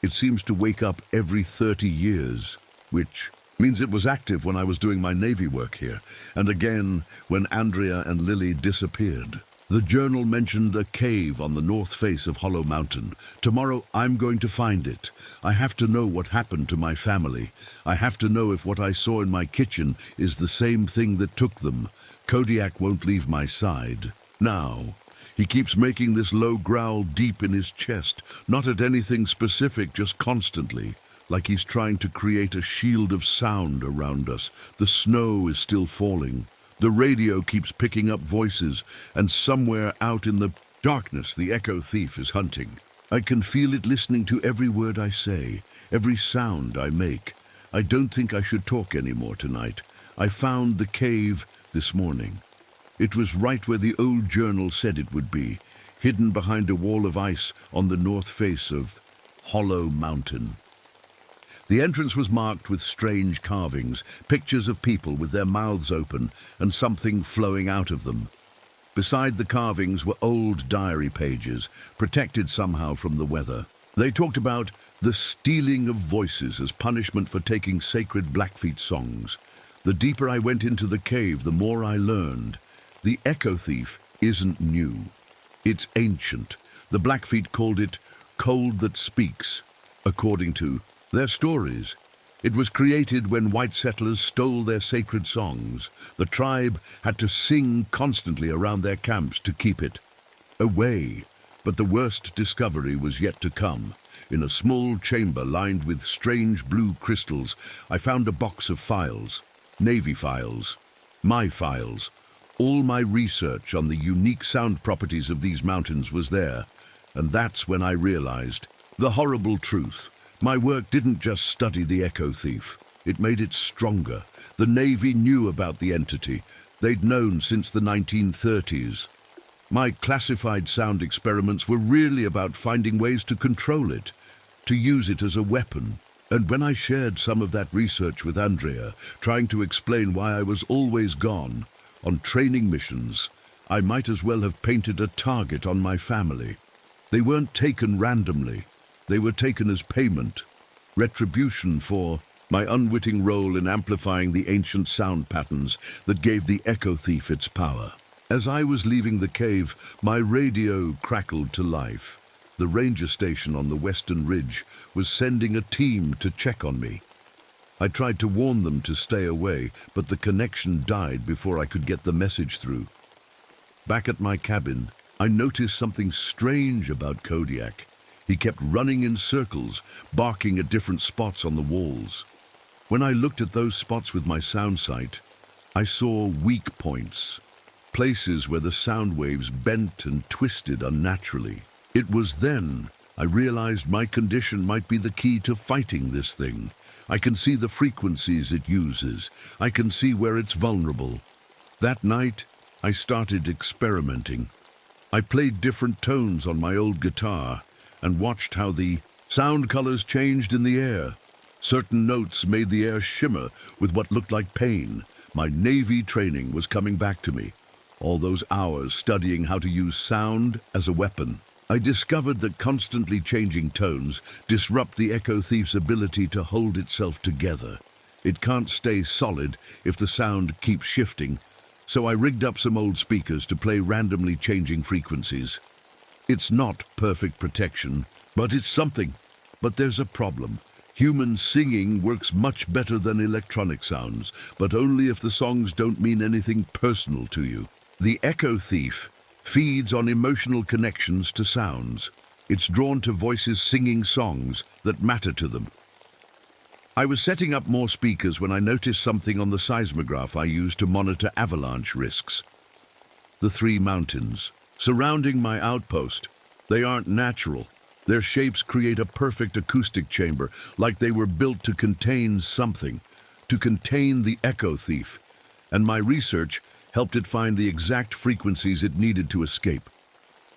It seems to wake up every 30 years, which means it was active when I was doing my Navy work here, and again when Andrea and Lily disappeared. The journal mentioned a cave on the north face of Hollow Mountain. Tomorrow I'm going to find it. I have to know what happened to my family. I have to know if what I saw in my kitchen is the same thing that took them. Kodiak won't leave my side. Now, he keeps making this low growl deep in his chest, not at anything specific, just constantly. Like he's trying to create a shield of sound around us. The snow is still falling. The radio keeps picking up voices, and somewhere out in the darkness, the echo thief is hunting. I can feel it listening to every word I say, every sound I make. I don't think I should talk anymore tonight. I found the cave this morning. It was right where the old journal said it would be, hidden behind a wall of ice on the north face of Hollow Mountain. The entrance was marked with strange carvings, pictures of people with their mouths open and something flowing out of them. Beside the carvings were old diary pages, protected somehow from the weather. They talked about the stealing of voices as punishment for taking sacred Blackfeet songs. The deeper I went into the cave, the more I learned. The echo thief isn't new. It's ancient. The Blackfeet called it cold that speaks, according to their stories. It was created when white settlers stole their sacred songs. The tribe had to sing constantly around their camps to keep it away. But the worst discovery was yet to come. In a small chamber lined with strange blue crystals, I found a box of files. Navy files. My files. All my research on the unique sound properties of these mountains was there. And that's when I realized the horrible truth. My work didn't just study the echo thief. It made it stronger. The Navy knew about the entity. They'd known since the 1930s. My classified sound experiments were really about finding ways to control it, to use it as a weapon. And when I shared some of that research with Andrea, trying to explain why I was always gone, on training missions, I might as well have painted a target on my family. They weren't taken randomly. They were taken as payment, retribution for my unwitting role in amplifying the ancient sound patterns that gave the Echo Thief its power. As I was leaving the cave, my radio crackled to life. The ranger station on the western ridge was sending a team to check on me. I tried to warn them to stay away, but the connection died before I could get the message through. Back at my cabin, I noticed something strange about Kodiak. He kept running in circles, barking at different spots on the walls. When I looked at those spots with my sound sight, I saw weak points, places where the sound waves bent and twisted unnaturally. It was then I realized my condition might be the key to fighting this thing. I can see the frequencies it uses. I can see where it's vulnerable. That night, I started experimenting. I played different tones on my old guitar and watched how the sound colors changed in the air. Certain notes made the air shimmer with what looked like pain. My Navy training was coming back to me. All those hours studying how to use sound as a weapon. I discovered that constantly changing tones disrupt the Echo Thief's ability to hold itself together. It can't stay solid if the sound keeps shifting, so I rigged up some old speakers to play randomly changing frequencies. It's not perfect protection, but it's something. But there's a problem. Human singing works much better than electronic sounds, but only if the songs don't mean anything personal to you. The Echo Thief feeds on emotional connections to sounds. It's drawn to voices singing songs that matter to them. I was setting up more speakers when I noticed something on the seismograph I used to monitor avalanche risks. The 3 mountains surrounding my outpost. They aren't natural. Their shapes create a perfect acoustic chamber, like they were built to contain something, to contain the Echo Thief. And my research helped it find the exact frequencies it needed to escape.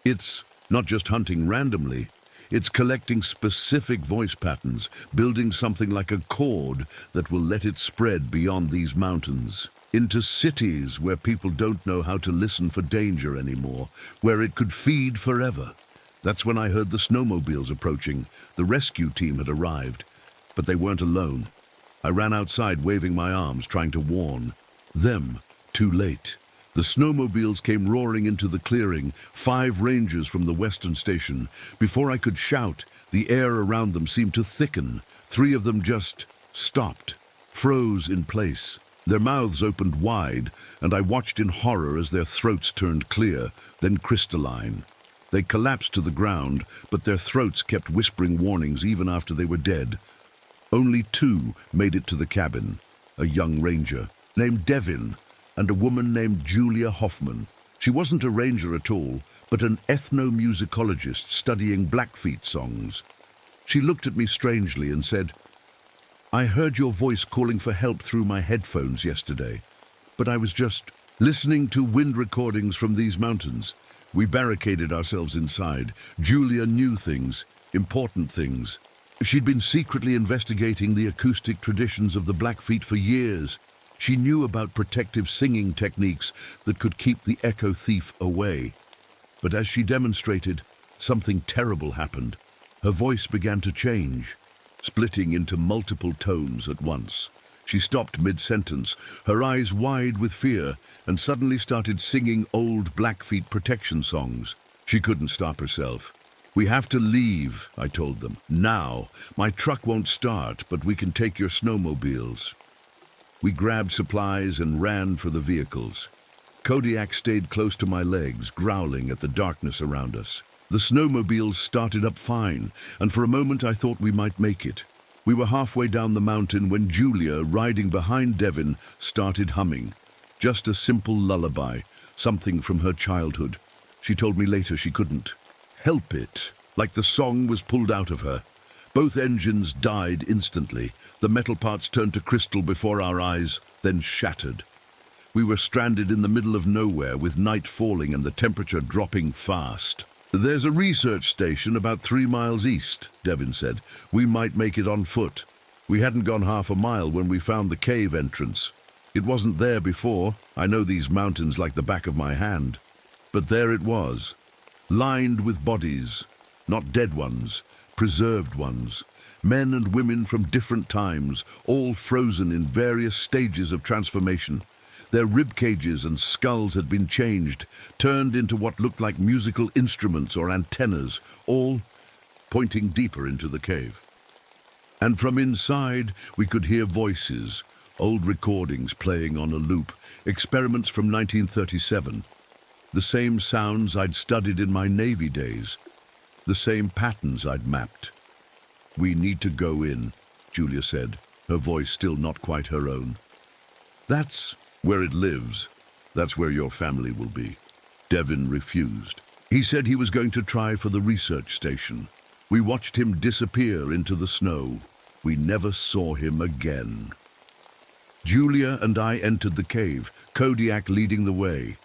It's not just hunting randomly, it's collecting specific voice patterns, building something like a chord that will let it spread beyond these mountains, into cities where people don't know how to listen for danger anymore, where it could feed forever. That's when I heard the snowmobiles approaching. The rescue team had arrived, but they weren't alone. I ran outside waving my arms, trying to warn them. Too late. The snowmobiles came roaring into the clearing, 5 rangers from the western station. Before I could shout, the air around them seemed to thicken. 3 of them just stopped, froze in place. Their mouths opened wide, and I watched in horror as their throats turned clear, then crystalline. They collapsed to the ground, but their throats kept whispering warnings even after they were dead. Only 2 made it to the cabin, a young ranger named Devin, and a woman named Julia Hoffman. She wasn't a ranger at all, but an ethnomusicologist studying Blackfeet songs. She looked at me strangely and said, "I heard your voice calling for help through my headphones yesterday, but I was just listening to wind recordings from these mountains." We barricaded ourselves inside. Julia knew things, important things. She'd been secretly investigating the acoustic traditions of the Blackfeet for years. She knew about protective singing techniques that could keep the Echo Thief away. But as she demonstrated, something terrible happened. Her voice began to change, splitting into multiple tones at once. She stopped mid-sentence, her eyes wide with fear, and suddenly started singing old Blackfeet protection songs. She couldn't stop herself. "We have to leave," I told them. "Now. My truck won't start, but we can take your snowmobiles." We grabbed supplies and ran for the vehicles. Kodiak stayed close to my legs, growling at the darkness around us. The snowmobiles started up fine, and for a moment I thought we might make it. We were halfway down the mountain when Julia, riding behind Devin, started humming. Just a simple lullaby, something from her childhood. She told me later she couldn't help it, like the song was pulled out of her. Both engines died instantly. The metal parts turned to crystal before our eyes, then shattered. We were stranded in the middle of nowhere with night falling and the temperature dropping fast. "There's a research station about 3 miles east," Devin said. "We might make it on foot." We hadn't gone half a mile when we found the cave entrance. It wasn't there before. I know these mountains like the back of my hand. But there it was, lined with bodies, not dead ones, preserved ones. Men and women from different times, all frozen in various stages of transformation. Their rib cages and skulls had been changed, turned into what looked like musical instruments or antennas, all pointing deeper into the cave. And from inside, we could hear voices, old recordings playing on a loop, experiments from 1937. The same sounds I'd studied in my Navy days, the same patterns I'd mapped. "We need to go in," Julia said, her voice still not quite her own. "That's where it lives. That's where your family will be." Devin refused. He said he was going to try for the research station. We watched him disappear into the snow. We never saw him again. Julia and I entered the cave, Kodiak leading the way.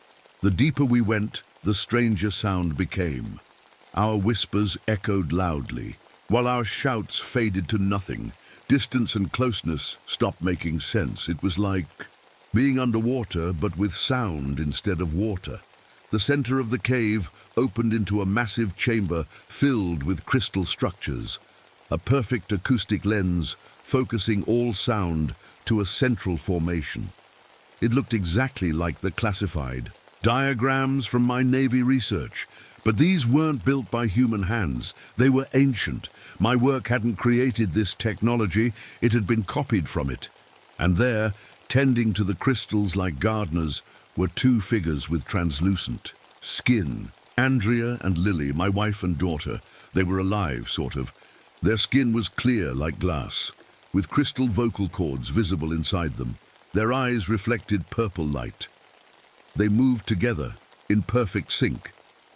The deeper we went, the stranger sound became. Our whispers echoed loudly, while our shouts faded to nothing. Distance and closeness stopped making sense. It was like being underwater, but with sound instead of water. The center of the cave opened into a massive chamber filled with crystal structures, a perfect acoustic lens focusing all sound to a central formation. It looked exactly like the classified diagrams from my Navy research, but these weren't built by human hands. They were ancient. My work hadn't created this technology, it had been copied from it. And there, tending to the crystals like gardeners, were 2 figures with translucent skin. Andrea and Lily, my wife and daughter. They were alive, sort of. Their skin was clear like glass, with crystal vocal cords visible inside them. Their eyes reflected purple light. They moved together, in perfect sync,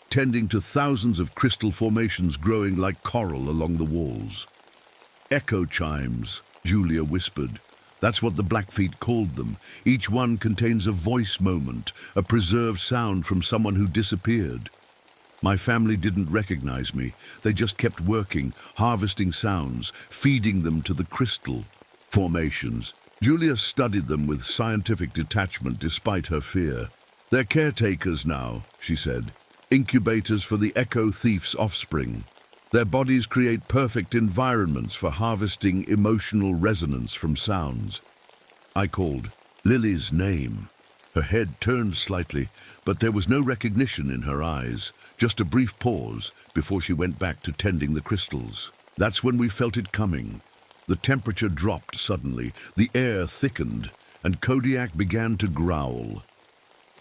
tending to thousands of crystal formations growing like coral along the walls. "Echo chimes," Julia whispered. "That's what the Blackfeet called them. Each one contains a voice moment, a preserved sound from someone who disappeared." My family didn't recognize me. They just kept working, harvesting sounds, feeding them to the crystal formations. Julia studied them with scientific detachment despite her fear. "They're caretakers now," she said. "Incubators for the echo thief's offspring. Their bodies create perfect environments for harvesting emotional resonance from sounds." I called Lily's name. Her head turned slightly, but there was no recognition in her eyes, just a brief pause before she went back to tending the crystals. That's when we felt it coming. The temperature dropped suddenly, the air thickened, and Kodiak began to growl.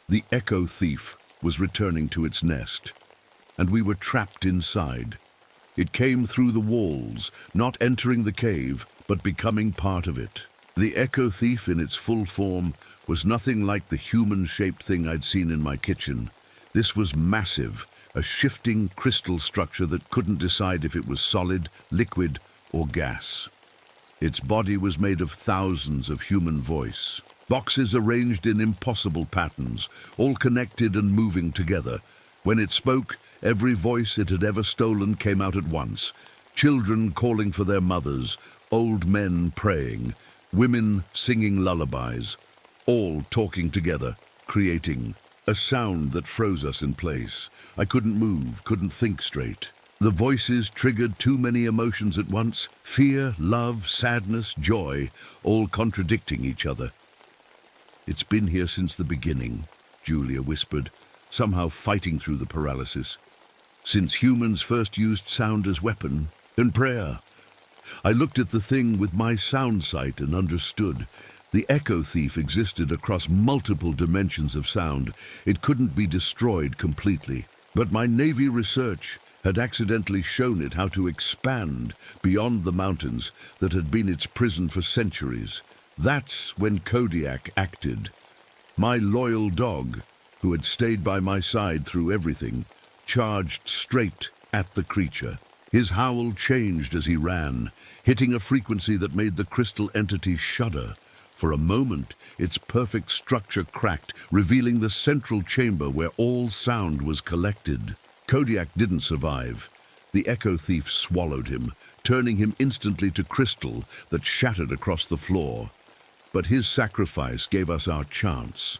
The echo thief was returning to its nest, and we were trapped inside. It came through the walls, not entering the cave, but becoming part of it. The echo thief in its full form was nothing like the human-shaped thing I'd seen in my kitchen. This was massive, a shifting crystal structure that couldn't decide if it was solid, liquid, or gas. Its body was made of thousands of human voice, boxes arranged in impossible patterns, all connected and moving together. When it spoke, every voice it had ever stolen came out at once. Children calling for their mothers, old men praying, women singing lullabies, all talking together, creating a sound that froze us in place. I couldn't move, couldn't think straight. The voices triggered too many emotions at once, fear, love, sadness, joy, all contradicting each other. "It's been here since the beginning," Julia whispered, somehow fighting through the paralysis. "Since humans first used sound as weapon and prayer." I looked at the thing with my sound sight and understood. The echo thief existed across multiple dimensions of sound. It couldn't be destroyed completely. But my Navy research had accidentally shown it how to expand beyond the mountains that had been its prison for centuries. That's when Kodiak acted. My loyal dog, who had stayed by my side through everything, charged straight at the creature. His howl changed as he ran, hitting a frequency that made the crystal entity shudder. For a moment, its perfect structure cracked, revealing the central chamber where all sound was collected. Kodiak didn't survive. The echo thief swallowed him, turning him instantly to crystal that shattered across the floor. But his sacrifice gave us our chance.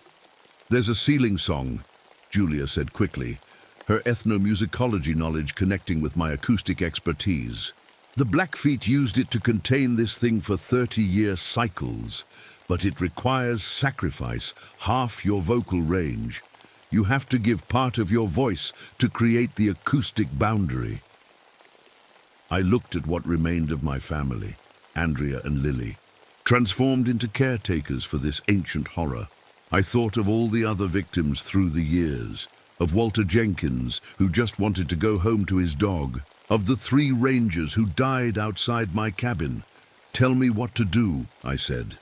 "There's a ceiling song," Julia said quickly, her ethnomusicology knowledge connecting with my acoustic expertise. "The Blackfeet used it to contain this thing for 30-year cycles, but it requires sacrifice, half your vocal range. You have to give part of your voice to create the acoustic boundary." I looked at what remained of my family, Andrea and Lily, transformed into caretakers for this ancient horror. I thought of all the other victims through the years, of Walter Jenkins, who just wanted to go home to his dog, of the 3 rangers who died outside my cabin. "Tell me what to do," I said.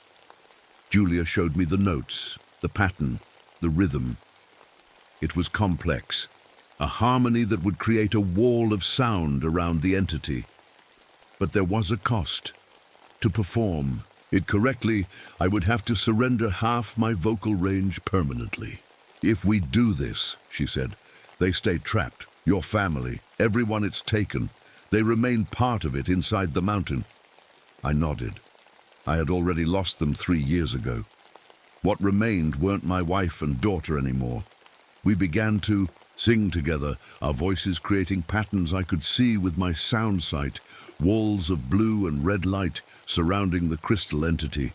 Julia showed me the notes, the pattern, the rhythm. It was complex, a harmony that would create a wall of sound around the entity. But there was a cost. To perform it correctly, I would have to surrender half my vocal range permanently. "If we do this," she said, "they stay trapped. Your family, everyone it's taken. They remain part of it inside the mountain." I nodded. I had already lost them 3 years ago. What remained weren't my wife and daughter anymore. We began to sing together, our voices creating patterns I could see with my sound sight, walls of blue and red light surrounding the crystal entity.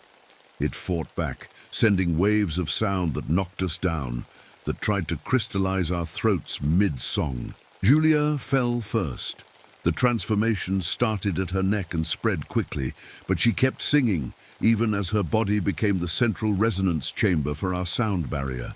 It fought back, sending waves of sound that knocked us down, that tried to crystallize our throats mid-song. Julia fell first. The transformation started at her neck and spread quickly, but she kept singing, even as her body became the central resonance chamber for our sound barrier.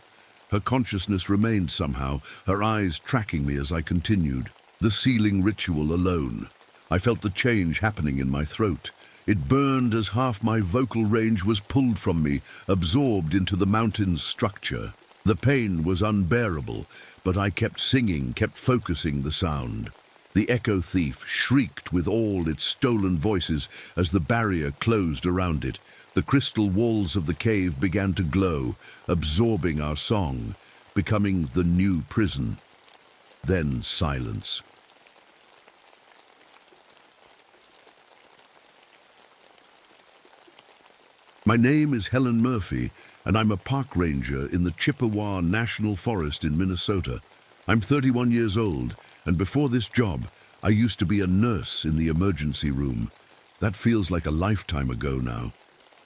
Her consciousness remained somehow, her eyes tracking me as I continued. The sealing ritual alone. I felt the change happening in my throat. It burned as half my vocal range was pulled from me, absorbed into the mountain's structure. The pain was unbearable, but I kept singing, kept focusing the sound. The echo thief shrieked with all its stolen voices as the barrier closed around it. The crystal walls of the cave began to glow, absorbing our song, becoming the new prison. Then silence. "My name is Helen Murphy, and I'm a park ranger in the Chippewa National Forest in Minnesota. I'm 31 years old, and before this job, I used to be a nurse in the emergency room. That feels like a lifetime ago now.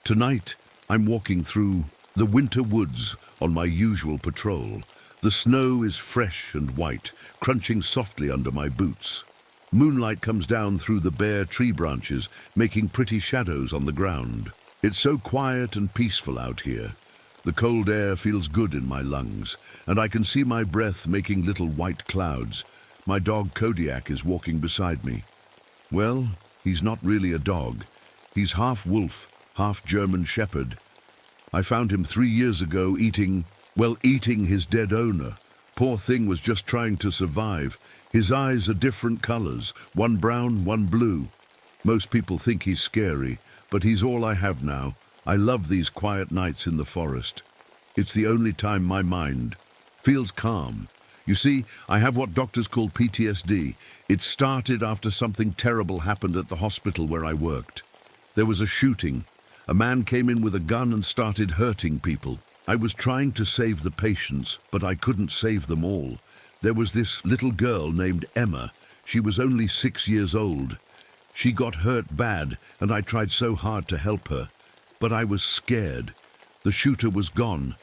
Tonight, I'm walking through the winter woods on my usual patrol. The snow is fresh and white, crunching softly under my boots. Moonlight comes down through the bare tree branches, making pretty shadows on the ground. It's so quiet and peaceful out here. The cold air feels good in my lungs, and I can see my breath making little white clouds. My dog Kodiak is walking beside me. Well, he's not really a dog. He's half wolf, half German shepherd. I found him 3 years ago eating his dead owner. Poor thing was just trying to survive. His eyes are different colors, one brown, one blue. Most people think he's scary, but he's all I have now. I love these quiet nights in the forest. It's the only time my mind feels calm. You see, I have what doctors call PTSD. It started after something terrible happened at the hospital where I worked. There was a shooting. A man came in with a gun and started hurting people. I was trying to save the patients, but I couldn't save them all. There was this little girl named Emma. She was only 6 years old. She got hurt bad, and I tried so hard to help her. But I was scared. The shooter was gone,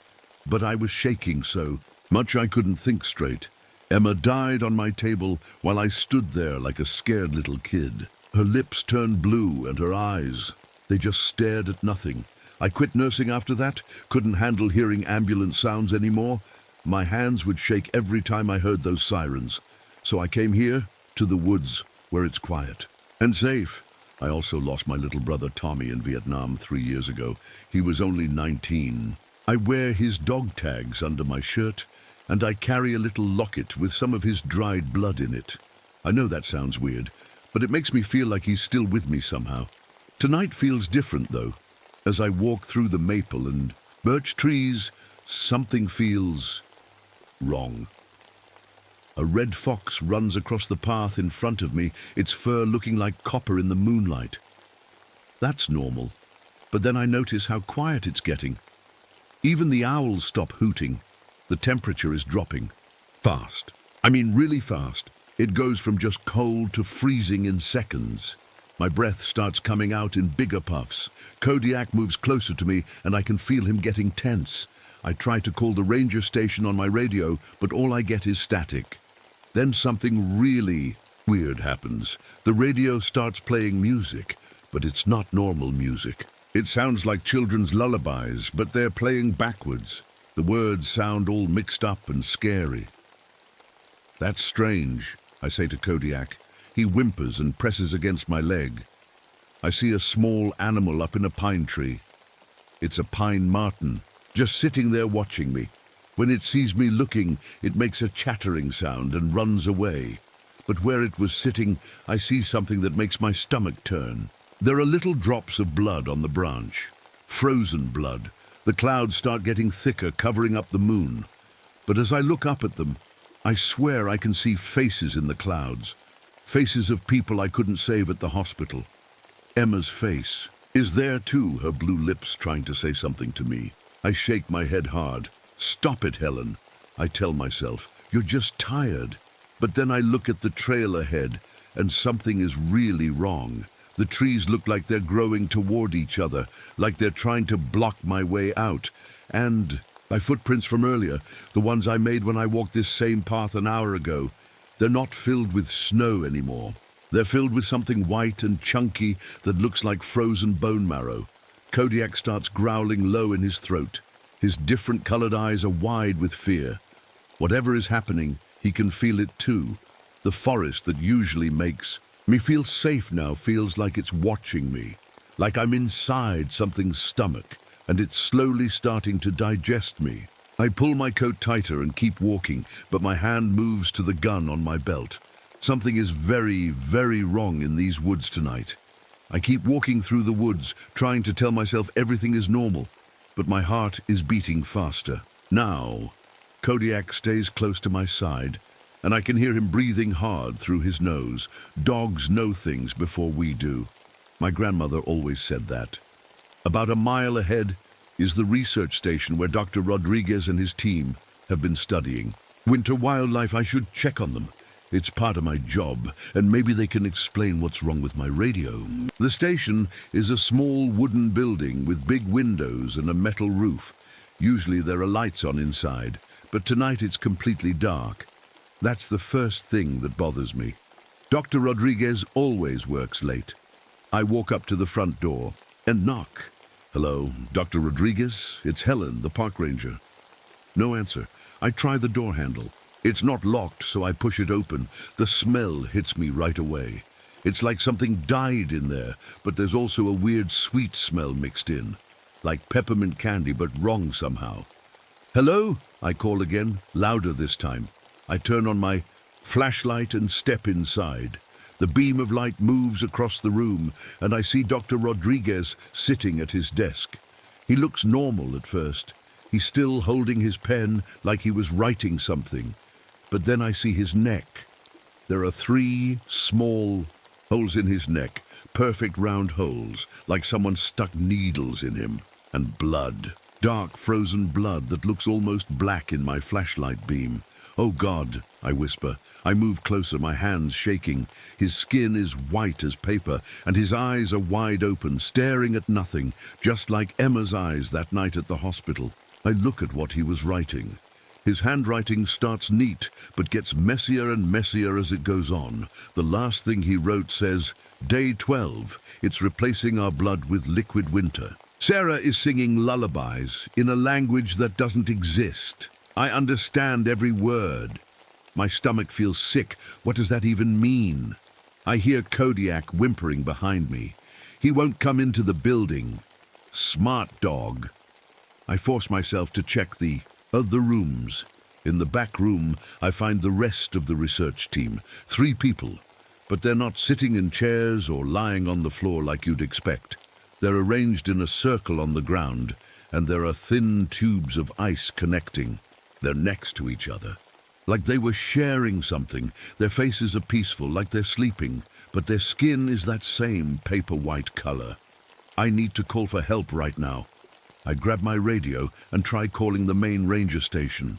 but I was shaking so much I couldn't think straight. Emma died on my table while I stood there like a scared little kid. Her lips turned blue and her eyes, they just stared at nothing. I quit nursing after that, couldn't handle hearing ambulance sounds anymore. My hands would shake every time I heard those sirens. So I came here, to the woods, where it's quiet and safe. I also lost my little brother Tommy in Vietnam 3 years ago. He was only 19. I wear his dog tags under my shirt, and I carry a little locket with some of his dried blood in it. I know that sounds weird, but it makes me feel like he's still with me somehow. Tonight feels different, though. As I walk through the maple and birch trees, something feels wrong. A red fox runs across the path in front of me, its fur looking like copper in the moonlight. That's normal, but then I notice how quiet it's getting. Even the owls stop hooting. The temperature is dropping. Fast. I mean really fast. It goes from just cold to freezing in seconds. My breath starts coming out in bigger puffs. Kodiak moves closer to me and I can feel him getting tense. I try to call the ranger station on my radio, but all I get is static. Then something really weird happens. The radio starts playing music, but it's not normal music. It sounds like children's lullabies, but they're playing backwards. The words sound all mixed up and scary. That's strange, I say to Kodiak. He whimpers and presses against my leg. I see a small animal up in a pine tree. It's a pine marten, just sitting there watching me. When it sees me looking, it makes a chattering sound and runs away. But where it was sitting, I see something that makes my stomach turn. There are little drops of blood on the branch. Frozen blood. The clouds start getting thicker, covering up the moon. But as I look up at them, I swear I can see faces in the clouds. Faces of people I couldn't save at the hospital. Emma's face is there too, her blue lips trying to say something to me. I shake my head hard. Stop it, Helen, I tell myself. You're just tired. But then I look at the trail ahead, and something is really wrong. The trees look like they're growing toward each other, like they're trying to block my way out. And my footprints from earlier, the ones I made when I walked this same path an hour ago, they're not filled with snow anymore. They're filled with something white and chunky that looks like frozen bone marrow. Kodiak starts growling low in his throat. His different colored eyes are wide with fear. Whatever is happening, he can feel it too. The forest that usually makes me feel safe now feels like it's watching me, like I'm inside something's stomach, and it's slowly starting to digest me. I pull my coat tighter and keep walking, but my hand moves to the gun on my belt. Something is very, very wrong in these woods tonight. I keep walking through the woods, trying to tell myself everything is normal, but my heart is beating faster. Now, Kodiak stays close to my side, and I can hear him breathing hard through his nose. Dogs know things before we do. My grandmother always said that. About a mile ahead is the research station where Dr. Rodriguez and his team have been studying. Winter wildlife, I should check on them. It's part of my job, and maybe they can explain what's wrong with my radio. The station is a small wooden building with big windows and a metal roof. Usually there are lights on inside, but tonight it's completely dark. That's the first thing that bothers me. Dr. Rodriguez always works late. I walk up to the front door and knock. Hello, Dr. Rodriguez? It's Helen, the park ranger. No answer. I try the door handle. It's not locked, so I push it open. The smell hits me right away. It's like something died in there, but there's also a weird sweet smell mixed in. Like peppermint candy, but wrong somehow. Hello? I call again, louder this time. I turn on my flashlight and step inside. The beam of light moves across the room, and I see Dr. Rodriguez sitting at his desk. He looks normal at first. He's still holding his pen like he was writing something. But then I see his neck. There are 3 small holes in his neck, perfect round holes, like someone stuck needles in him. And blood. Dark frozen blood that looks almost black in my flashlight beam. Oh God, I whisper. I move closer, my hands shaking. His skin is white as paper, and his eyes are wide open, staring at nothing, just like Emma's eyes that night at the hospital. I look at what he was writing. His handwriting starts neat, but gets messier and messier as it goes on. The last thing he wrote says, Day 12. It's replacing our blood with liquid winter. Sarah is singing lullabies in a language that doesn't exist. I understand every word. My stomach feels sick. What does that even mean? I hear Kodiak whimpering behind me. He won't come into the building. Smart dog. I force myself to check the other rooms. In the back room, I find the rest of the research team. 3 people, but they're not sitting in chairs or lying on the floor like you'd expect. They're arranged in a circle on the ground, and there are thin tubes of ice connecting. They're next to each other, like they were sharing something. Their faces are peaceful, like they're sleeping, but their skin is that same paper white color. I need to call for help right now. I grab my radio and try calling the main ranger station.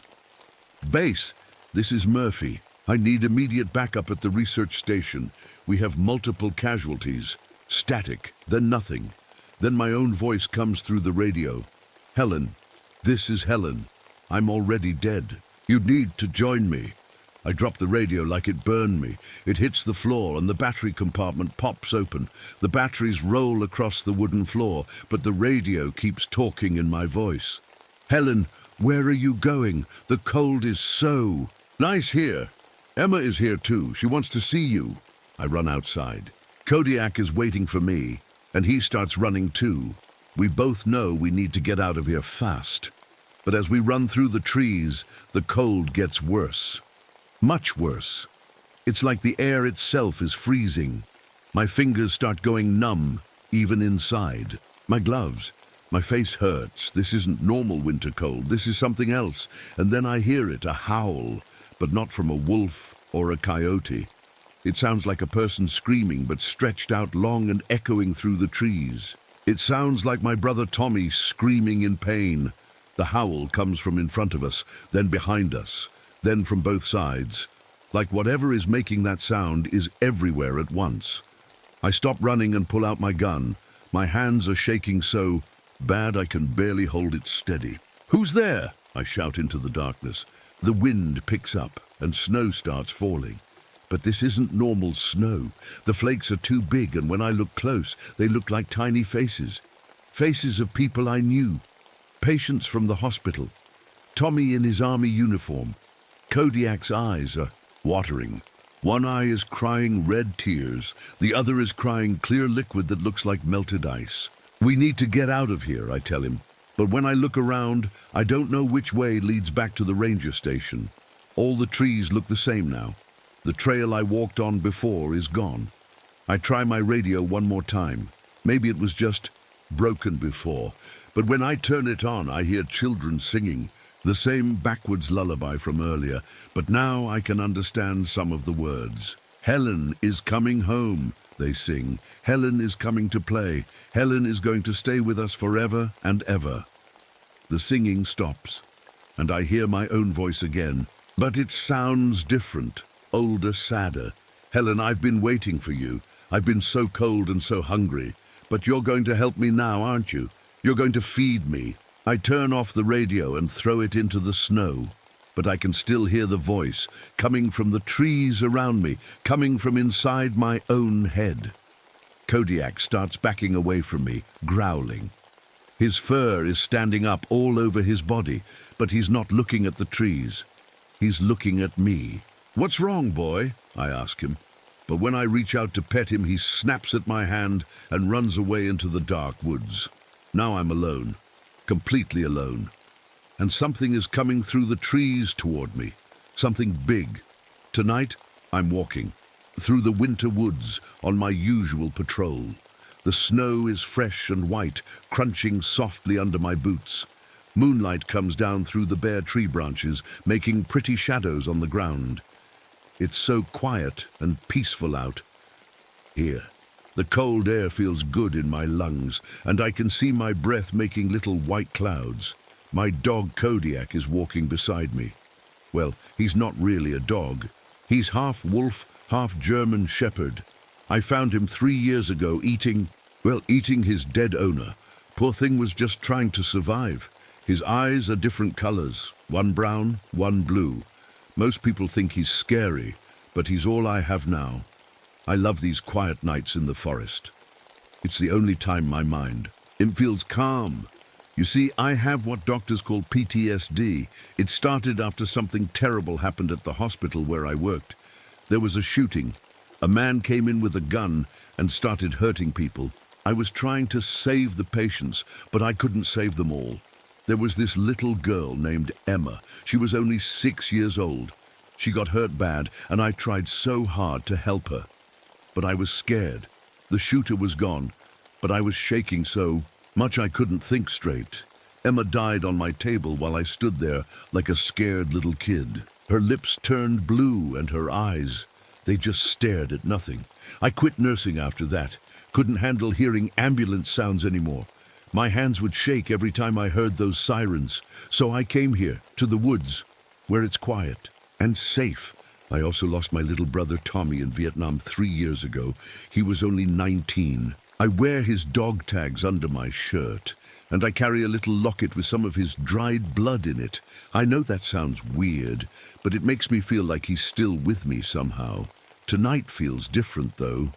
Base, this is Murphy. I need immediate backup at the research station. We have multiple casualties. Static, then nothing. Then my own voice comes through the radio. Helen, this is Helen. I'm already dead. You need to join me. I drop the radio like it burned me. It hits the floor and the battery compartment pops open. The batteries roll across the wooden floor, but the radio keeps talking in my voice. Helen, where are you going? The cold is so... Nice here. Emma is here too. She wants to see you. I run outside. Kodiak is waiting for me, and he starts running too. We both know we need to get out of here fast. But as we run through the trees, the cold gets worse. Much worse. It's like the air itself is freezing. My fingers start going numb, even inside. My gloves. My face hurts. This isn't normal winter cold. This is something else. And then I hear it, a howl, but not from a wolf or a coyote. It sounds like a person screaming, but stretched out long and echoing through the trees. It sounds like my brother Tommy screaming in pain. The howl comes from in front of us, then behind us, then from both sides. Like whatever is making that sound is everywhere at once. I stop running and pull out my gun. My hands are shaking so bad I can barely hold it steady. Who's there? I shout into the darkness. The wind picks up and snow starts falling. But this isn't normal snow. The flakes are too big, and when I look close, they look like tiny faces. Faces of people I knew. Patients from the hospital. Tommy in his army uniform. Kodiak's eyes are watering. One eye is crying red tears. The other is crying clear liquid that looks like melted ice. We need to get out of here, I tell him. But when I look around, I don't know which way leads back to the ranger station. All the trees look the same now. The trail I walked on before is gone. I try my radio one more time. Maybe it was just broken before. But when I turn it on, I hear children singing. The same backwards lullaby from earlier, but now I can understand some of the words. Helen is coming home, they sing. Helen is coming to play. Helen is going to stay with us forever and ever. The singing stops, and I hear my own voice again. But it sounds different, older, sadder. Helen, I've been waiting for you. I've been so cold and so hungry. But you're going to help me now, aren't you? You're going to feed me. I turn off the radio and throw it into the snow. But I can still hear the voice, coming from the trees around me, coming from inside my own head. Kodiak starts backing away from me, growling. His fur is standing up all over his body, but he's not looking at the trees. He's looking at me. What's wrong, boy? I ask him. But when I reach out to pet him, he snaps at my hand and runs away into the dark woods. Now I'm alone, completely alone. And something is coming through the trees toward me. Something big. Tonight, I'm walking through the winter woods on my usual patrol. The snow is fresh and white, crunching softly under my boots. Moonlight comes down through the bare tree branches, making pretty shadows on the ground. It's so quiet and peaceful out. Here, the cold air feels good in my lungs, and I can see my breath making little white clouds. My dog Kodiak is walking beside me. Well, he's not really a dog. He's half wolf, half German shepherd. I found him 3 years ago eating his dead owner. Poor thing was just trying to survive. His eyes are different colors, one brown, one blue. Most people think he's scary, but he's all I have now. I love these quiet nights in the forest. It's the only time my mind, it feels calm. You see, I have what doctors call PTSD. It started after something terrible happened at the hospital where I worked. There was a shooting. A man came in with a gun and started hurting people. I was trying to save the patients, but I couldn't save them all. There was this little girl named Emma. She was only 6 years old. She got hurt bad, and I tried so hard to help her. But I was scared. The shooter was gone, but I was shaking so much I couldn't think straight. Emma died on my table while I stood there like a scared little kid. Her lips turned blue and her eyes, they just stared at nothing. I quit nursing after that. Couldn't handle hearing ambulance sounds anymore. My hands would shake every time I heard those sirens. So I came here, to the woods, where it's quiet and safe. I also lost my little brother Tommy in Vietnam 3 years ago. He was only 19. I wear his dog tags under my shirt, and I carry a little locket with some of his dried blood in it. I know that sounds weird, but it makes me feel like he's still with me somehow. Tonight feels different, though.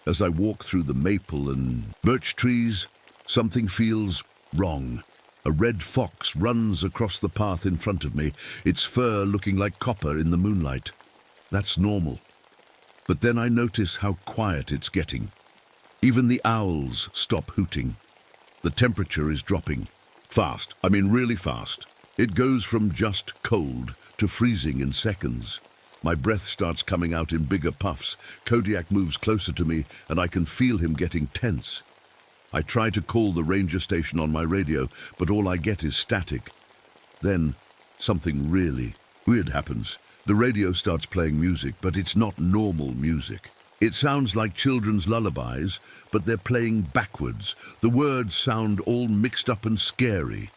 As I walk through the maple and birch trees, something feels wrong. A red fox runs across the path in front of me, its fur looking like copper in the moonlight. That's normal. But then I notice how quiet it's getting. Even the owls stop hooting. The temperature is dropping. Fast. I mean really fast. It goes from just cold to freezing in seconds. My breath starts coming out in bigger puffs. Kodiak moves closer to me, and I can feel him getting tense. I try to call the ranger station on my radio, but all I get is static. Then, something really weird happens. The radio starts playing music, but it's not normal music. It sounds like children's lullabies, but they're playing backwards. The words sound all mixed up and scary.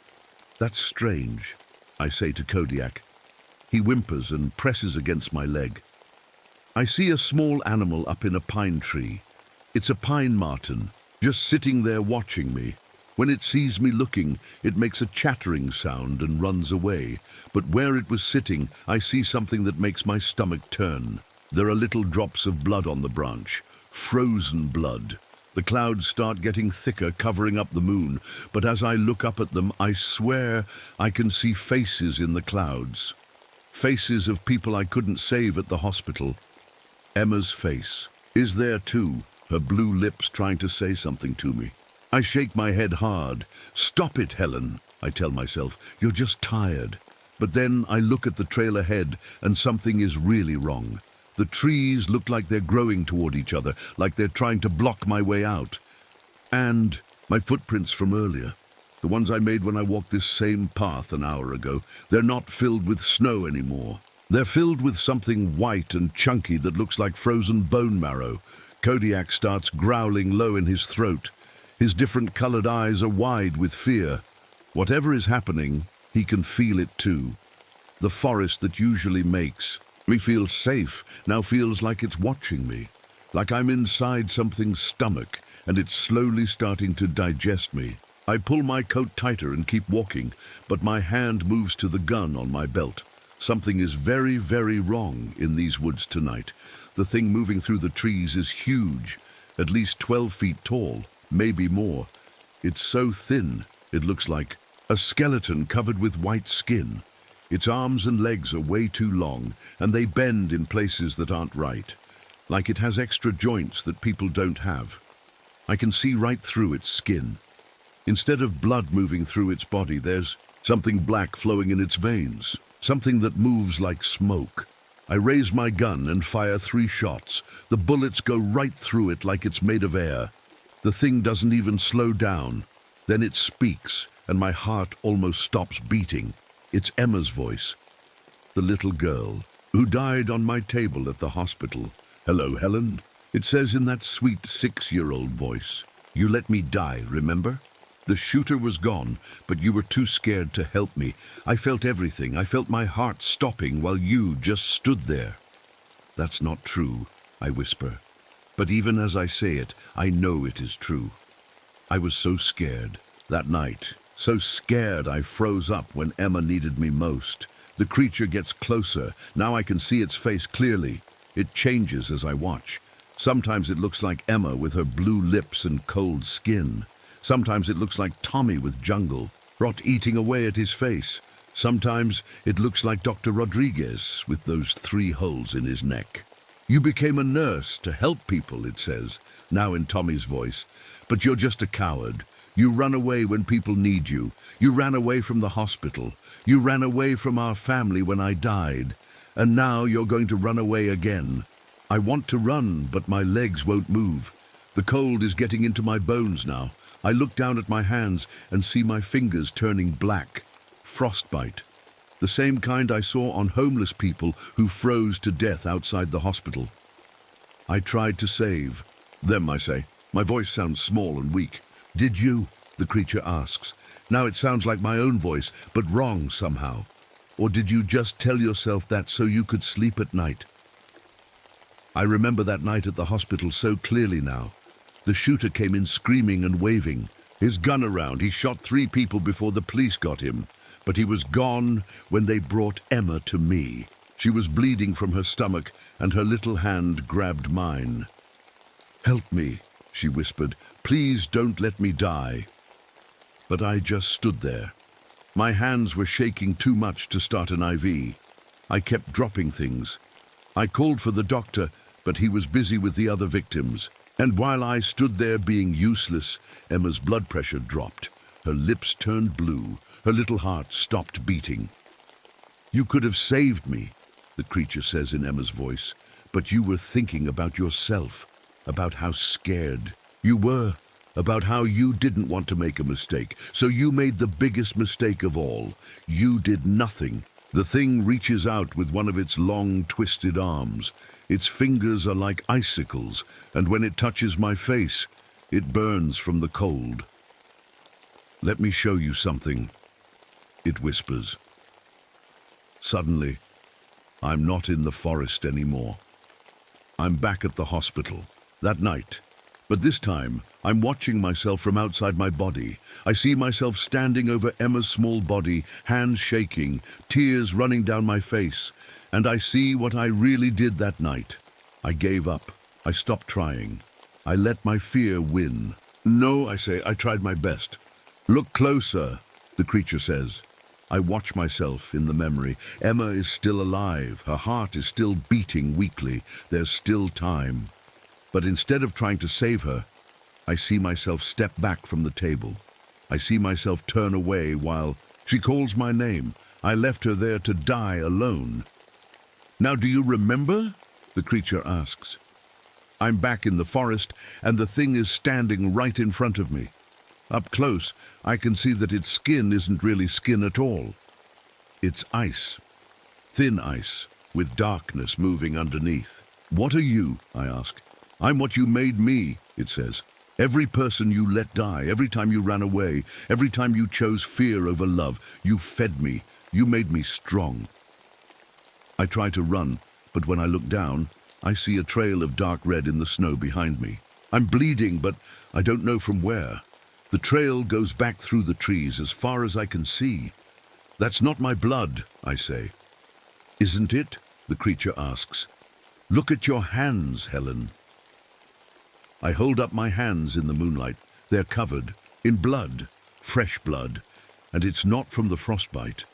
That's strange, I say to Kodiak. He whimpers and presses against my leg. I see a small animal up in a pine tree. It's a pine marten, just sitting there watching me. When it sees me looking, it makes a chattering sound and runs away. But where it was sitting, I see something that makes my stomach turn. There are little drops of blood on the branch, frozen blood. The clouds start getting thicker, covering up the moon. But as I look up at them, I swear I can see faces in the clouds. Faces of people I couldn't save at the hospital. Emma's face is there too, her blue lips trying to say something to me. I shake my head hard. Stop it, Helen, I tell myself. You're just tired. But then I look at the trail ahead and something is really wrong. The trees look like they're growing toward each other, like they're trying to block my way out. And my footprints from earlier, the ones I made when I walked this same path an hour ago, they're not filled with snow anymore. They're filled with something white and chunky that looks like frozen bone marrow. Kodiak starts growling low in his throat. His different colored eyes are wide with fear. Whatever is happening, he can feel it too. The forest that usually makes me feel safe now feels like it's watching me, like I'm inside something's stomach and it's slowly starting to digest me. I pull my coat tighter and keep walking, but my hand moves to the gun on my belt. Something is very, very wrong in these woods tonight. The thing moving through the trees is huge, at least 12 feet tall, maybe more. It's so thin, it looks like a skeleton covered with white skin. Its arms and legs are way too long, and they bend in places that aren't right, like it has extra joints that people don't have. I can see right through its skin. Instead of blood moving through its body, there's something black flowing in its veins, something that moves like smoke. I raise my gun and fire 3 shots. The bullets go right through it like it's made of air. The thing doesn't even slow down. Then it speaks, and my heart almost stops beating. It's Emma's voice, the little girl who died on my table at the hospital. "Hello, Helen," it says in that sweet 6-year-old voice. "You let me die, remember? The shooter was gone, but you were too scared to help me. I felt everything. I felt my heart stopping while you just stood there." "That's not true," I whisper. But even as I say it, I know it is true. I was so scared that night. So scared I froze up when Emma needed me most. The creature gets closer. Now I can see its face clearly. It changes as I watch. Sometimes it looks like Emma with her blue lips and cold skin. Sometimes it looks like Tommy with jungle rot eating away at his face. Sometimes it looks like Dr. Rodriguez with those 3 holes in his neck. "You became a nurse to help people," it says, now in Tommy's voice. "But you're just a coward. You run away when people need you. You ran away from the hospital. You ran away from our family when I died. And now you're going to run away again." I want to run, but my legs won't move. The cold is getting into my bones now. I look down at my hands and see my fingers turning black. Frostbite. The same kind I saw on homeless people who froze to death outside the hospital. I tried to save them, I say. My voice sounds small and weak. Did you? The creature asks. Now it sounds like my own voice, but wrong somehow. Or did you just tell yourself that so you could sleep at night? I remember that night at the hospital so clearly now. The shooter came in screaming and waving, his gun around. He shot 3 people before the police got him, but he was gone when they brought Emma to me. She was bleeding from her stomach, and her little hand grabbed mine. "Help me," she whispered. "Please don't let me die." But I just stood there. My hands were shaking too much to start an IV. I kept dropping things. I called for the doctor, but he was busy with the other victims. And while I stood there being useless, Emma's blood pressure dropped. Her lips turned blue. Her little heart stopped beating. "You could have saved me," the creature says in Emma's voice, "but you were thinking about yourself, about how scared you were, about how you didn't want to make a mistake. So you made the biggest mistake of all. You did nothing." The thing reaches out with one of its long, twisted arms. Its fingers are like icicles, and when it touches my face, it burns from the cold. "Let me show you something," it whispers. Suddenly, I'm not in the forest anymore. I'm back at the hospital, that night. But this time, I'm watching myself from outside my body. I see myself standing over Emma's small body, hands shaking, tears running down my face. And I see what I really did that night. I gave up. I stopped trying. I let my fear win. "No," I say, "I tried my best." "Look closer," the creature says. I watch myself in the memory. Emma is still alive. Her heart is still beating weakly. There's still time. But instead of trying to save her, I see myself step back from the table. I see myself turn away while she calls my name. I left her there to die alone. "Now do you remember?" the creature asks. I'm back in the forest, and the thing is standing right in front of me. Up close, I can see that its skin isn't really skin at all. It's ice. Thin ice, with darkness moving underneath. "What are you?" I ask. "I'm what you made me," it says. "Every person you let die, every time you ran away, every time you chose fear over love, you fed me. You made me strong." I try to run, but when I look down, I see a trail of dark red in the snow behind me. I'm bleeding, but I don't know from where. The trail goes back through the trees as far as I can see. "That's not my blood," I say. "Isn't it?" the creature asks. "Look at your hands, Helen." I hold up my hands in the moonlight. They're covered in blood, fresh blood, and it's not from the frostbite.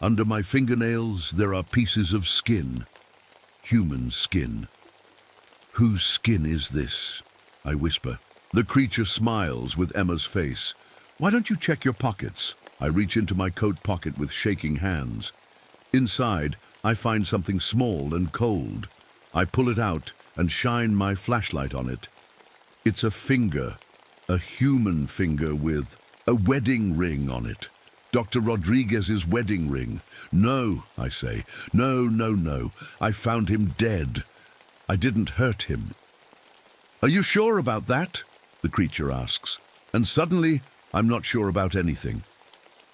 Under my fingernails there are pieces of skin, human skin. "Whose skin is this?" I whisper. The creature smiles with Emma's face. "Why don't you check your pockets?" I reach into my coat pocket with shaking hands. Inside, I find something small and cold. I pull it out and shine my flashlight on it. It's a finger, a human finger with a wedding ring on it. Dr. Rodriguez's wedding ring. "No," I say. No. I found him dead. I didn't hurt him." "Are you sure about that?" the creature asks. And suddenly, I'm not sure about anything.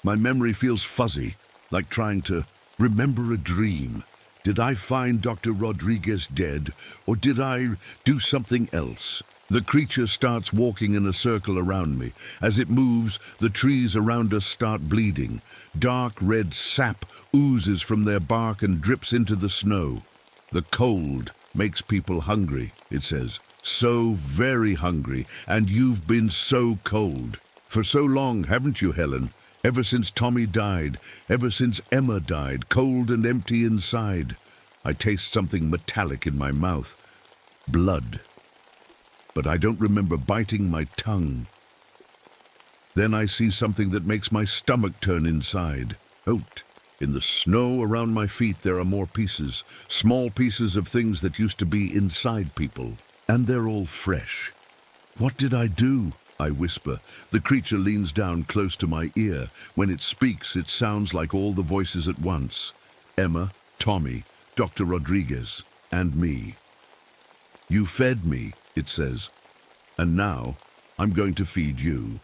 My memory feels fuzzy, like trying to remember a dream. Did I find Dr. Rodriguez dead, or did I do something else? The creature starts walking in a circle around me. As it moves, the trees around us start bleeding. Dark red sap oozes from their bark and drips into the snow. "The cold makes people hungry," it says. "So very hungry, and you've been so cold. For so long, haven't you, Helen? Ever since Tommy died, ever since Emma died, cold and empty inside." I taste something metallic in my mouth. Blood. But I don't remember biting my tongue. Then I see something that makes my stomach turn inside. Out. In the snow around my feet there are more pieces, small pieces of things that used to be inside people. And they're all fresh. What did I do? I whisper. The creature leans down close to my ear. When it speaks, it sounds like all the voices at once. Emma, Tommy, Dr. Rodriguez, and me. You fed me, it says, and now I'm going to feed you.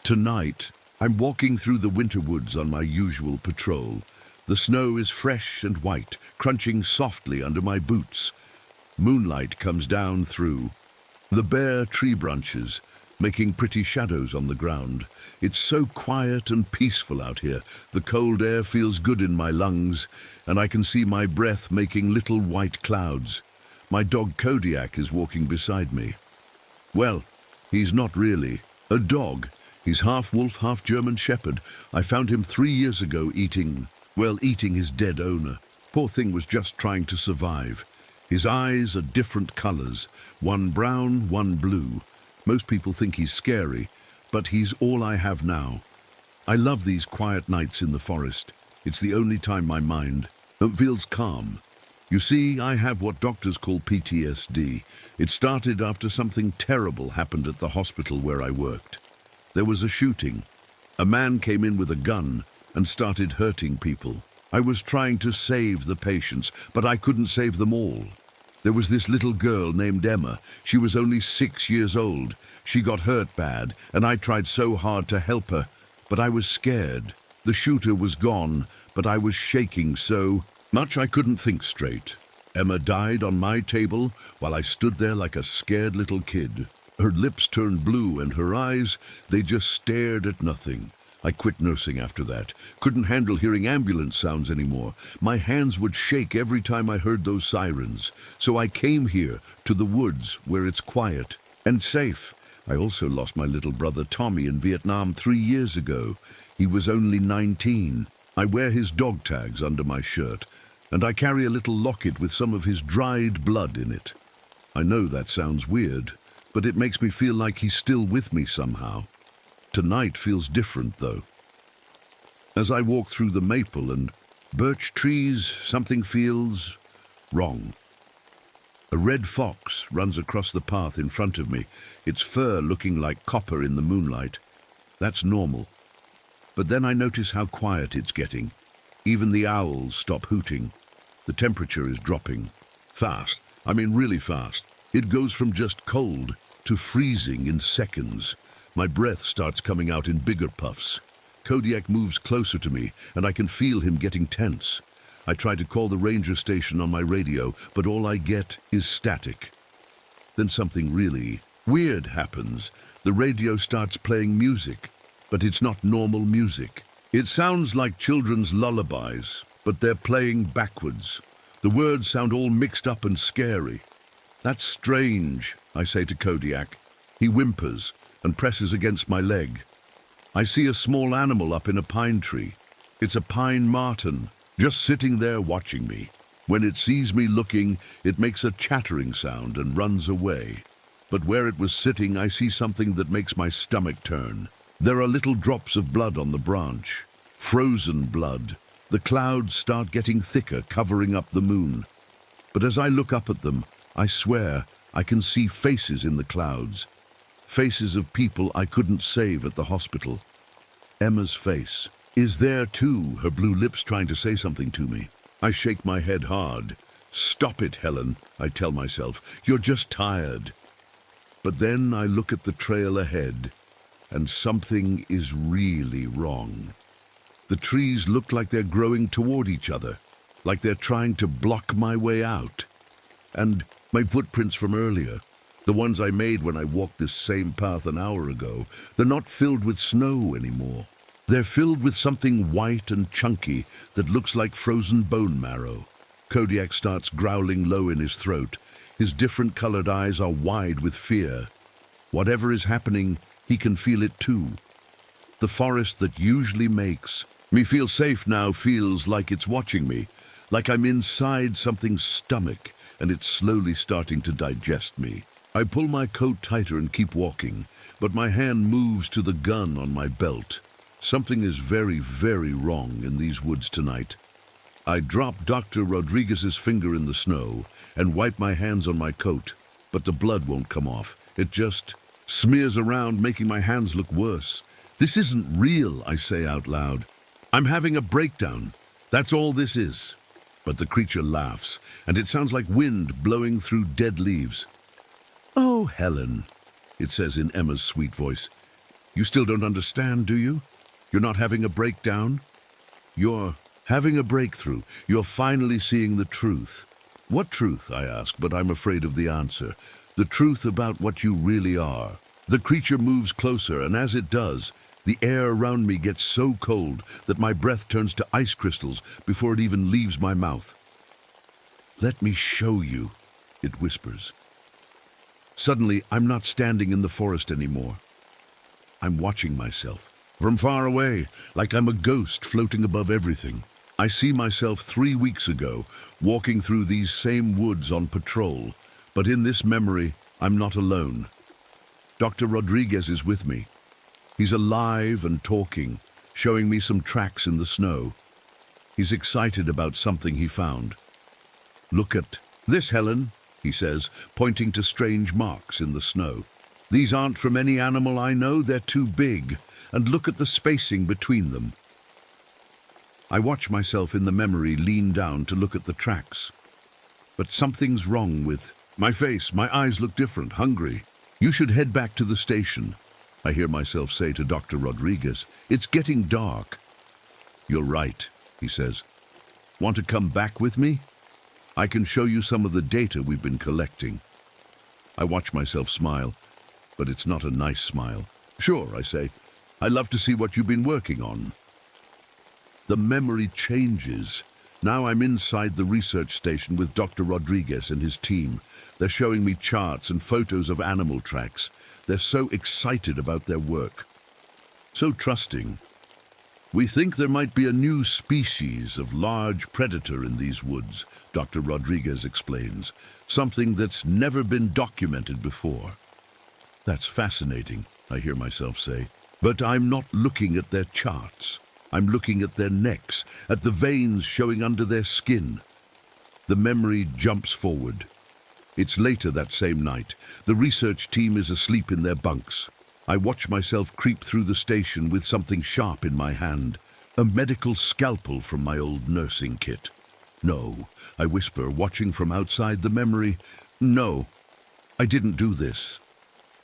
Tonight, I'm walking through the winter woods on my usual patrol. The snow is fresh and white, crunching softly under my boots. Moonlight comes down through the bare tree branches, making pretty shadows on the ground. It's so quiet and peaceful out here. The cold air feels good in my lungs, and I can see my breath making little white clouds. My dog Kodiak is walking beside me. Well, he's not really a dog. He's half wolf, half German shepherd. I found him 3 years ago eating his dead owner. Poor thing was just trying to survive. His eyes are different colors, one brown, one blue. Most people think he's scary, but he's all I have now. I love these quiet nights in the forest. It's the only time my mind feels calm. You see, I have what doctors call PTSD. It started after something terrible happened at the hospital where I worked. There was a shooting. A man came in with a gun and started hurting people. I was trying to save the patients, but I couldn't save them all. There was this little girl named Emma. She was only 6 years old. She got hurt bad, and I tried so hard to help her, but I was scared. The shooter was gone, but I was shaking so much I couldn't think straight. Emma died on my table while I stood there like a scared little kid. Her lips turned blue and her eyes, they just stared at nothing. I quit nursing after that. Couldn't handle hearing ambulance sounds anymore. My hands would shake every time I heard those sirens. So I came here to the woods where it's quiet and safe. I also lost my little brother Tommy in Vietnam 3 years ago. He was only 19. I wear his dog tags under my shirt, and I carry a little locket with some of his dried blood in it. I know that sounds weird, but it makes me feel like he's still with me somehow. Tonight feels different, though. As I walk through the maple and birch trees, something feels wrong. A red fox runs across the path in front of me, its fur looking like copper in the moonlight. That's normal. But then I notice how quiet it's getting. Even the owls stop hooting. The temperature is dropping. Fast. I mean really fast. It goes from just cold to freezing in seconds. My breath starts coming out in bigger puffs. Kodiak moves closer to me, and I can feel him getting tense. I try to call the ranger station on my radio, but all I get is static. Then something really weird happens. The radio starts playing music, but it's not normal music. It sounds like children's lullabies, but they're playing backwards. The words sound all mixed up and scary. That's strange, I say to Kodiak. He whimpers and presses against my leg. I see a small animal up in a pine tree. It's a pine marten, just sitting there watching me. When it sees me looking, it makes a chattering sound and runs away. But where it was sitting, I see something that makes my stomach turn. There are little drops of blood on the branch. Frozen blood. The clouds start getting thicker, covering up the moon. But as I look up at them, I swear I can see faces in the clouds. Faces of people I couldn't save at the hospital. Emma's face is there too, her blue lips trying to say something to me. I shake my head hard. Stop it, Helen, I tell myself. You're just tired. But then I look at the trail ahead, and something is really wrong. The trees look like they're growing toward each other, like they're trying to block my way out. And my footprints from earlier, the ones I made when I walked this same path an hour ago, they're not filled with snow anymore. They're filled with something white and chunky that looks like frozen bone marrow. Kodiak starts growling low in his throat. His different-colored eyes are wide with fear. Whatever is happening, he can feel it too. The forest that usually makes me feel safe now feels like it's watching me, like I'm inside something's stomach and it's slowly starting to digest me. I pull my coat tighter and keep walking, but my hand moves to the gun on my belt. Something is very, very wrong in these woods tonight. I drop Dr. Rodriguez's finger in the snow and wipe my hands on my coat. but the blood won't come off. It just smears around, making my hands look worse. This isn't real, I say out loud. I'm having a breakdown. That's all this is. But the creature laughs, and it sounds like wind blowing through dead leaves. Oh, Helen, it says in Emma's sweet voice. You still don't understand, do you? You're not having a breakdown? You're having a breakthrough. You're finally seeing the truth. What truth, I ask, but I'm afraid of the answer. The truth about what you really are. The creature moves closer, and as it does, the air around me gets so cold that my breath turns to ice crystals before it even leaves my mouth. Let me show you, it whispers. Suddenly, I'm not standing in the forest anymore. I'm watching myself. From far away, like I'm a ghost floating above everything. I see myself 3 weeks ago, walking through these same woods on patrol. But in this memory, I'm not alone. Dr. Rodriguez is with me. He's alive and talking, showing me some tracks in the snow. He's excited about something he found. Look at this, Helen, he says, pointing to strange marks in the snow. These aren't from any animal I know, they're too big, and look at the spacing between them. I watch myself in the memory lean down to look at the tracks. But something's wrong with my face. My eyes look different, hungry. You should head back to the station, I hear myself say to Dr. Rodriguez. It's getting dark. You're right, he says. Want to come back with me? I can show you some of the data we've been collecting. I watch myself smile, but it's not a nice smile. Sure, I say. I'd love to see what you've been working on. The memory changes. Now I'm inside the research station with Dr. Rodriguez and his team. They're showing me charts and photos of animal tracks. They're so excited about their work. So trusting. We think there might be a new species of large predator in these woods, Dr. Rodriguez explains. Something that's never been documented before. That's fascinating, I hear myself say. But I'm not looking at their charts. I'm looking at their necks, at the veins showing under their skin. The memory jumps forward. It's later that same night. The research team is asleep in their bunks. I watch myself creep through the station with something sharp in my hand, a medical scalpel from my old nursing kit. No, I whisper, watching from outside the memory. No, I didn't do this,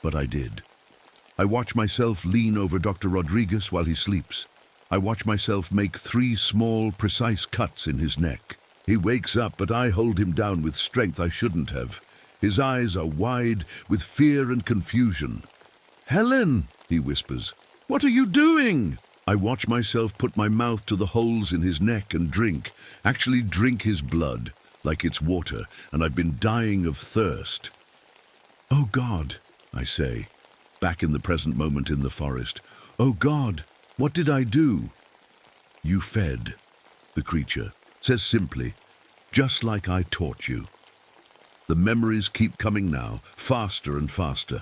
but I did. I watch myself lean over Dr. Rodriguez while he sleeps. I watch myself make 3 small, precise cuts in his neck. He wakes up, but I hold him down with strength I shouldn't have. His eyes are wide with fear and confusion. Helen, he whispers, what are you doing? I watch myself put my mouth to the holes in his neck and actually drink his blood, like it's water, and I've been dying of thirst. Oh God, I say, back in the present moment in the forest. Oh God, what did I do? You fed, the creature says simply, just like I taught you. The memories keep coming now, faster and faster.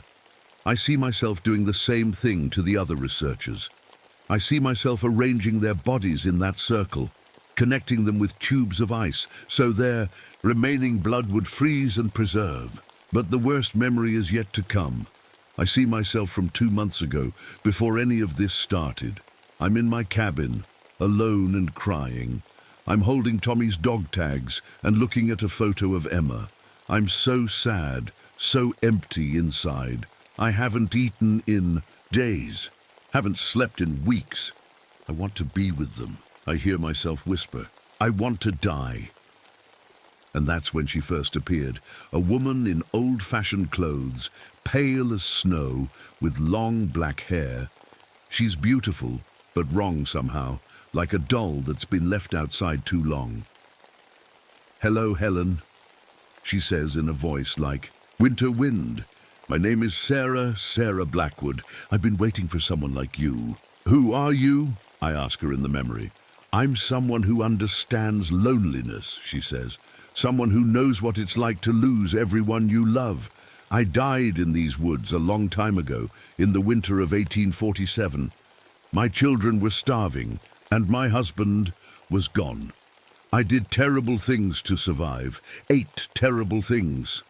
I see myself doing the same thing to the other researchers. I see myself arranging their bodies in that circle, connecting them with tubes of ice, so their remaining blood would freeze and preserve. But the worst memory is yet to come. I see myself from 2 months ago, before any of this started. I'm in my cabin, alone and crying. I'm holding Tommy's dog tags and looking at a photo of Emma. I'm so sad, so empty inside. I haven't eaten in days, haven't slept in weeks. I want to be with them, I hear myself whisper. I want to die. And that's when she first appeared, a woman in old-fashioned clothes, pale as snow, with long black hair. She's beautiful, but wrong somehow, like a doll that's been left outside too long. Hello, Helen, she says in a voice like winter wind. My name is Sarah Blackwood. I've been waiting for someone like you. Who are you? I ask her in the memory. I'm someone who understands loneliness, she says. Someone who knows what it's like to lose everyone you love. I died in these woods a long time ago, in the winter of 1847. My children were starving, and my husband was gone. I did terrible things to survive, 8 terrible things.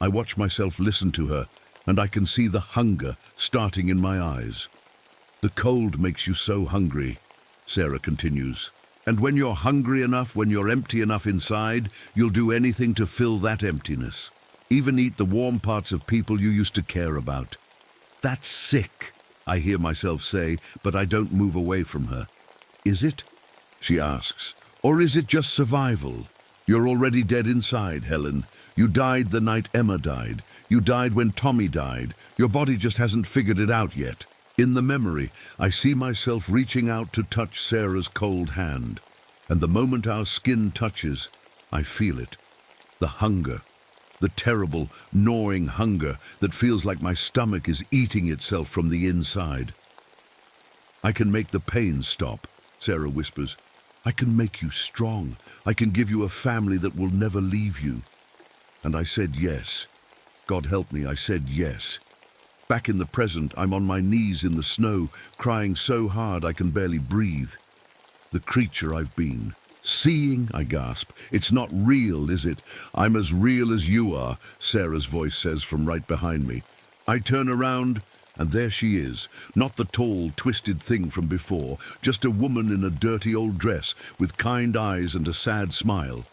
I watch myself listen to her, and I can see the hunger starting in my eyes. The cold makes you so hungry, Sarah continues. And when you're hungry enough, when you're empty enough inside, you'll do anything to fill that emptiness. Even eat the warm parts of people you used to care about. That's sick, I hear myself say, but I don't move away from her. Is it? She asks. Or is it just survival? You're already dead inside, Helen. You died the night Emma died. You died when Tommy died. Your body just hasn't figured it out yet. In the memory, I see myself reaching out to touch Sarah's cold hand. And the moment our skin touches, I feel it. The hunger. The terrible, gnawing hunger that feels like my stomach is eating itself from the inside. I can make the pain stop, Sarah whispers. I can make you strong. I can give you a family that will never leave you. And I said yes. God help me, I said yes. Back in the present, I'm on my knees in the snow, crying so hard I can barely breathe. The creature I've been. Seeing, I gasp. It's not real, is it? I'm as real as you are, Sarah's voice says from right behind me. I turn around, and there she is. Not the tall, twisted thing from before, just a woman in a dirty old dress, with kind eyes and a sad smile.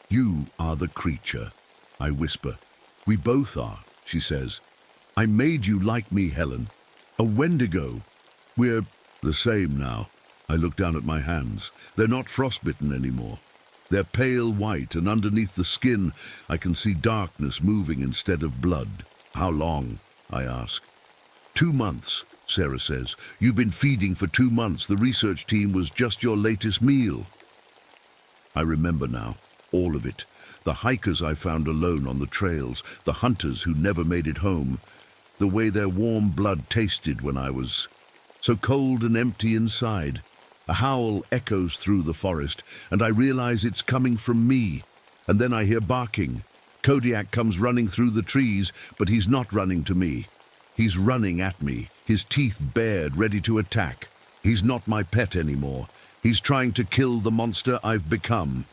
You are the creature, I whisper. We both are, she says. I made you like me, Helen. A Wendigo. We're the same now. I look down at my hands. They're not frostbitten anymore. They're pale white, and underneath the skin, I can see darkness moving instead of blood. How long? I ask. 2 months, Sarah says. You've been feeding for 2 months. The research team was just your latest meal. I remember now, all of it. The hikers I found alone on the trails, the hunters who never made it home, the way their warm blood tasted when I was so cold and empty inside. A howl echoes through the forest, and I realize it's coming from me. And then I hear barking. Kodiak comes running through the trees, but he's not running to me. He's running at me, his teeth bared, ready to attack. He's not my pet anymore. He's trying to kill the monster I've become.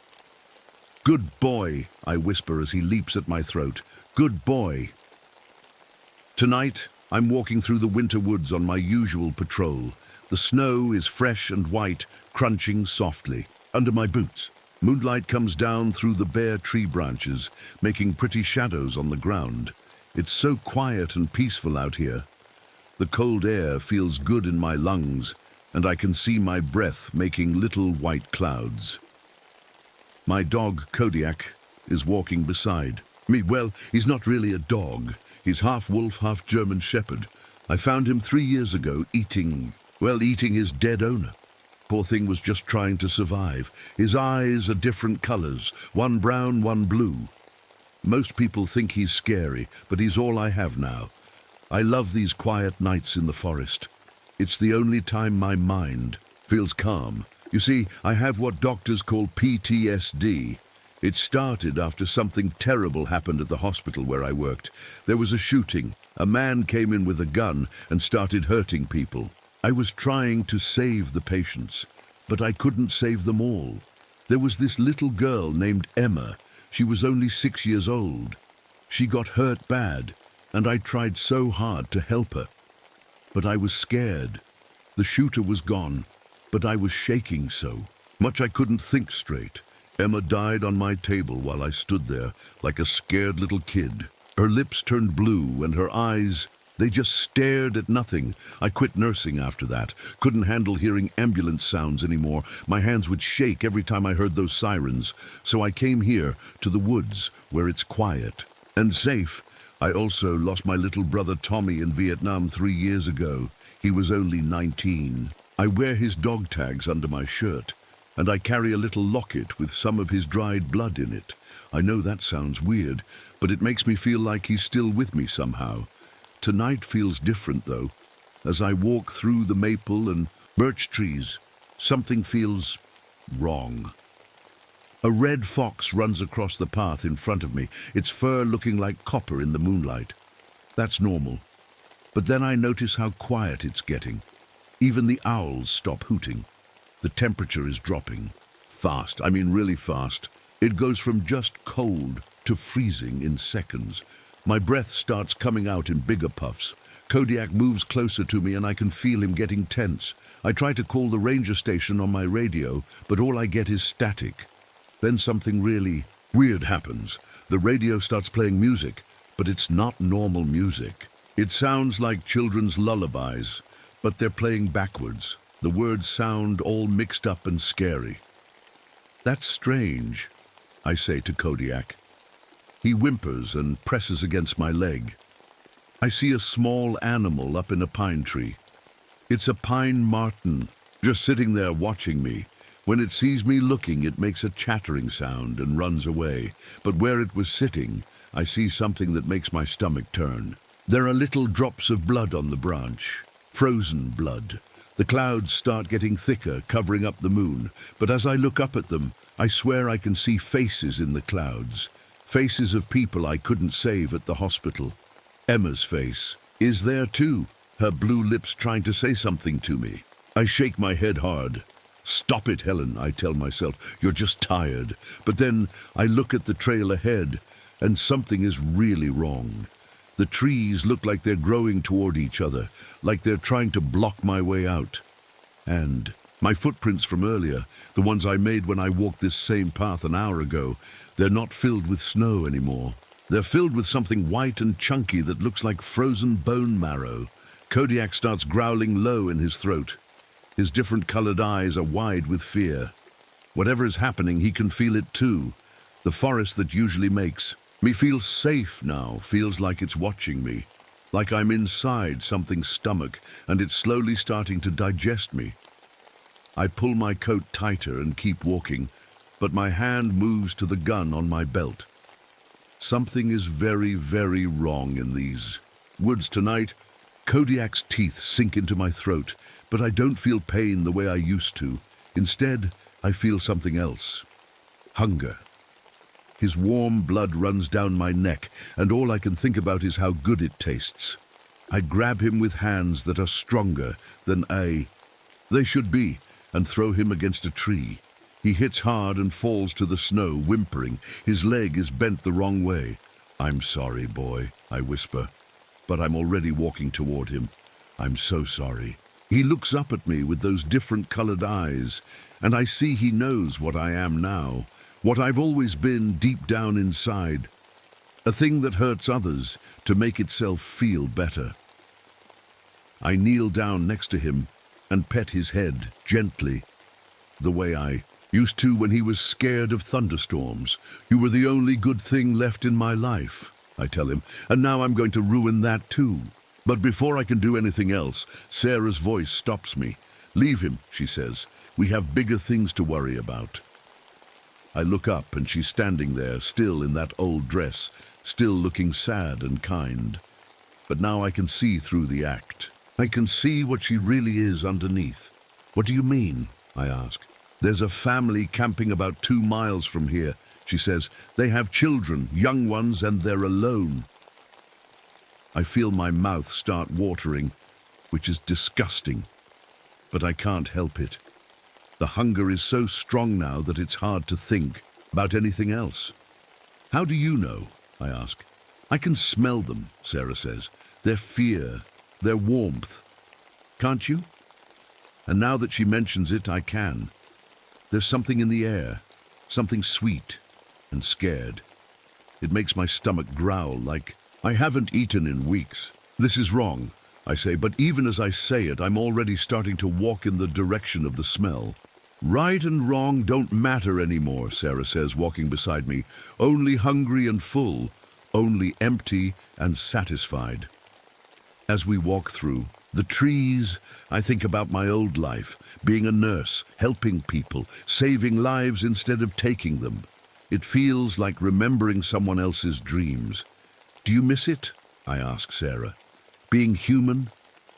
Good boy, I whisper as he leaps at my throat. Good boy. Tonight, I'm walking through the winter woods on my usual patrol. The snow is fresh and white, crunching softly under my boots. Moonlight comes down through the bare tree branches, making pretty shadows on the ground. It's so quiet and peaceful out here. The cold air feels good in my lungs, and I can see my breath making little white clouds. My dog, Kodiak, is walking beside me. Well, he's not really a dog. He's half wolf, half German shepherd. I found him 3 years ago eating his dead owner. Poor thing was just trying to survive. His eyes are different colors, one brown, one blue. Most people think he's scary, but he's all I have now. I love these quiet nights in the forest. It's the only time my mind feels calm. You see, I have what doctors call PTSD. It started after something terrible happened at the hospital where I worked. There was a shooting. A man came in with a gun and started hurting people. I was trying to save the patients, but I couldn't save them all. There was this little girl named Emma. She was only 6 years old. She got hurt bad, and I tried so hard to help her. But I was scared. The shooter was gone, but I was shaking so much I couldn't think straight. Emma died on my table while I stood there like a scared little kid. Her lips turned blue and her eyes, they just stared at nothing. I quit nursing after that. Couldn't handle hearing ambulance sounds anymore. My hands would shake every time I heard those sirens. So I came here to the woods where it's quiet and safe. I also lost my little brother Tommy in Vietnam 3 years ago. He was only 19. I wear his dog tags under my shirt, and I carry a little locket with some of his dried blood in it. I know that sounds weird, but it makes me feel like he's still with me somehow. Tonight feels different, though. As I walk through the maple and birch trees, something feels wrong. A red fox runs across the path in front of me, its fur looking like copper in the moonlight. That's normal. But then I notice how quiet it's getting. Even the owls stop hooting. The temperature is dropping. Fast, I mean really fast. It goes from just cold to freezing in seconds. My breath starts coming out in bigger puffs. Kodiak moves closer to me and I can feel him getting tense. I try to call the ranger station on my radio, but all I get is static. Then something really weird happens. The radio starts playing music, but it's not normal music. It sounds like children's lullabies, but they're playing backwards. The words sound all mixed up and scary. "That's strange," I say to Kodiak. He whimpers and presses against my leg. I see a small animal up in a pine tree. It's a pine marten, just sitting there watching me. When it sees me looking, it makes a chattering sound and runs away. But where it was sitting, I see something that makes my stomach turn. There are little drops of blood on the branch, frozen blood. The clouds start getting thicker, covering up the moon. But as I look up at them, I swear I can see faces in the clouds. Faces of people I couldn't save at the hospital. Emma's face is there too, her blue lips trying to say something to me. I shake my head hard. "Stop it, Helen," I tell myself. "You're just tired." But then I look at the trail ahead, and something is really wrong. The trees look like they're growing toward each other, like they're trying to block my way out. And my footprints from earlier, the ones I made when I walked this same path an hour ago, they're not filled with snow anymore. They're filled with something white and chunky that looks like frozen bone marrow. Kodiak starts growling low in his throat. His different colored eyes are wide with fear. Whatever is happening, he can feel it too. The forest that usually makes me feel safe now feels like it's watching me. Like I'm inside something's stomach and it's slowly starting to digest me. I pull my coat tighter and keep walking, but my hand moves to the gun on my belt. Something is very, very wrong in these woods tonight. Kodiak's teeth sink into my throat, but I don't feel pain the way I used to. Instead, I feel something else. Hunger. His warm blood runs down my neck, and all I can think about is how good it tastes. I grab him with hands that are stronger than they should be, and throw him against a tree. He hits hard and falls to the snow, whimpering. His leg is bent the wrong way. "I'm sorry, boy," I whisper, but I'm already walking toward him. "I'm so sorry." He looks up at me with those different colored eyes, and I see he knows what I am now, what I've always been deep down inside, a thing that hurts others to make itself feel better. I kneel down next to him and pet his head gently, the way I used to when he was scared of thunderstorms. "You were the only good thing left in my life," I tell him, "and now I'm going to ruin that too." But before I can do anything else, Sarah's voice stops me. "Leave him," she says. "We have bigger things to worry about." I look up and she's standing there, still in that old dress, still looking sad and kind. But now I can see through the act. I can see what she really is underneath. "What do you mean?" I ask. "There's a family camping about 2 miles from here," she says. "They have children, young ones, and they're alone." I feel my mouth start watering, which is disgusting, but I can't help it. The hunger is so strong now that it's hard to think about anything else. "How do you know?" I ask. "I can smell them," Sarah says. "Their fear, their warmth. Can't you?" And now that she mentions it, I can. There's something in the air, something sweet and scared. It makes my stomach growl like I haven't eaten in weeks. "This is wrong," I say, but even as I say it, I'm already starting to walk in the direction of the smell. "Right and wrong don't matter anymore," Sarah says, walking beside me. "Only hungry and full, only empty and satisfied." As we walk through the trees, I think about my old life, being a nurse, helping people, saving lives instead of taking them. It feels like remembering someone else's dreams. "Do you miss it?" I ask Sarah. "Being human?"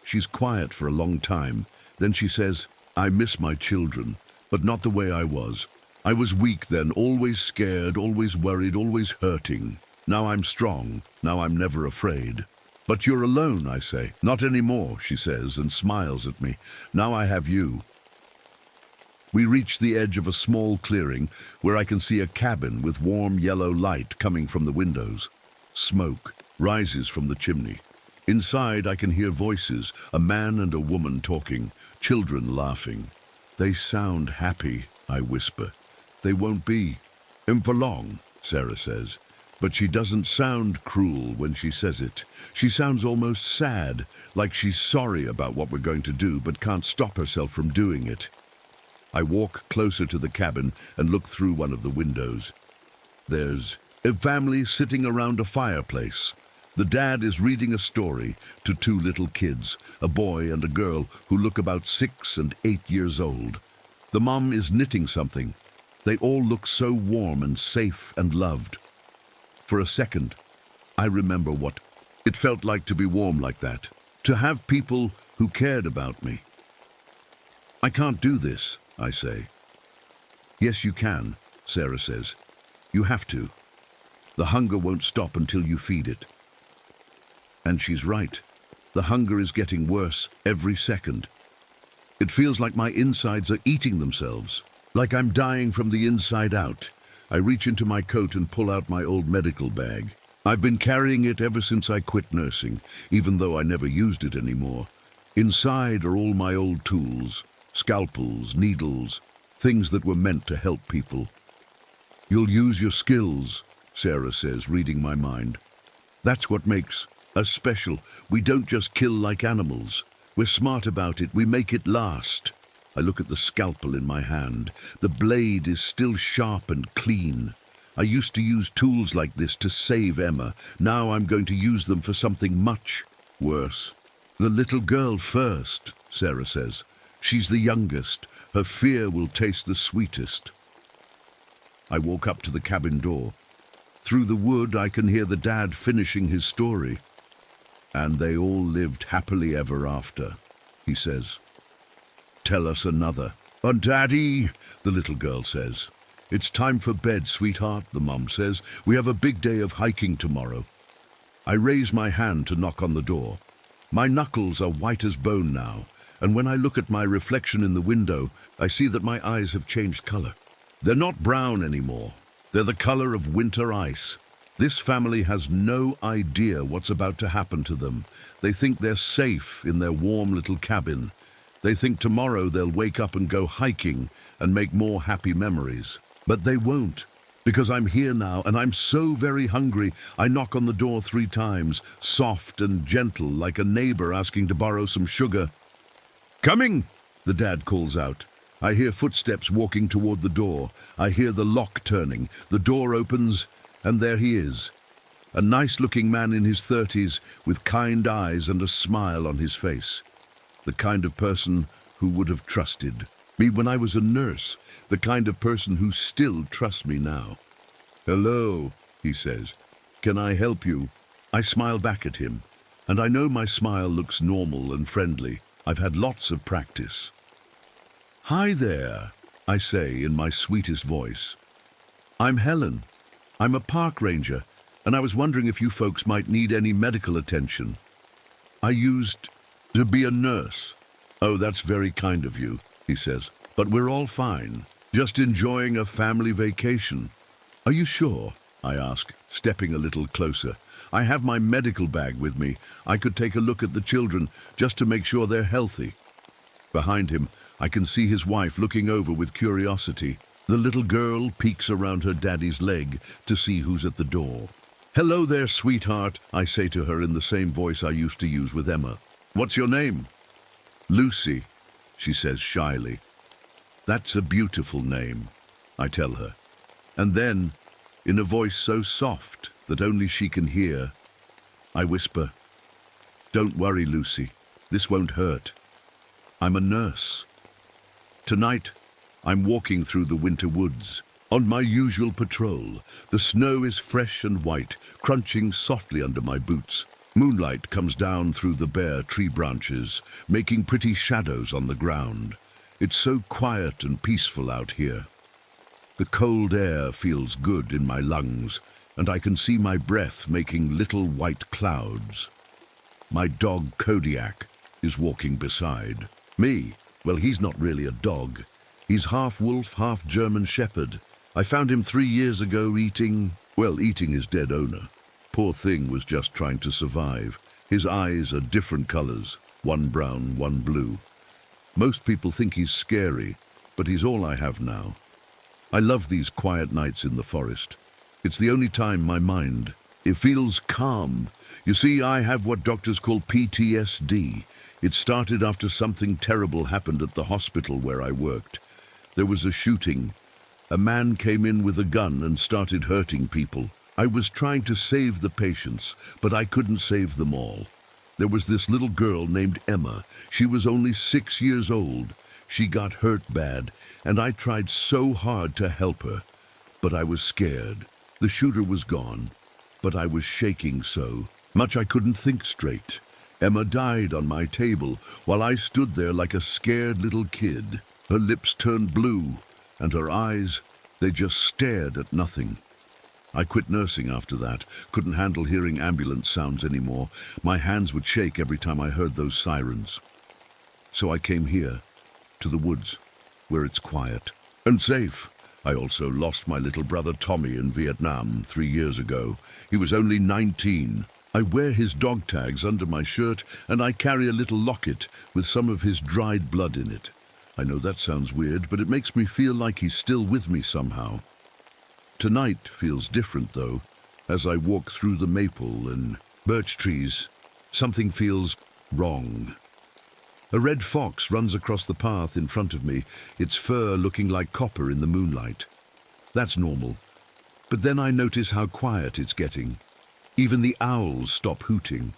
She's quiet for a long time. Then she says, "I miss my children, but not the way I was. I was weak then, always scared, always worried, always hurting. Now I'm strong, now I'm never afraid." "But you're alone," I say. "Not anymore," she says and smiles at me. "Now I have you." We reach the edge of a small clearing where I can see a cabin with warm yellow light coming from the windows. Smoke rises from the chimney. Inside I can hear voices, a man and a woman talking, children laughing. They sound happy, I whisper. They won't be. For long, Sarah says. But she doesn't sound cruel when she says it. She sounds almost sad, like she's sorry about what we're going to do, but can't stop herself from doing it. I walk closer to the cabin and look through one of the windows. There's a family sitting around a fireplace. The dad is reading a story to two little kids, a boy and a girl who look about 6 and 8 years old. The mom is knitting something. They all look so warm and safe and loved. For a second, I remember what it felt like to be warm like that, to have people who cared about me. I can't do this, I say. Yes, you can, Sarah says. You have to. The hunger won't stop until you feed it. And she's right. The hunger is getting worse every second. It feels like my insides are eating themselves, like I'm dying from the inside out. I reach into my coat and pull out my old medical bag. I've been carrying it ever since I quit nursing, even though I never used it anymore. Inside are all my old tools, scalpels, needles, things that were meant to help people. You'll use your skills, Sarah says, reading my mind. That's what makes us special. We don't just kill like animals. We're smart about it. We make it last. I look at the scalpel in my hand. The blade is still sharp and clean. I used to use tools like this to save Emma. Now I'm going to use them for something much worse. The little girl first, Sarah says. She's the youngest. Her fear will taste the sweetest. I walk up to the cabin door. Through the wood I can hear the dad finishing his story. And they all lived happily ever after, he says. Tell us another. And Daddy, the little girl says. It's time for bed, sweetheart, the mum says. We have a big day of hiking tomorrow. I raise my hand to knock on the door. My knuckles are white as bone now, and when I look at my reflection in the window, I see that my eyes have changed color. They're not brown anymore. They're the color of winter ice. This family has no idea what's about to happen to them. They think they're safe in their warm little cabin. They think tomorrow they'll wake up and go hiking and make more happy memories. But they won't, because I'm here now and I'm so very hungry. I knock on the door 3 times, soft and gentle, like a neighbor asking to borrow some sugar. Coming, the dad calls out. I hear footsteps walking toward the door. I hear the lock turning. The door opens, and there he is. A nice-looking man in his 30s with kind eyes and a smile on his face. The kind of person who would have trusted me when I was a nurse. The kind of person who still trusts me now. Hello, he says. Can I help you? I smile back at him, and I know my smile looks normal and friendly. I've had lots of practice. Hi there, I say in my sweetest voice. I'm Helen. I'm a park ranger, and I was wondering if you folks might need any medical attention. I used to be a nurse. Oh, that's very kind of you, he says. But we're all fine, just enjoying a family vacation. Are you sure? I ask, stepping a little closer. I have my medical bag with me. I could take a look at the children just to make sure they're healthy. Behind him, I can see his wife looking over with curiosity. The little girl peeks around her daddy's leg to see who's at the door. Hello there, sweetheart, I say to her in the same voice I used to use with Emma. What's your name? Lucy, she says shyly. That's a beautiful name, I tell her. And then, in a voice so soft that only she can hear, I whisper, Don't worry, Lucy, this won't hurt. I'm a nurse. Tonight, I'm walking through the winter woods. On my usual patrol, the snow is fresh and white, crunching softly under my boots. Moonlight comes down through the bare tree branches, making pretty shadows on the ground. It's so quiet and peaceful out here. The cold air feels good in my lungs, and I can see my breath making little white clouds. My dog Kodiak is walking beside me. Well, he's not really a dog. He's half wolf, half German shepherd. I found him 3 years ago eating his dead owner. Poor thing was just trying to survive. His eyes are different colors, one brown, one blue. Most people think he's scary, but he's all I have now. I love these quiet nights in the forest. It's the only time my mind, it feels calm. You see, I have what doctors call PTSD. It started after something terrible happened at the hospital where I worked. There was a shooting. A man came in with a gun and started hurting people. I was trying to save the patients, but I couldn't save them all. There was this little girl named Emma. She was only 6 years old. She got hurt bad, and I tried so hard to help her. But I was scared. The shooter was gone, but I was shaking so much I couldn't think straight. Emma died on my table while I stood there like a scared little kid. Her lips turned blue, and her eyes, they just stared at nothing. I quit nursing after that, couldn't handle hearing ambulance sounds anymore. My hands would shake every time I heard those sirens. So I came here, to the woods, where it's quiet and safe. I also lost my little brother Tommy in Vietnam 3 years ago. He was only 19. I wear his dog tags under my shirt, and I carry a little locket with some of his dried blood in it. I know that sounds weird, but it makes me feel like he's still with me somehow. Tonight feels different, though. As I walk through the maple and birch trees, something feels wrong. A red fox runs across the path in front of me, its fur looking like copper in the moonlight. That's normal. But then I notice how quiet it's getting. Even the owls stop hooting.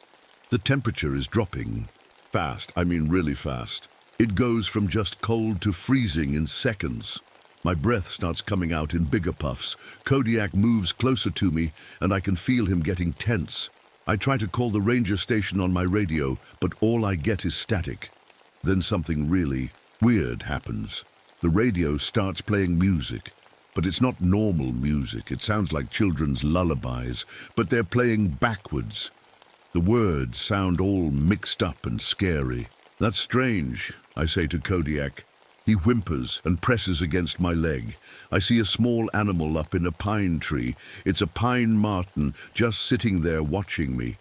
The temperature is dropping. Fast, I mean really fast. It goes from just cold to freezing in seconds. My breath starts coming out in bigger puffs. Kodiak moves closer to me, and I can feel him getting tense. I try to call the ranger station on my radio, but all I get is static. Then something really weird happens. The radio starts playing music, but it's not normal music. It sounds like children's lullabies, but they're playing backwards. The words sound all mixed up and scary. That's strange, I say to Kodiak. He whimpers and presses against my leg. I see a small animal up in a pine tree. It's a pine marten just sitting there watching me.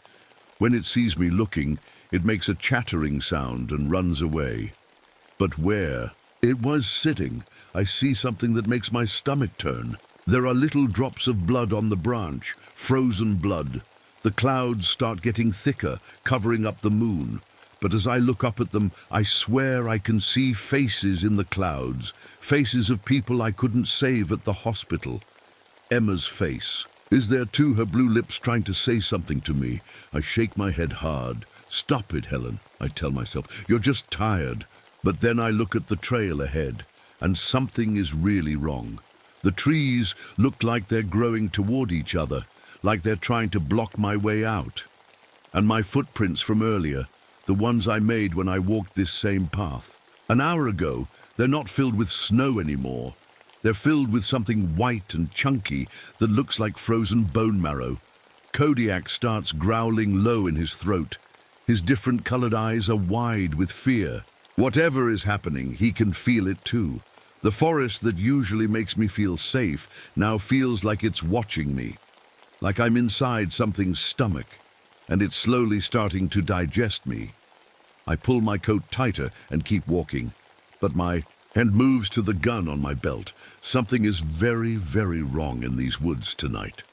When it sees me looking, it makes a chattering sound and runs away. But where? It was sitting. I see something that makes my stomach turn. There are little drops of blood on the branch, frozen blood. The clouds start getting thicker, covering up the moon. But as I look up at them, I swear I can see faces in the clouds, faces of people I couldn't save at the hospital. Emma's face is there too, her blue lips trying to say something to me. I shake my head hard. Stop it, Helen, I tell myself. You're just tired. But then I look at the trail ahead, and something is really wrong. The trees look like they're growing toward each other, like they're trying to block my way out. And my footprints from earlier, the ones I made when I walked this same path. An hour ago, they're not filled with snow anymore. They're filled with something white and chunky that looks like frozen bone marrow. Kodiak starts growling low in his throat. His different-colored eyes are wide with fear. Whatever is happening, he can feel it too. The forest that usually makes me feel safe now feels like it's watching me, like I'm inside something's stomach, and it's slowly starting to digest me. I pull my coat tighter and keep walking, but my hand moves to the gun on my belt. Something is very, very wrong in these woods tonight.